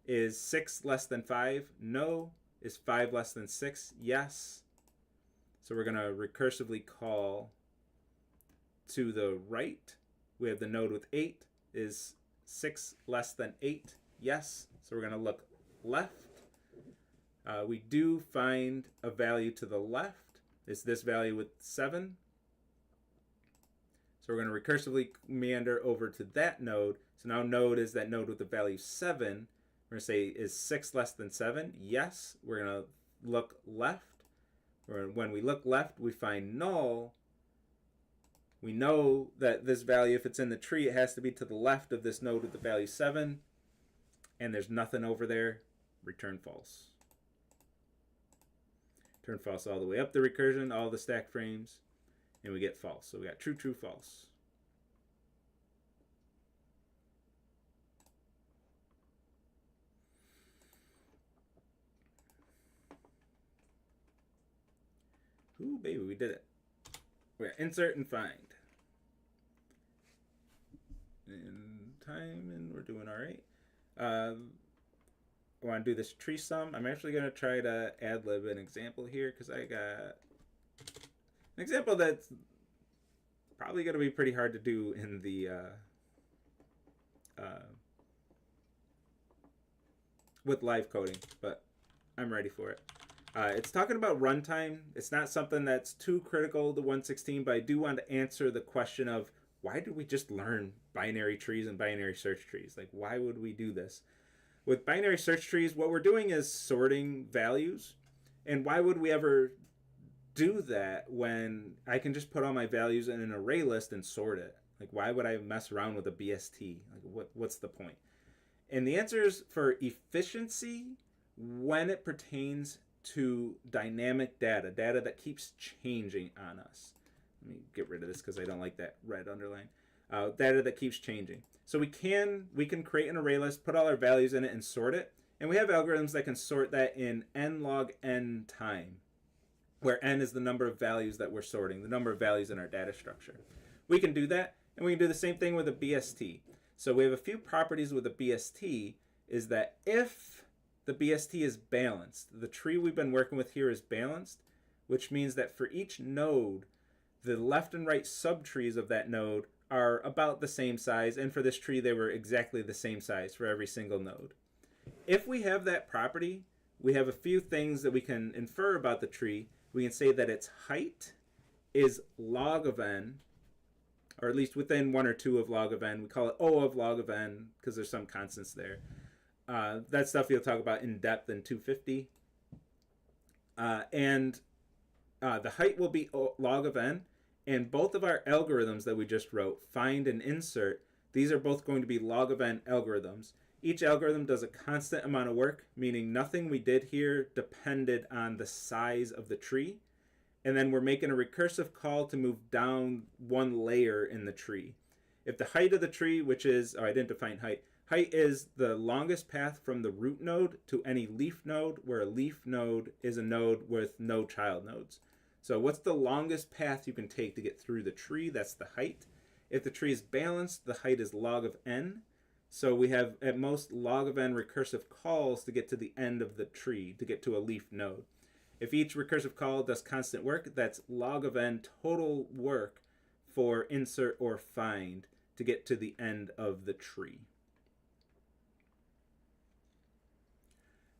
Is 6 less than 5? No. Is 5 less than 6? Yes. So we're going to recursively call to the right. We have the node with 8. Is 6 less than 8? Yes. So we're going to look left. We do find a value to the left. Is this value with 7? So we're going to recursively meander over to that node. So now node is that node with the value 7. We're going to say, is 6 less than 7? Yes. We're going to look left. When we look left, we find null. We know that this value, if it's in the tree, it has to be to the left of this node with the value 7. And there's nothing over there. Return false. Return false all the way up the recursion, all the stack frames. And we get false. So we got true, true, false. Ooh, baby, we did it. We're gonna insert and find. In time, and we're doing all right. I want to do this tree sum. I'm actually going to try to ad-lib an example here because I got an example that's probably going to be pretty hard to do in the with live coding, but I'm ready for it. It's talking about runtime. It's not something that's too critical to 116, but I do want to answer the question of why did we just learn binary trees and binary search trees? Like, why would we do this? With binary search trees, what we're doing is sorting values. And why would we ever do that when I can just put all my values in an array list and sort it? Like, why would I mess around with a BST? Like, what's the point? And the answer is for efficiency when it pertains to dynamic data, data that keeps changing on us. Let me get rid of this because I don't like that red underline. Data that keeps changing. So we can create an array list, put all our values in it, and sort it. And we have algorithms that can sort that in n log n time, where n is the number of values that we're sorting, the number of values in our data structure. We can do that, and we can do the same thing with a BST. So we have a few properties with a BST, is that if the BST is balanced, the tree we've been working with here is balanced, which means that for each node, the left and right subtrees of that node are about the same size, and for this tree they were exactly the same size for every single node. If we have that property, we have a few things that we can infer about the tree. We can say that its height is log of n, or at least within 1 or 2 of log of n. We call it O of log of n because there's some constants there. That stuff you'll talk about in depth in 250. The height will be log of n, And both of our algorithms that we just wrote, find and insert, these are both going to be log of n algorithms. Each algorithm does a constant amount of work, meaning nothing we did here depended on the size of the tree. And then we're making a recursive call to move down one layer in the tree. If the height of the tree, which is, I didn't define height, height is the longest path from the root node to any leaf node, where a leaf node is a node with no child nodes. So what's the longest path you can take to get through the tree? That's the height. If the tree is balanced, the height is log of n. So we have at most log of n recursive calls to get to the end of the tree, to get to a leaf node. If each recursive call does constant work, that's log of n total work for insert or find to get to the end of the tree.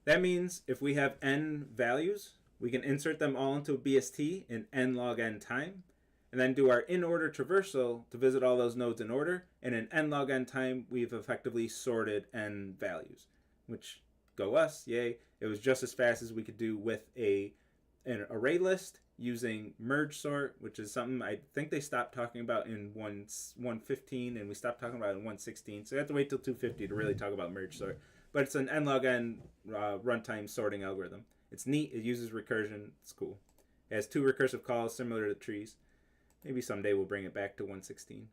That means if we have n values, we can insert them all into a BST in n log n time, and then do our in-order traversal to visit all those nodes in order, and in n log n time, we've effectively sorted n values, which go us, yay. It was just as fast as we could do with an array list using merge sort, which is something I think they stopped talking about in 115, and we stopped talking about it in 116, so you have to wait till 250 to really talk about merge sort. But it's an n log n runtime sorting algorithm. It's neat. It uses recursion. It's cool. It has 2 recursive calls similar to trees. Maybe someday we'll bring it back to 116.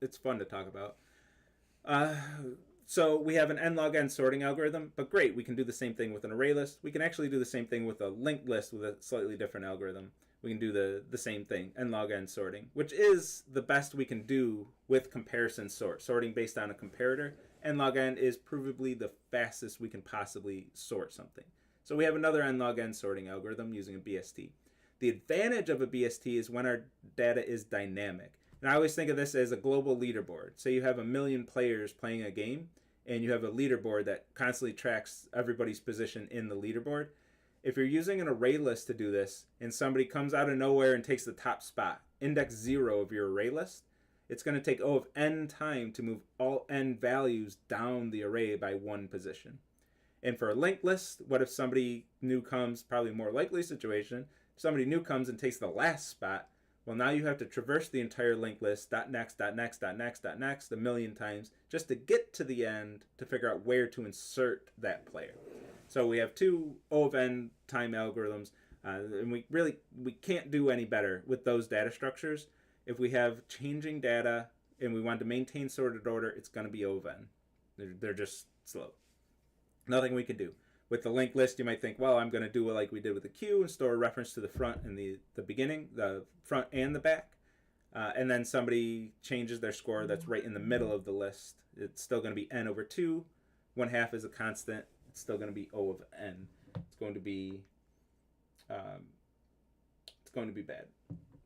It's fun to talk about. So we have an n log n sorting algorithm, but great, we can do the same thing with an array list. We can actually do the same thing with a linked list with a slightly different algorithm. We can do the same thing, n log n sorting, which is the best we can do with comparison sorting based on a comparator. N log n is provably the fastest we can possibly sort something. So we have another n log n sorting algorithm using a BST. The advantage of a BST is when our data is dynamic. And I always think of this as a global leaderboard. Say you have 1 million players playing a game, and you have a leaderboard that constantly tracks everybody's position in the leaderboard. If you're using an array list to do this, and somebody comes out of nowhere and takes the top spot, index 0 of your array list, it's going to take O of n time to move all n values down the array by 1 position. And for a linked list, what if somebody new comes, probably a more likely situation, somebody new comes and takes the last spot? Well, now you have to traverse the entire linked list, .next, .next, .next, .next, 1 million times, just to get to the end to figure out where to insert that player. So we have 2 O of n time algorithms, and we can't do any better with those data structures. If we have changing data and we want to maintain sorted order, it's going to be O of n. They're just slow. Nothing we can do. With the linked list, you might think, well, I'm going to do it like we did with the queue and store a reference to the front and the beginning, the front and the back. And then somebody changes their score that's right in the middle of the list. It's still going to be n over 2. 1/2 is a constant. It's still going to be O of n. It's going to be bad.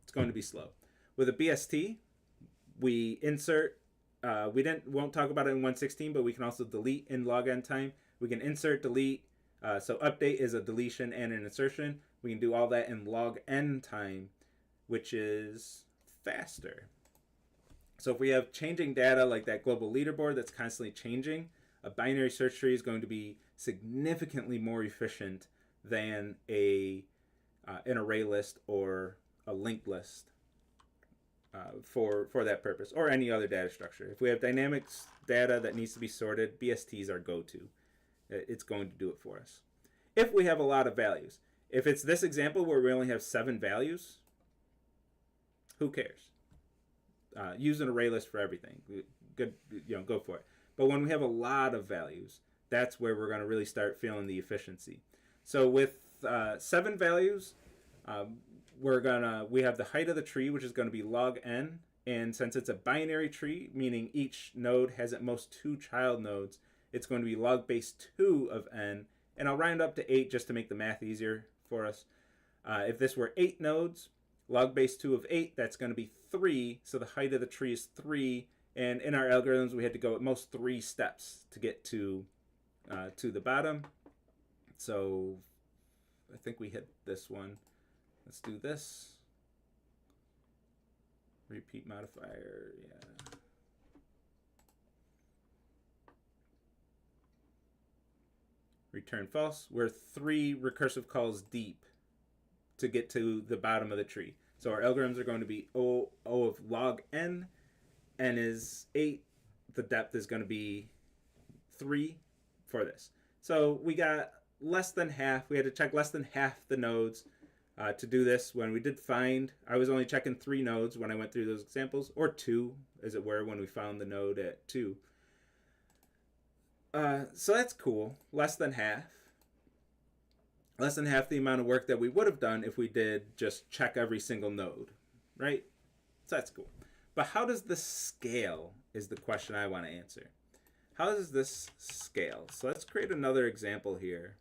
It's going to be slow. With a BST, we insert. We won't talk about it in 116, but we can also delete in log n time. We can insert, delete. So update is a deletion and an insertion. We can do all that in log n time, which is faster. So if we have changing data like that global leaderboard that's constantly changing, a binary search tree is going to be significantly more efficient than an array list or a linked list for that purpose, or any other data structure. If we have dynamics data that needs to be sorted, BSTs are go-to. It's going to do it for us. If we have a lot of values, if it's this example where we only have 7 values, who cares? Use an array list for everything. Good, go for it. But when we have a lot of values, that's where we're going to really start feeling the efficiency. So with 7 values, we have the height of the tree, which is going to be log n. And since it's a binary tree, meaning each node has at most 2 child nodes, it's going to be log base 2 of n. And I'll round up to 8 just to make the math easier for us. If this were 8 nodes, log base 2 of 8, that's going to be 3. So the height of the tree is 3. And in our algorithms, we had to go at most 3 steps to get to the bottom. So I think we hit this one. Let's do this. Repeat modifier, yeah. Return false. We're 3 recursive calls deep to get to the bottom of the tree. So our algorithms are going to be O of log n. N is 8. The depth is going to be 3 for this. So we got less than half. We had to check less than half the nodes to do this. When we did find, I was only checking 3 nodes when I went through those examples, or 2, as it were, when we found the node at 2. So that's cool. Less than half. Less than half the amount of work that we would have done if we did just check every single node, right? So that's cool. But how does this scale is the question I want to answer. How does this scale? So let's create another example here.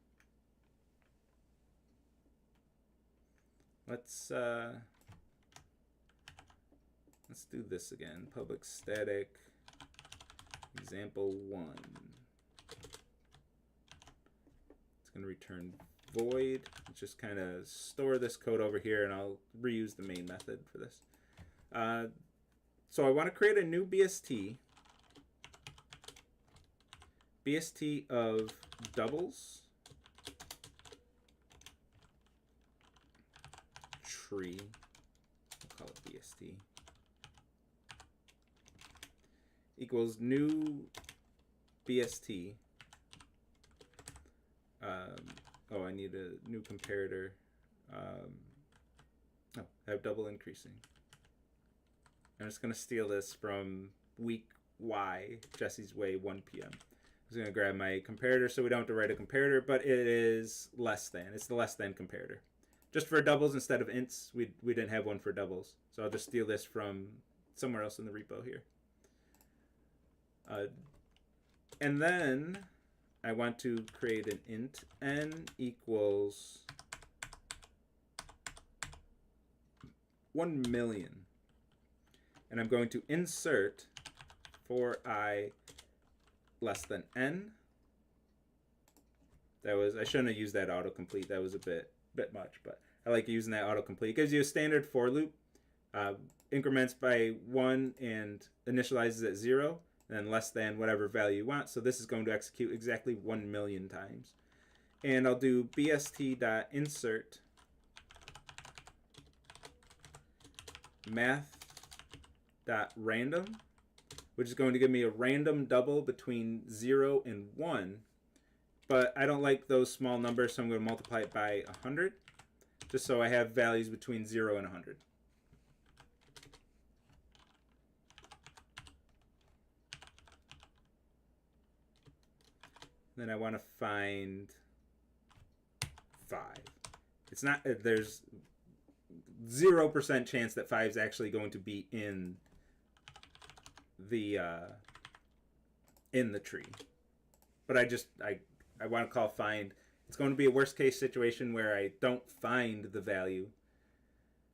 Let's do this again. Public static example 1. It's going to return void. Let's just kind of store this code over here, and I'll reuse the main method for this. So I want to create a new BST. BST of doubles tree. We'll call it BST. Equals new BST. Oh, I need a new comparator. Have double increasing. I'm just going to steal this from week Y, Jesse's Way, 1 p.m. I'm just going to grab my comparator so we don't have to write a comparator, but it is less than. It's the less than comparator. Just for doubles instead of ints, we didn't have one for doubles. So I'll just steal this from somewhere else in the repo here. And then I want to create an int n equals 1 million. And I'm going to insert for I less than n. I shouldn't have used that autocomplete. That was a bit much, but I like using that autocomplete. It gives you a standard for loop, increments by 1 and initializes at 0, and then less than whatever value you want. So this is going to execute exactly 1 million times. And I'll do bst.insert math.random, which is going to give me a random double between 0 and 1. But I don't like those small numbers, so I'm going to multiply it by 100, just so I have values between 0 and 100. Then I want to find 5. It's not, there's 0% chance that 5 is actually going to be in the tree. But I want to call find. It's going to be a worst case situation where I don't find the value.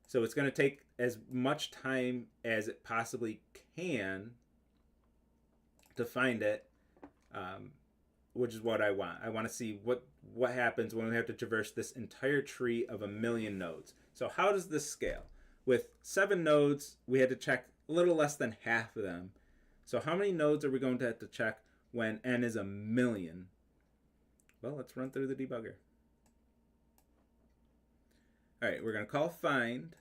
So it's going to take as much time as it possibly can to find it, which is what I want. I want to see what happens when we have to traverse this entire tree of 1 million nodes. So how does this scale? With 7 nodes, we had to check a little less than half of them. So how many nodes are we going to have to check when n is 1 million? Well, let's run through the debugger. All right, we're going to call find.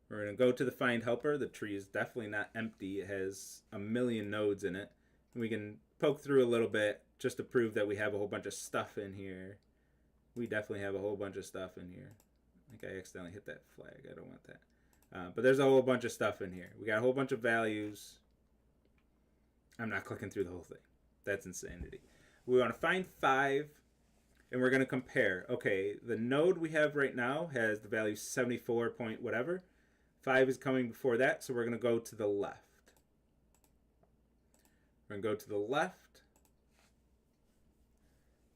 We're going to go to the find helper. The tree is definitely not empty. It has 1 million nodes in it. And we can poke through a little bit just to prove that we have a whole bunch of stuff in here. We definitely have a whole bunch of stuff in here. I think I accidentally hit that flag. I don't want that. But there's a whole bunch of stuff in here. We got a whole bunch of values. I'm not clicking through the whole thing. That's insanity. We want to find 5, and we're going to compare. Okay, the node we have right now has the value 74 point whatever. 5 is coming before that, so we're going to go to the left. We're going to go to the left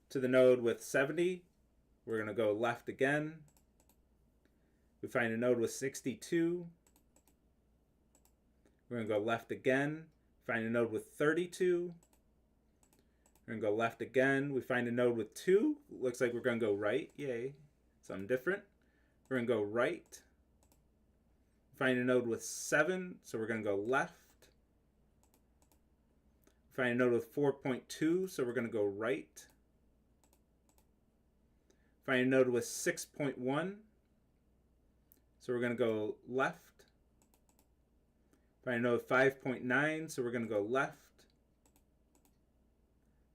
to the node with 70. We're going to go left again. We find a node with 62. We're going to go left again. Find a node with 32. We're going to go left again. We find a node with 2. Looks like we're going to go right. Yay. Something different. We're going to go right. Find a node with 7. So we're going to go left. Find a node with 4.2. So we're going to go right. Find a node with 6.1. So we're going to go left. Find a node with 5.9. So we're going to go left.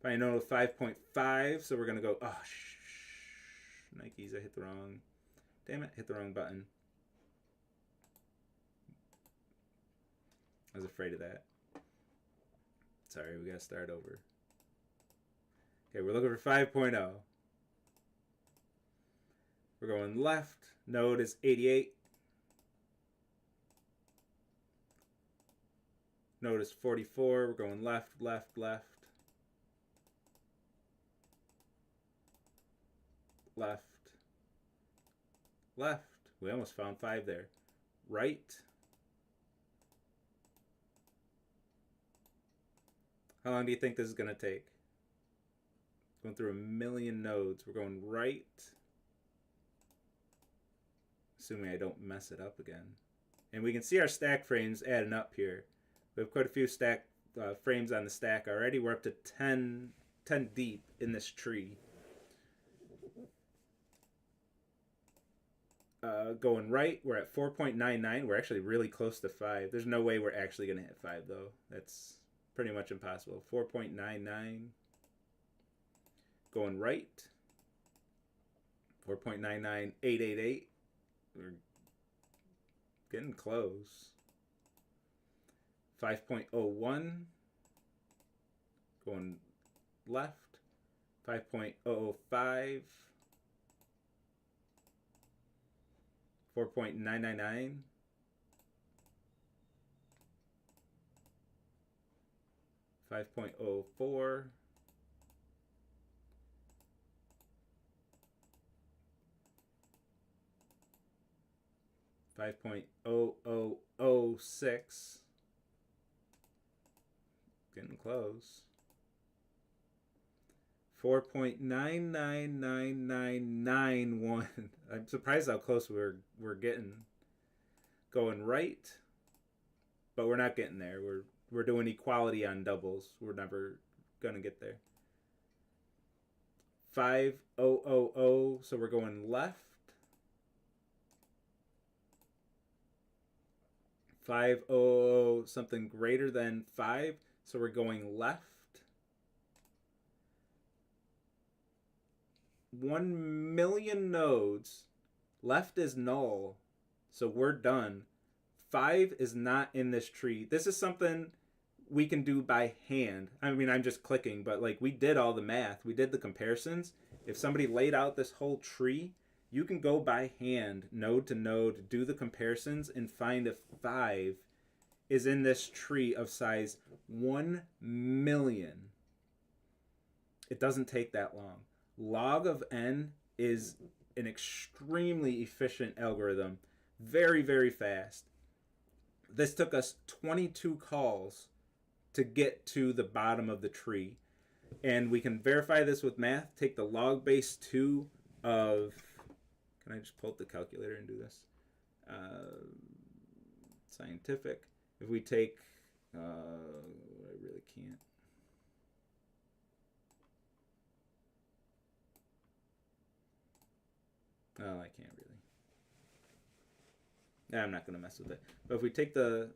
Find a node with 5.5. So we're going to go, oh, Nikes, I hit the wrong, damn it, hit the wrong button. I was afraid of that. Sorry, we got to start over. Okay, we're looking for 5.0. We're going left. Node is 88. Node is 44. We're going left, left, left. Left. Left. We almost found 5 there. Right. How long do you think this is going to take? Going through a million nodes. We're going right. Assuming I don't mess it up again. And we can see our stack frames adding up here. We have quite a few stack frames on the stack already. We're up to 10 deep in this tree. Going right, we're at 4.99. We're actually really close to 5. There's no way we're actually going to hit 5, though. That's pretty much impossible. 4.99. Going right. 4.99888. We're getting close. 5.01. Going left. 5.005. 4.999. 5.04. 5.0006. Getting close. 4.999991. I'm surprised how close we're getting. Going right, but we're not getting there. We're doing equality on doubles. We're never gonna get there. 5000. So we're going left. 500 something greater than 5. So we're going left. 1 million nodes. Left is null. So we're done. 5 is not in this tree. This is something we can do by hand. I mean, I'm just clicking, but like we did all the math. We did the comparisons. If somebody laid out this whole tree, you can go by hand, node to node, do the comparisons, and find if 5 is in this tree of size 1 million. It doesn't take that long. Log of n is an extremely efficient algorithm. Very, very fast. This took us 22 calls to get to the bottom of the tree. And we can verify this with math. Take the log base 2 of... Can I just pull up the calculator and do this? Scientific. If we take... I really can't. Oh, I can't really. I'm not going to mess with it. But if we take the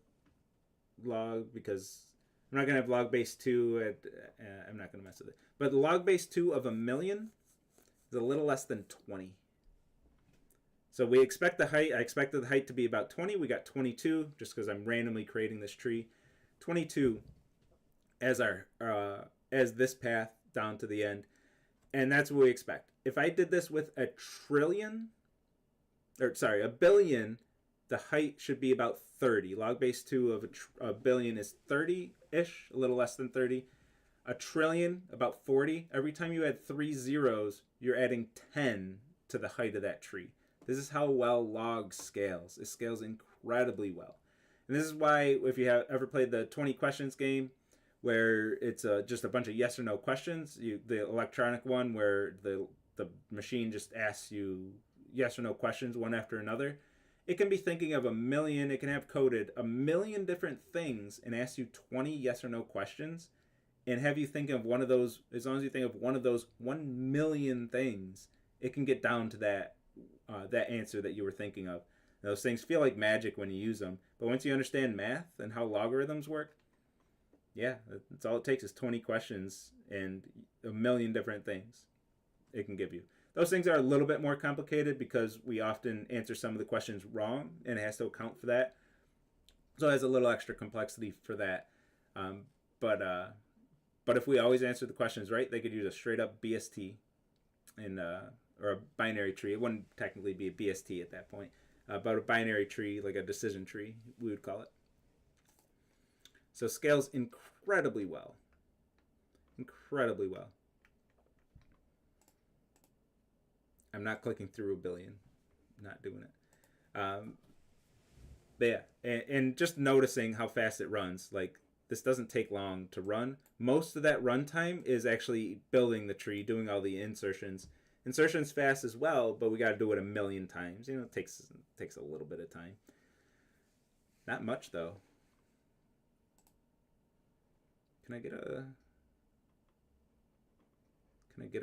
log, because I'm not going to have log base 2, I'm not going to mess with it. But the log base 2 of 1 million is a little less than 20. So we expect the height. I expected the height to be about 20. We got 22 just because I'm randomly creating this tree. 22 as our as this path down to the end. And that's what we expect. If I did this with a billion, the height should be about 30. Log base 2 of a billion is 30-ish, a little less than 30. A trillion, about 40. Every time you add 3 zeros, you're adding 10 to the height of that tree. This is how well log scales. It scales incredibly well. And this is why, if you have ever played the 20 questions game, where it's just a bunch of yes or no questions, the electronic one where the machine just asks you yes or no questions one after another, it can be thinking of 1 million, it can have coded 1 million different things and ask you 20 yes or no questions and have you think of one of those, as long as you think of one of those 1 million things it can get down to that answer that you were thinking of. Those things feel like magic when you use them, but once you understand math and how logarithms work, yeah, that's all it takes is 20 questions and a million different things it can give you. Those things are a little bit more complicated because we often answer some of the questions wrong, and it has to account for that. So it has a little extra complexity for that. Um, but if we always answer the questions right, they could use a straight up BST and or a binary tree. It wouldn't technically be a BST at that point, but a binary tree, like a decision tree, we would call it. So scales incredibly well. Incredibly well. I'm not clicking through a billion. Not doing it. But yeah, and just noticing how fast it runs. Like, this doesn't take long to run. Most of that runtime is actually building the tree, doing all the insertions. Insertion's fast as well, but we got to do it a million times. You know, it takes a little bit of time. Not much, though. Can I get a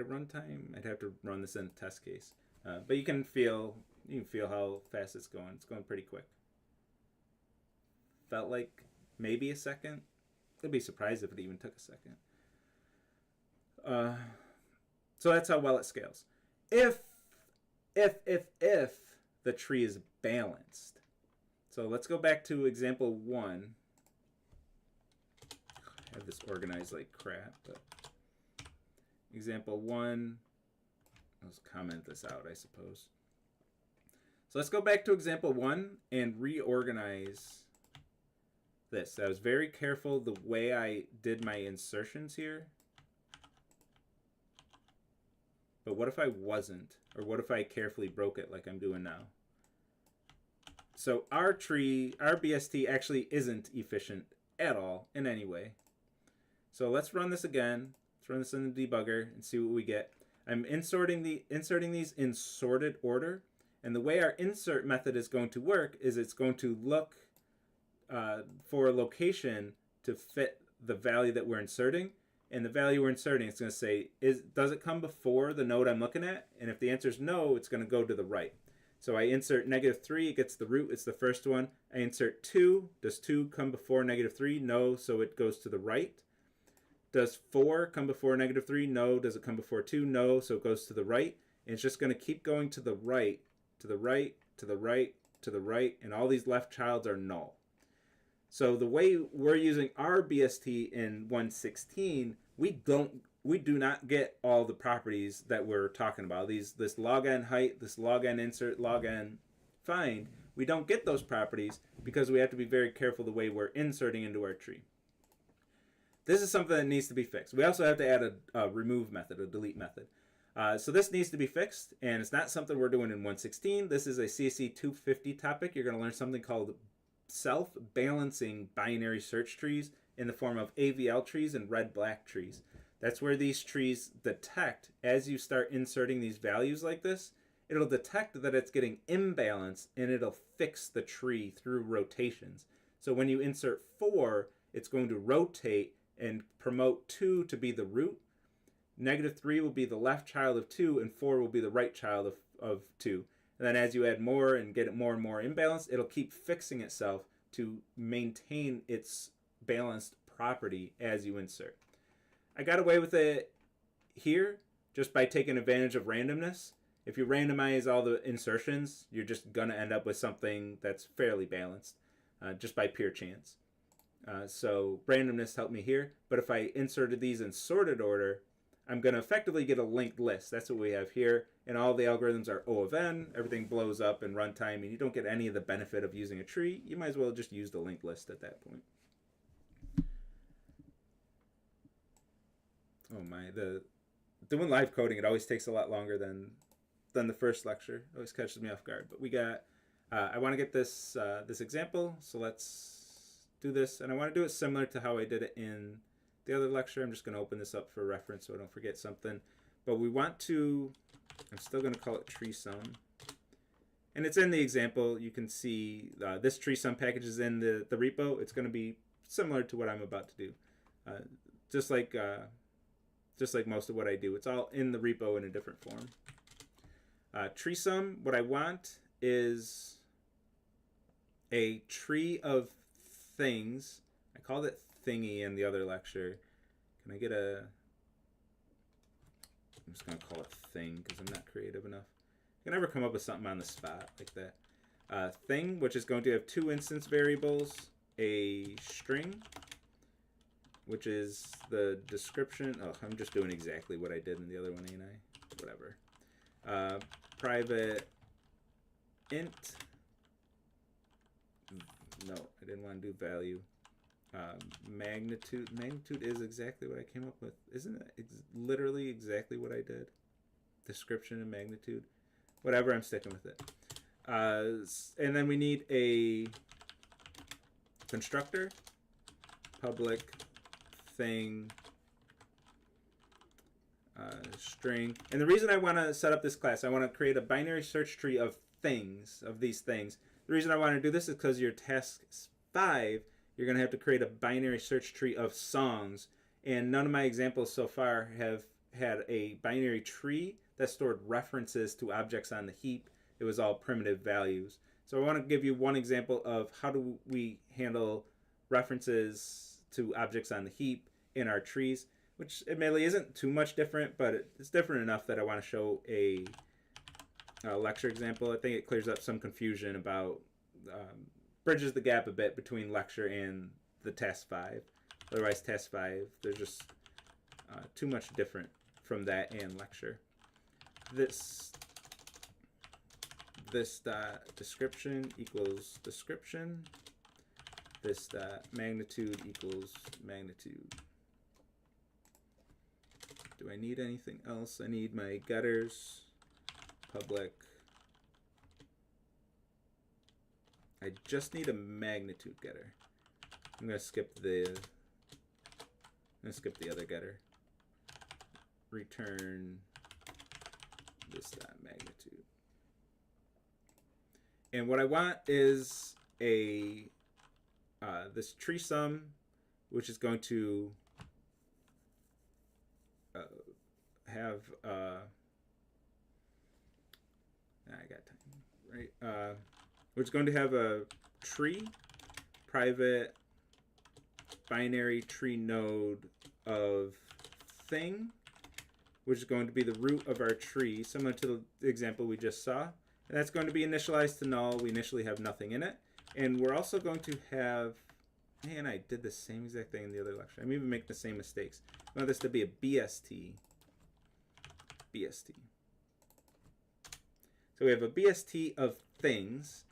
runtime? I'd have to run this in a test case. But you can feel how fast it's going. It's going pretty quick. Felt like maybe a second. I'd be surprised if it even took a second. So that's how well it scales. If the tree is balanced. So let's go back to example 1. I have this organized like crap, but example 1, let's comment this out, I suppose. So let's go back to example 1 and reorganize this. I was very careful the way I did my insertions here. But what if I wasn't? Or what if I carefully broke it like I'm doing now? So our tree, our BST actually isn't efficient at all in any way. So let's run this again. Let's run this in the debugger and see what we get. I'm inserting these in sorted order. And the way our insert method is going to work is it's going to look for a location to fit the value that we're inserting. And the value we're inserting, it's going to say, does it come before the node I'm looking at? And if the answer is no, it's going to go to the right. So I insert -3, it gets the root, it's the first one. I insert 2, does 2 come before -3? No, so it goes to the right. Does 4 come before -3? No. Does it come before 2? No, so it goes to the right. And it's just going to keep going to the right, to the right, to the right, to the right, and all these left childs are null. So the way we're using our BST in 116, we do not get all the properties that we're talking about. This log n height, this log n insert, log n find, we don't get those properties because we have to be very careful the way we're inserting into our tree. This is something that needs to be fixed. We also have to add a remove method, a delete method. So this needs to be fixed, and it's not something we're doing in 116. This is a CSE 250 topic. You're going to learn something called self-balancing binary search trees in the form of AVL trees and red-black trees. That's where these trees detect, as you start inserting these values like this, it'll detect that it's getting imbalanced, and it'll fix the tree through rotations. So when you insert 4, it's going to rotate and promote 2 to be the root. -3 will be the left child of 2, and 4 will be the right child of 2. And then as you add more and get it more and more imbalanced, it'll keep fixing itself to maintain its balanced property as you insert. I got away with it here just by taking advantage of randomness. If you randomize all the insertions, you're just going to end up with something that's fairly balanced just by pure chance. So randomness helped me here. But if I inserted these in sorted order, I'm going to effectively get a linked list. That's what we have here. And all the algorithms are O of n. Everything blows up in runtime, and you don't get any of the benefit of using a tree. You might as well just use the linked list at that point. Oh my, doing live coding, it always takes a lot longer than the first lecture. It always catches me off guard. But we got, I want to get this this example, so let's do this. And I want to do it similar to how I did it in the other lecture. I'm just going to open this up for reference so I don't forget something. But we want to, I'm still going to call it tree sum. And it's in the example. You can see this tree sum package is in the repo. It's going to be similar to what I'm about to do. Just like most of what I do. It's all in the repo in a different form. Tree sum, what I want is a tree of things. I called it thingy in the other lecture. Can I get a... I'm just going to call it thing because I'm not creative enough. I can never come up with something on the spot like that. Thing, which is going to have two instance variables, a string, which is the description. Oh, I'm just doing exactly what I did in the other one, ain't I? Whatever. Private int. No, I didn't want to do value. Magnitude. Magnitude is exactly what I came up with. Isn't it literally exactly what I did? Description and magnitude. Whatever, I'm sticking with it. And then we need a constructor. Public thing string. And the reason I want to set up this class, I want to create a binary search tree of things, of these things. The reason I want to do this is because your task 5, you're going to have to create a binary search tree of songs. And none of my examples so far have had a binary tree that stored references to objects on the heap. It was all primitive values. So I want to give you one example of how do we handle references to objects on the heap in our trees, which admittedly isn't too much different, but it's different enough that I want to show a lecture example. I think it clears up some confusion about, bridges the gap a bit between lecture and the task 5. Otherwise, task 5, there's just too much different from that and lecture. This description equals description. This magnitude equals magnitude. Do I need anything else? I need my getters. Public. I just need a magnitude getter. I'm gonna skip the other getter. Return this magnitude. And what I want is a this tree sum, which is going to have I got time, right? Which is going to have a tree, private binary tree node of thing, which is going to be the root of our tree, similar to the example we just saw. And that's going to be initialized to null. We initially have nothing in it. And we're also going to have, man, I did the same exact thing in the other lecture. I'm even making the same mistakes. I want this to be a BST. BST. So we have a BST of things.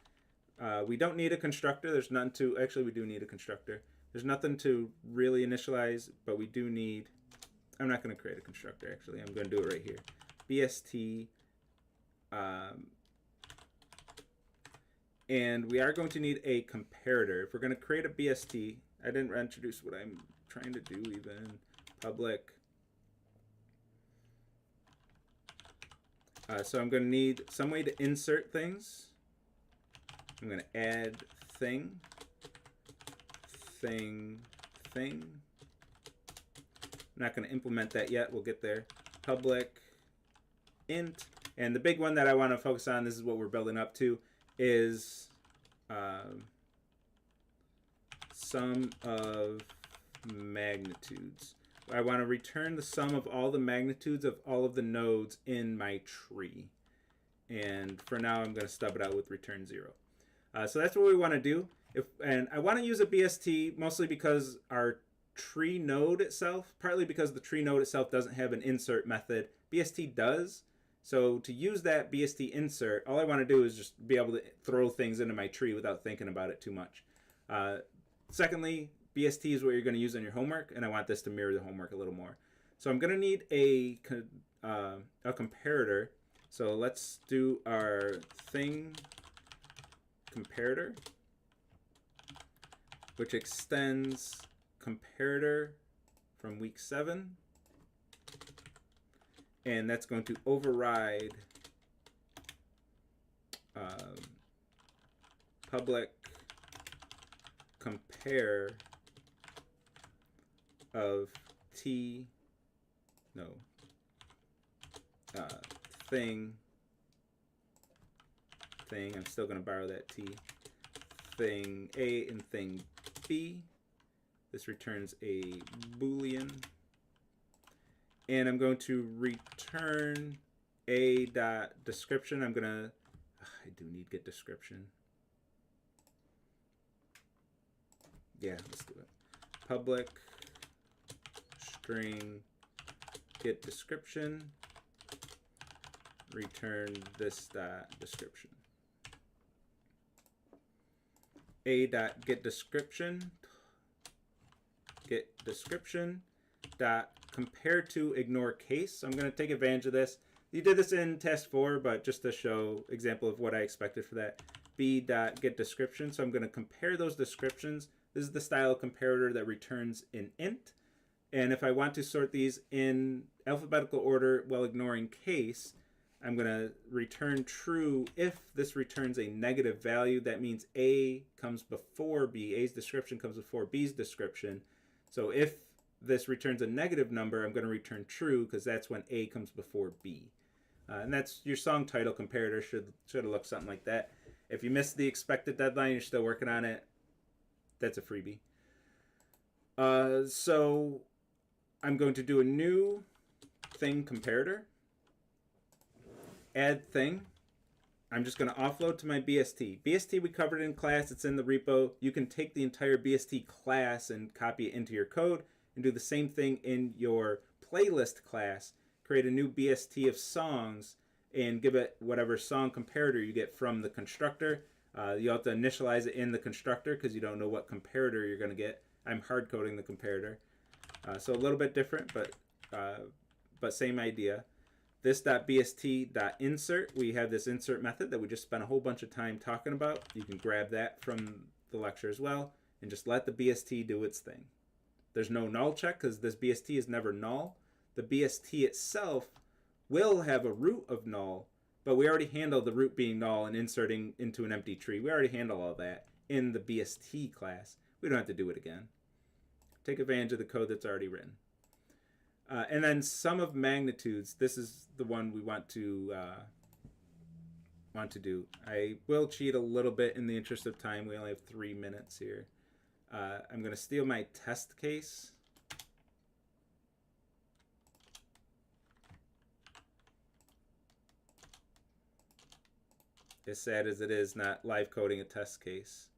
We don't need a constructor. There's nothing to, actually we do need a constructor. There's nothing to really initialize, but we do need, I'm not going to create a constructor actually. I'm going to do it right here. BST. And we are going to need a comparator. If we're going to create a BST, I didn't introduce what I'm trying to do even. Public. So I'm going to need some way to insert things. I'm going to add thing. Thing. I'm not going to implement that yet. We'll get there. Public int. And the big one that I want to focus on, this is what we're building up to, is sum of magnitudes. I want to return the sum of all the magnitudes of all of the nodes in my tree. And for now, I'm going to stub it out with return 0. So that's what we want to do. And I want to use a BST mostly because our tree node itself, partly because the tree node itself doesn't have an insert method. BST does. So to use that BST insert, all I want to do is just be able to throw things into my tree without thinking about it too much. Secondly, BST is what you're going to use on your homework, and I want this to mirror the homework a little more. So I'm going to need a comparator. So let's do our thing comparator, which extends comparator from week 7. And that's going to override public compare of thing thing, I'm still going to borrow that T, thing A and thing B. This returns a Boolean. And I'm going to return a dot description. I'm going to, I do need get description. Yeah, let's do it. Public string get description, return this dot description. A dot get description dot compare to ignore case. I'm going to take advantage of this. You did this in test 4, but just to show example of what I expected for that. B dot get description. So I'm going to compare those descriptions. This is the style comparator that returns an int. And if I want to sort these in alphabetical order while ignoring case, I'm going to return true if this returns a negative value. That means A comes before B. A's description comes before B's description. So if this returns a negative number, I'm going to return true because that's when A comes before B. And that's your song title comparator should have looked something like that. If you missed the expected deadline, you're still working on it, that's a freebie. So I'm going to do a new thing comparator. Add thing. I'm just going to offload to my BST. BST we covered in class. It's in the repo. You can take the entire BST class and copy it into your code and do the same thing in your playlist class. Create a new BST of songs and give it whatever song comparator you get from the constructor. You have to initialize it in the constructor because you don't know what comparator you're going to get. I'm hard coding the comparator. So a little bit different, but same idea. This.bst.insert, we have this insert method that we just spent a whole bunch of time talking about. You can grab that from the lecture as well and just let the BST do its thing. There's no null check because this BST is never null. The BST itself will have a root of null, but we already handled the root being null and inserting into an empty tree. We already handle all that in the BST class. We don't have to do it again. Take advantage of the code that's already written. And then sum of magnitudes. This is the one we want to do. I will cheat a little bit in the interest of time. We only have 3 minutes here. I'm going to steal my test case. As sad as it is, not live coding a test case.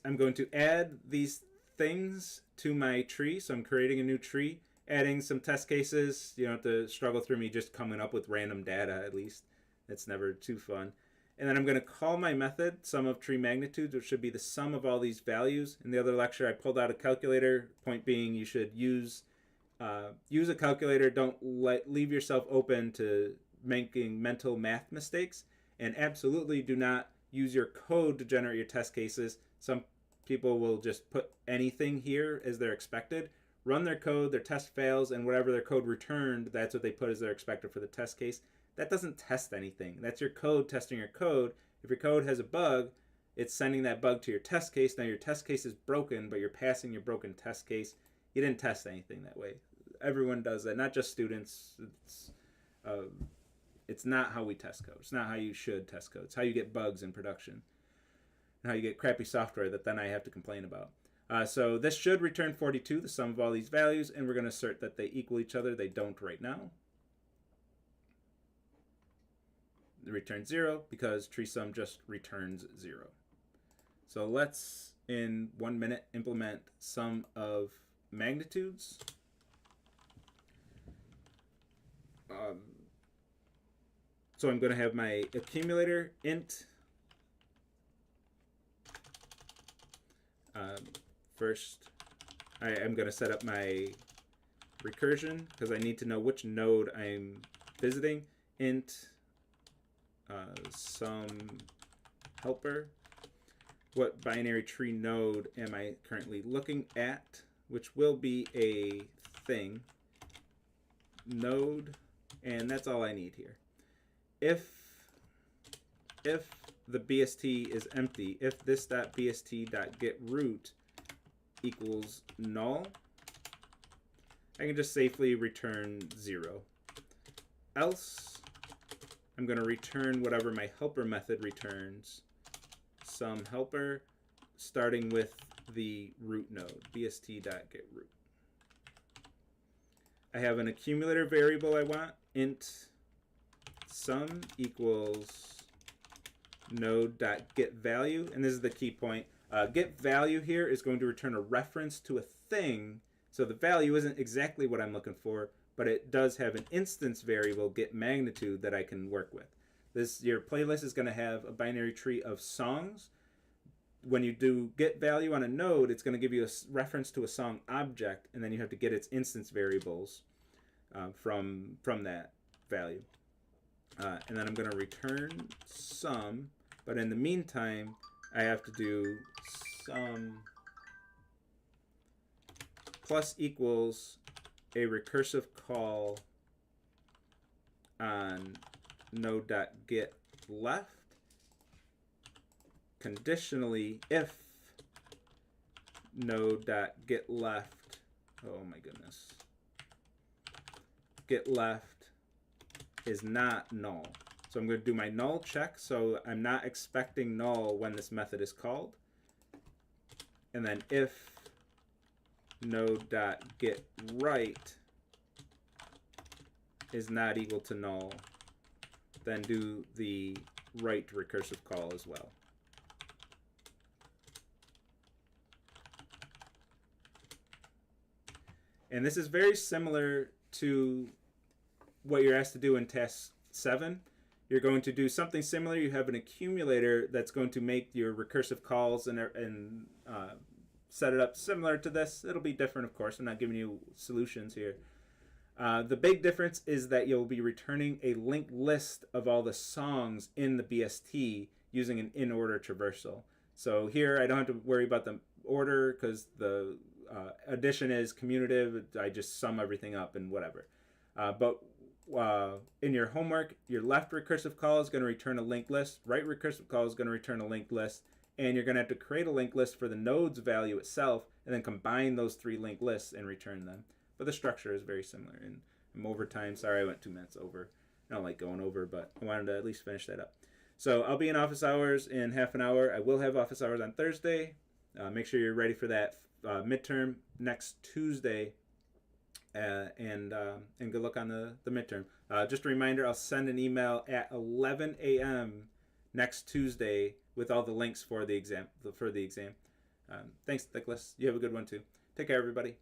I'm going to add these things to my tree. So I'm creating a new tree, adding some test cases. You don't have to struggle through me just coming up with random data, at least. It's never too fun. And then I'm going to call my method sum of tree magnitudes, which should be the sum of all these values. In the other lecture, I pulled out a calculator. Point being, you should use a calculator. Don't leave yourself open to making mental math mistakes. And absolutely do not use your code to generate your test cases. Some people will just put anything here as their expected. Run their code, their test fails, and whatever their code returned, that's what they put as their expected for the test case. That doesn't test anything. That's your code testing your code. If your code has a bug, it's sending that bug to your test case. Now your test case is broken, but you're passing your broken test case. You didn't test anything that way. Everyone does that, not just students. It's not how we test code. It's not how you should test code. It's how you get bugs in production. And how you get crappy software that then I have to complain about. So this should return 42, the sum of all these values, and we're going to assert that they equal each other. They don't right now. It returns 0 because tree sum just returns 0. So let's, in 1 minute, implement sum of magnitudes. So I'm going to have my accumulator int. First, I'm going to set up my recursion because I need to know which node I'm visiting. Int sum helper. What binary tree node am I currently looking at? Which will be a thing node, and that's all I need here. If the BST is empty, if this.bst.getRoot equals null, I can just safely return 0. Else, I'm going to return whatever my helper method returns, some helper, starting with the root node, bst.getRoot. I have an accumulator variable I want, int sum equals node.getValue, and this is the key point. GetValue here is going to return a reference to a thing, so the value isn't exactly what I'm looking for, but it does have an instance variable, getMagnitude, that I can work with. Your playlist is going to have a binary tree of songs. When you do getValue on a node, it's going to give you a reference to a song object, and then you have to get its instance variables from that value. And then I'm going to return sum, but in the meantime, I have to do sum plus equals a recursive call on node.getLeft, conditionally if node.getLeft, oh my goodness, getLeft is not null. So I'm going to do my null check, so I'm not expecting null when this method is called. And then if node.getRight is not equal to null, then do the write recursive call as well. And this is very similar to what you're asked to do in task 7. You're going to do something similar. You have an accumulator that's going to make your recursive calls and set it up similar to this. It'll be different, of course. I'm not giving you solutions here. The big difference is that you'll be returning a linked list of all the songs in the BST using an in-order traversal. So here I don't have to worry about the order because the addition is commutative. I just sum everything up and whatever. But in your homework, your left recursive call is going to return a linked list. Right recursive call is going to return a linked list. And you're going to have to create a linked list for the node's value itself and then combine those 3 linked lists and return them. But the structure is very similar. And I'm over time. Sorry I went 2 minutes over. I don't like going over, but I wanted to at least finish that up. So I'll be in office hours in half an hour. I will have office hours on Thursday. Make sure you're ready for that midterm next Tuesday. And good luck on the midterm. Just a reminder, I'll send an email at 11 a.m. next Tuesday with all the links for the exam. Thanks, Nicholas. You have a good one too. Take care, everybody.